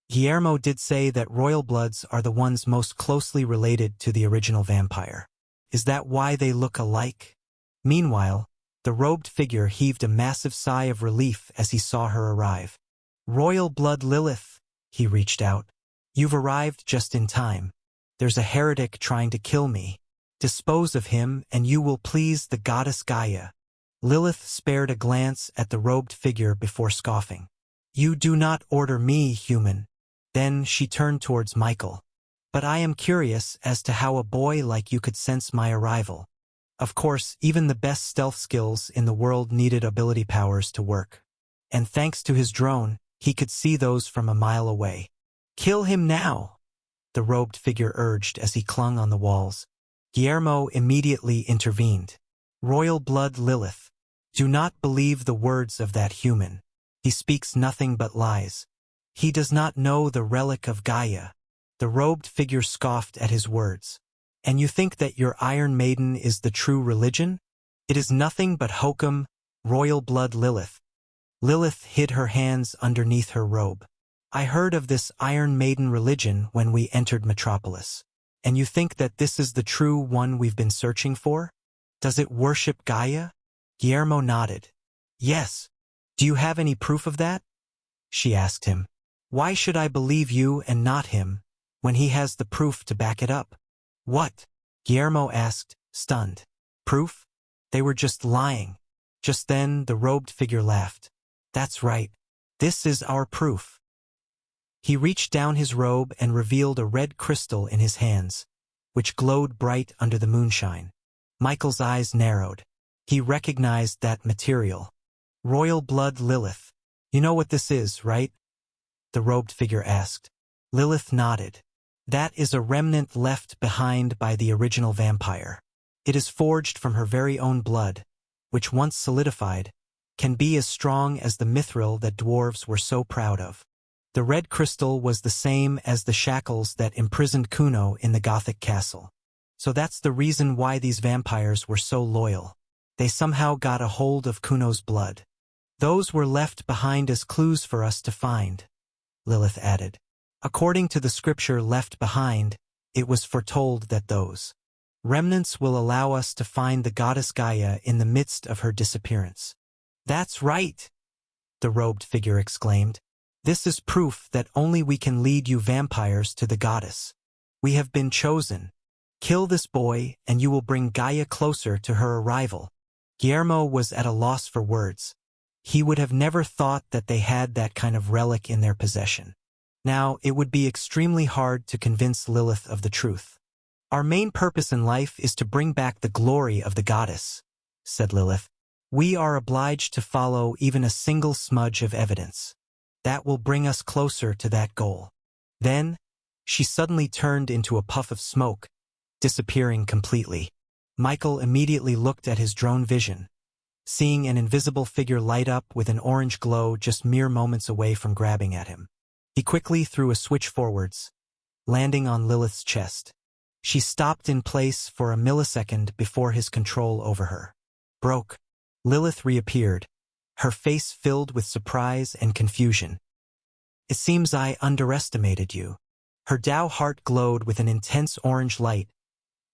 A: Guillermo did say that royal bloods are the ones most closely related to the original vampire. Is that why they look alike? Meanwhile, the robed figure heaved a massive sigh of relief as he saw her arrive. "Royal blood Lilith," he reached out. "You've arrived just in time. There's a heretic trying to kill me. Dispose of him and you will please the goddess Gaia." Lilith spared a glance at the robed figure before scoffing. "You do not order me, human." Then she turned towards Michael. "But I am curious as to how a boy like you could sense my arrival." Of course, even the best stealth skills in the world needed ability powers to work. And thanks to his drone, he could see those from a mile away. "Kill him now," the robed figure urged as he clung on the walls. Guillermo immediately intervened. "Royal blood Lilith, do not believe the words of that human. He speaks nothing but lies. He does not know the relic of Gaia." The robed figure scoffed at his words. "And you think that your Iron Maiden is the true religion? It is nothing but hokum, royal blood Lilith." Lilith hid her hands underneath her robe. "I heard of this Iron Maiden religion when we entered Metropolis. And you think that this is the true one we've been searching for? Does it worship Gaia?" Guillermo nodded. "Yes. Do you have any proof of that?" she asked him. "Why should I believe you and not him, when he has the proof to back it up?" "What?" Guillermo asked, stunned. "Proof? They were just lying." Just then, the robed figure laughed. "That's right. This is our proof." He reached down his robe and revealed a red crystal in his hands, which glowed bright under the moonshine. Michael's eyes narrowed. He recognized that material. "Royal blood Lilith. You know what this is, right?" the robed figure asked. Lilith nodded. "That is a remnant left behind by the original vampire. It is forged from her very own blood, which once solidified, can be as strong as the mithril that dwarves were so proud of." The red crystal was the same as the shackles that imprisoned Kuno in the Gothic castle. So that's the reason why these vampires were so loyal. They somehow got a hold of Kuno's blood. "Those were left behind as clues for us to find," Lilith added. "According to the scripture left behind, it was foretold that those remnants will allow us to find the goddess Gaia in the midst of her disappearance." "That's right," the robed figure exclaimed. "This is proof that only we can lead you vampires to the goddess. We have been chosen. Kill this boy and you will bring Gaia closer to her arrival." Guillermo was at a loss for words. He would have never thought that they had that kind of relic in their possession. Now, it would be extremely hard to convince Lilith of the truth. "Our main purpose in life is to bring back the glory of the goddess," said Lilith. "We are obliged to follow even a single smudge of evidence. That will bring us closer to that goal." Then, she suddenly turned into a puff of smoke, disappearing completely. Michael immediately looked at his drone vision, seeing an invisible figure light up with an orange glow just mere moments away from grabbing at him. He quickly threw a switch forwards, landing on Lilith's chest. She stopped in place for a millisecond before his control over her broke. Lilith reappeared, her face filled with surprise and confusion. "It seems I underestimated you." Her Tao heart glowed with an intense orange light,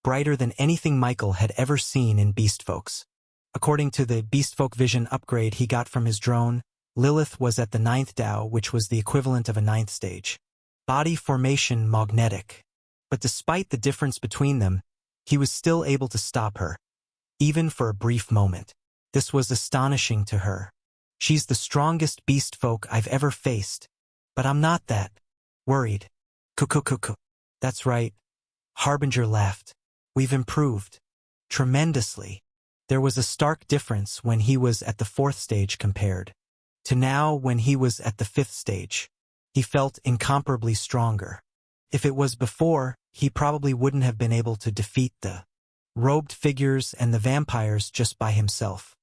A: brighter than anything Michael had ever seen in Beastfolks. According to the Beastfolk vision upgrade he got from his drone, Lilith was at the 9th Tao, which was the equivalent of a 9th stage. Body formation magnetic. But despite the difference between them, he was still able to stop her, even for a brief moment. This was astonishing to her. "She's the strongest beast folk I've ever faced." But I'm not that worried. Cuckoo. That's right. Harbinger laughed. We've improved. Tremendously. There was a stark difference when he was at the 4th stage compared to now when he was at the 5th stage. He felt incomparably stronger. If it was before, he probably wouldn't have been able to defeat the robed figures and the vampires just by himself.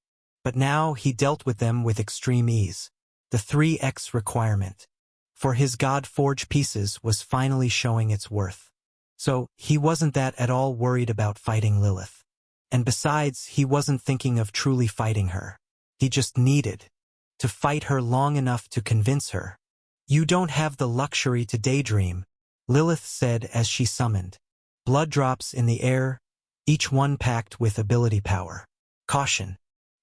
A: But now he dealt with them with extreme ease. The 3x requirement for his God-forged pieces was finally showing its worth. So, he wasn't that at all worried about fighting Lilith. And besides, he wasn't thinking of truly fighting her. He just needed to fight her long enough to convince her. You don't have the luxury to daydream, Lilith said as she summoned blood drops in the air, each one packed with ability power. Caution.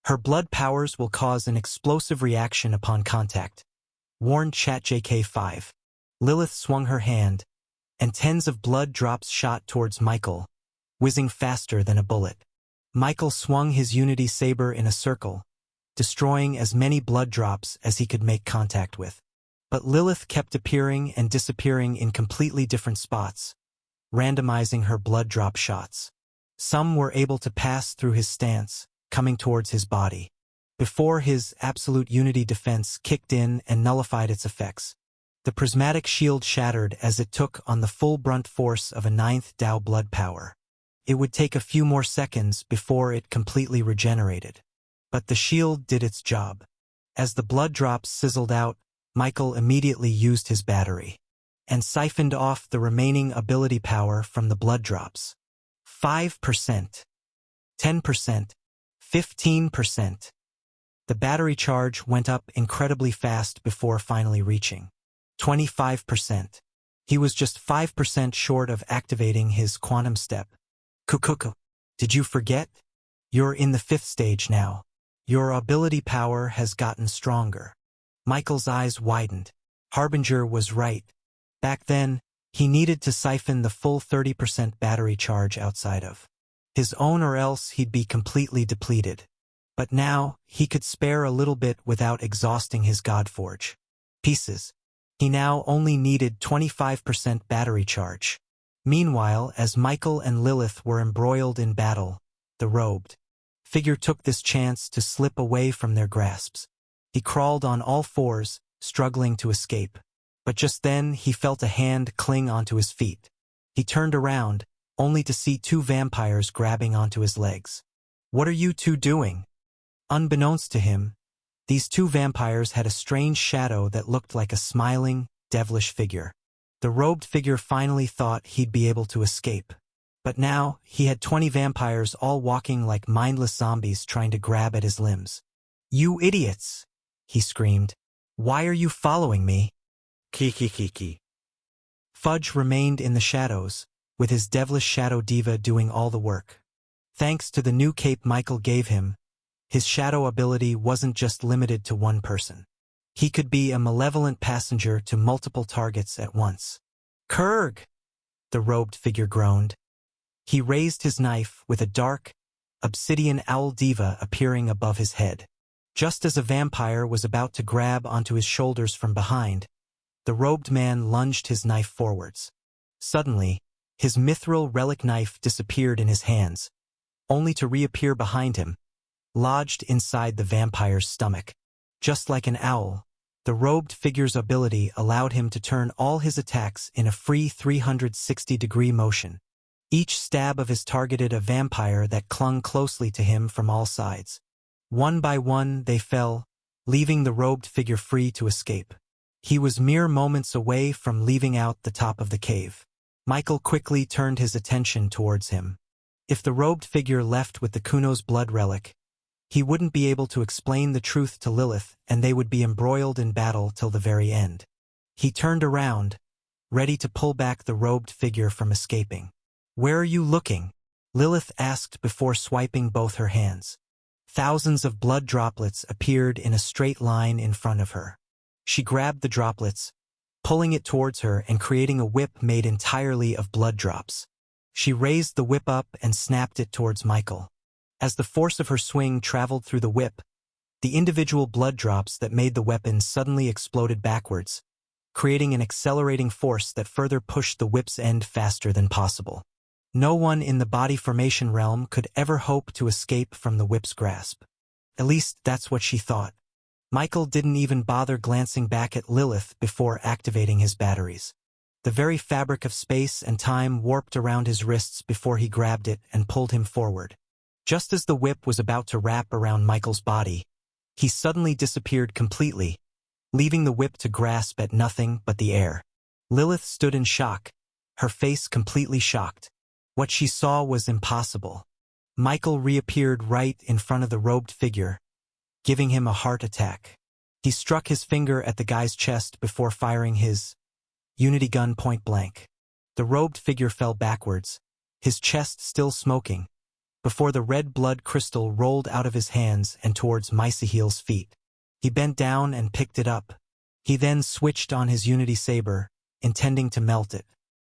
A: Her blood powers will cause an explosive reaction upon contact, warned ChatJK5. Lilith swung her hand, and tens of blood drops shot towards Michael, whizzing faster than a bullet. Michael swung his Unity saber in a circle, destroying as many blood drops as he could make contact with. But Lilith kept appearing and disappearing in completely different spots, randomizing her blood drop shots. Some were able to pass through his stance, coming towards his body, before his absolute Unity defense kicked in and nullified its effects. The prismatic shield shattered as it took on the full brunt force of a 9th Tao blood power. It would take a few more seconds before it completely regenerated. But the shield did its job. As the blood drops sizzled out, Michael immediately used his battery and siphoned off the remaining ability power from the blood drops. 5%, 10%, 15%. The battery charge went up incredibly fast before finally reaching 25%. He was just 5% short of activating his quantum step. Cuckoo. Did you forget? You're in the 5th stage now. Your ability power has gotten stronger. Michael's eyes widened. Harbinger was right. Back then, he needed to siphon the full 30% battery charge outside of his own, or else he'd be completely depleted. But now, he could spare a little bit without exhausting his Godforge pieces. He now only needed 25% battery charge. Meanwhile, as Michael and Lilith were embroiled in battle, the robed figure took this chance to slip away from their grasps. He crawled on all fours, struggling to escape. But just then, he felt a hand cling onto his feet. He turned around, only to see 2 vampires grabbing onto his legs. What are you two doing? Unbeknownst to him, these 2 vampires had a strange shadow that looked like a smiling, devilish figure. The robed figure finally thought he'd be able to escape. But now, he had 20 vampires all walking like mindless zombies trying to grab at his limbs. You idiots! He screamed. Why are you following me? Kiki. Fudge remained in the shadows, with his devilish shadow diva doing all the work. Thanks to the new cape Michael gave him, his shadow ability wasn't just limited to one person. He could be a malevolent passenger to multiple targets at once. Kurg! The robed figure groaned. He raised his knife with a dark, obsidian owl diva appearing above his head. Just as a vampire was about to grab onto his shoulders from behind, the robed man lunged his knife forwards. Suddenly, his mithril relic knife disappeared in his hands, only to reappear behind him, lodged inside the vampire's stomach. Just like an owl, the robed figure's ability allowed him to turn all his attacks in a free 360-degree motion. Each stab of his targeted a vampire that clung closely to him from all sides. One by one they fell, leaving the robed figure free to escape. He was mere moments away from leaving out the top of the cave. Michael quickly turned his attention towards him. If the robed figure left with the Kuno's blood relic, he wouldn't be able to explain the truth to Lilith, and they would be embroiled in battle till the very end. He turned around, ready to pull back the robed figure from escaping. Where are you looking? Lilith asked before swiping both her hands. Thousands of blood droplets appeared in a straight line in front of her. She grabbed the droplets, pulling it towards her and creating a whip made entirely of blood drops. She raised the whip up and snapped it towards Michael. As the force of her swing traveled through the whip, the individual blood drops that made the weapon suddenly exploded backwards, creating an accelerating force that further pushed the whip's end faster than possible. No one in the body formation realm could ever hope to escape from the whip's grasp. At least that's what she thought. Michael didn't even bother glancing back at Lilith before activating his batteries. The very fabric of space and time warped around his wrists before he grabbed it and pulled him forward. Just as the whip was about to wrap around Michael's body, he suddenly disappeared completely, leaving the whip to grasp at nothing but the air. Lilith stood in shock, her face completely shocked. What she saw was impossible. Michael reappeared right in front of the robed figure, giving him a heart attack. He struck his finger at the guy's chest before firing his unity gun point blank. The robed figure fell backwards, his chest still smoking, before the red blood crystal rolled out of his hands and towards Mycehel's feet. He bent down and picked it up. He then switched on his unity saber, intending to melt it.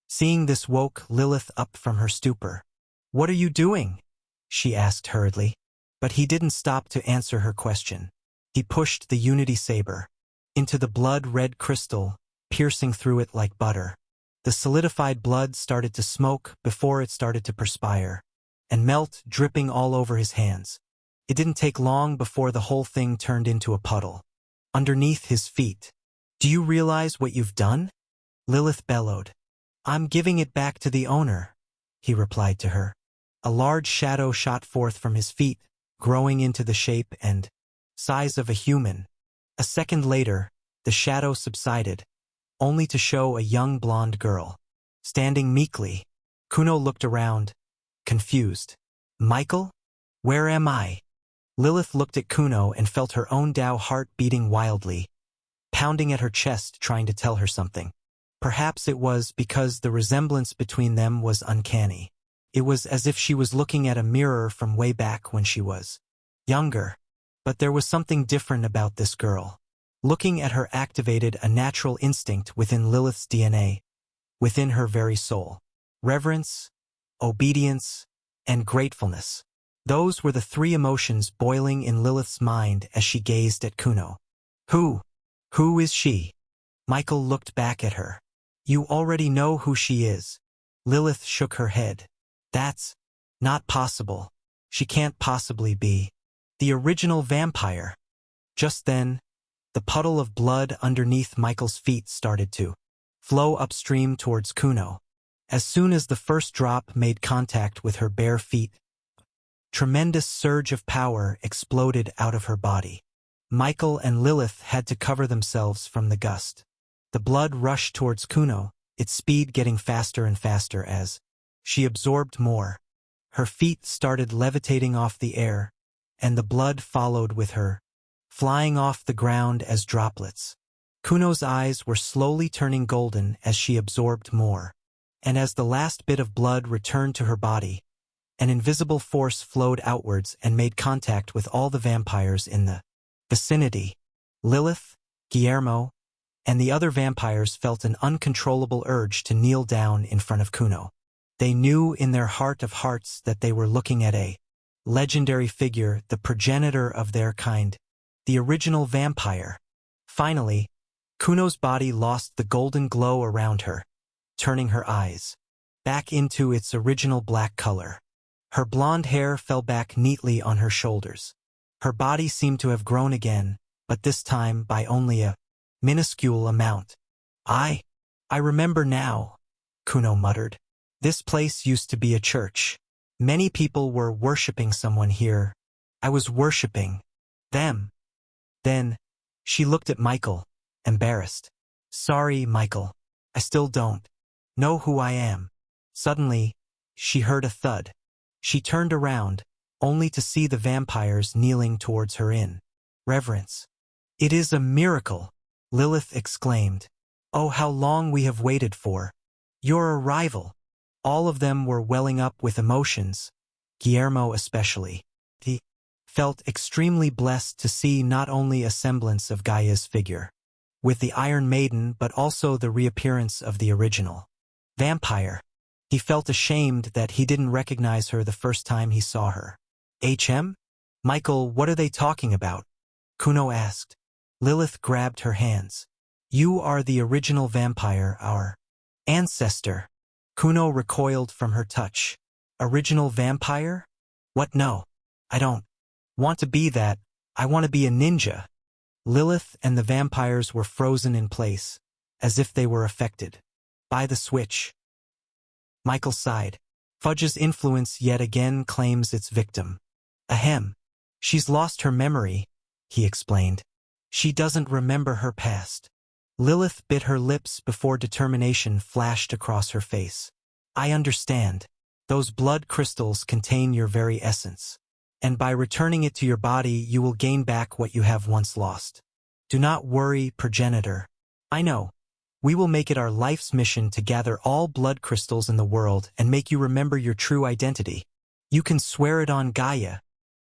A: Seeing this woke Lilith up from her stupor. "What are you doing?" she asked hurriedly. But he didn't stop to answer her question. He pushed the unity saber into the blood-red crystal, piercing through it like butter. The solidified blood started to smoke before it started to perspire and melt, dripping all over his hands. It didn't take long before the whole thing turned into a puddle underneath his feet. "Do you realize what you've done?" Lilith bellowed. "I'm giving it back to the owner," he replied to her. A large shadow shot forth from his feet, growing into the shape and size of a human. A second later, the shadow subsided, only to show a young blonde girl, standing meekly. Kuno looked around, confused. "Michael? Where am I?" Lilith looked at Kuno and felt her own Tao heart beating wildly, pounding at her chest trying to tell her something. Perhaps it was because the resemblance between them was uncanny. It was as if she was looking at a mirror from way back when she was younger. But there was something different about this girl. Looking at her activated a natural instinct within Lilith's DNA, within her very soul. Reverence, obedience, and gratefulness. Those were the three emotions boiling in Lilith's mind as she gazed at Kuno. Who is she?" Michael looked back at her. "You already know who she is." Lilith shook her head. "That's not possible. She can't possibly be the original vampire." Just then, the puddle of blood underneath Michael's feet started to flow upstream towards Kuno. As soon as the first drop made contact with her bare feet, tremendous surge of power exploded out of her body. Michael and Lilith had to cover themselves from the gust. The blood rushed towards Kuno, its speed getting faster and faster as she absorbed more. Her feet started levitating off the air, and the blood followed with her, flying off the ground as droplets. Kuno's eyes were slowly turning golden as she absorbed more. And as the last bit of blood returned to her body, an invisible force flowed outwards and made contact with all the vampires in the vicinity. Lilith, Guillermo, and the other vampires felt an uncontrollable urge to kneel down in front of Kuno. They knew in their heart of hearts that they were looking at a legendary figure, the progenitor of their kind, the original vampire. Finally, Kuno's body lost the golden glow around her, turning her eyes back into its original black color. Her blonde hair fell back neatly on her shoulders. Her body seemed to have grown again, but this time by only a minuscule amount. I remember now," Kuno muttered. "This place used to be a church. Many people were worshipping someone here. I was worshipping them." Then, she looked at Michael, embarrassed. "Sorry, Michael. I still don't know who I am." Suddenly, she heard a thud. She turned around, only to see the vampires kneeling towards her in reverence. "It is a miracle," Lilith exclaimed. "Oh, how long we have waited for your arrival." All of them were welling up with emotions, Guillermo especially. He felt extremely blessed to see not only a semblance of Gaia's figure with the Iron Maiden but also the reappearance of the original vampire. He felt ashamed that he didn't recognize her the first time he saw her. Michael, what are they talking about?" Kuno asked. Lilith grabbed her hands. You are the original vampire, our ancestor. Kuno recoiled from her touch. Original vampire? What? No. I don't want to be that. I want to be a ninja. Lilith and the vampires were frozen in place, as if they were affected by the switch. Michael sighed. Fudge's influence yet again claims its victim. Ahem. She's lost her memory, he explained. She doesn't remember her past. Lilith bit her lips before determination flashed across her face. I understand. Those blood crystals contain your very essence. And by returning it to your body, you will gain back what you have once lost. Do not worry, progenitor. I know. We will make it our life's mission to gather all blood crystals in the world and make you remember your true identity. You can swear it on Gaia.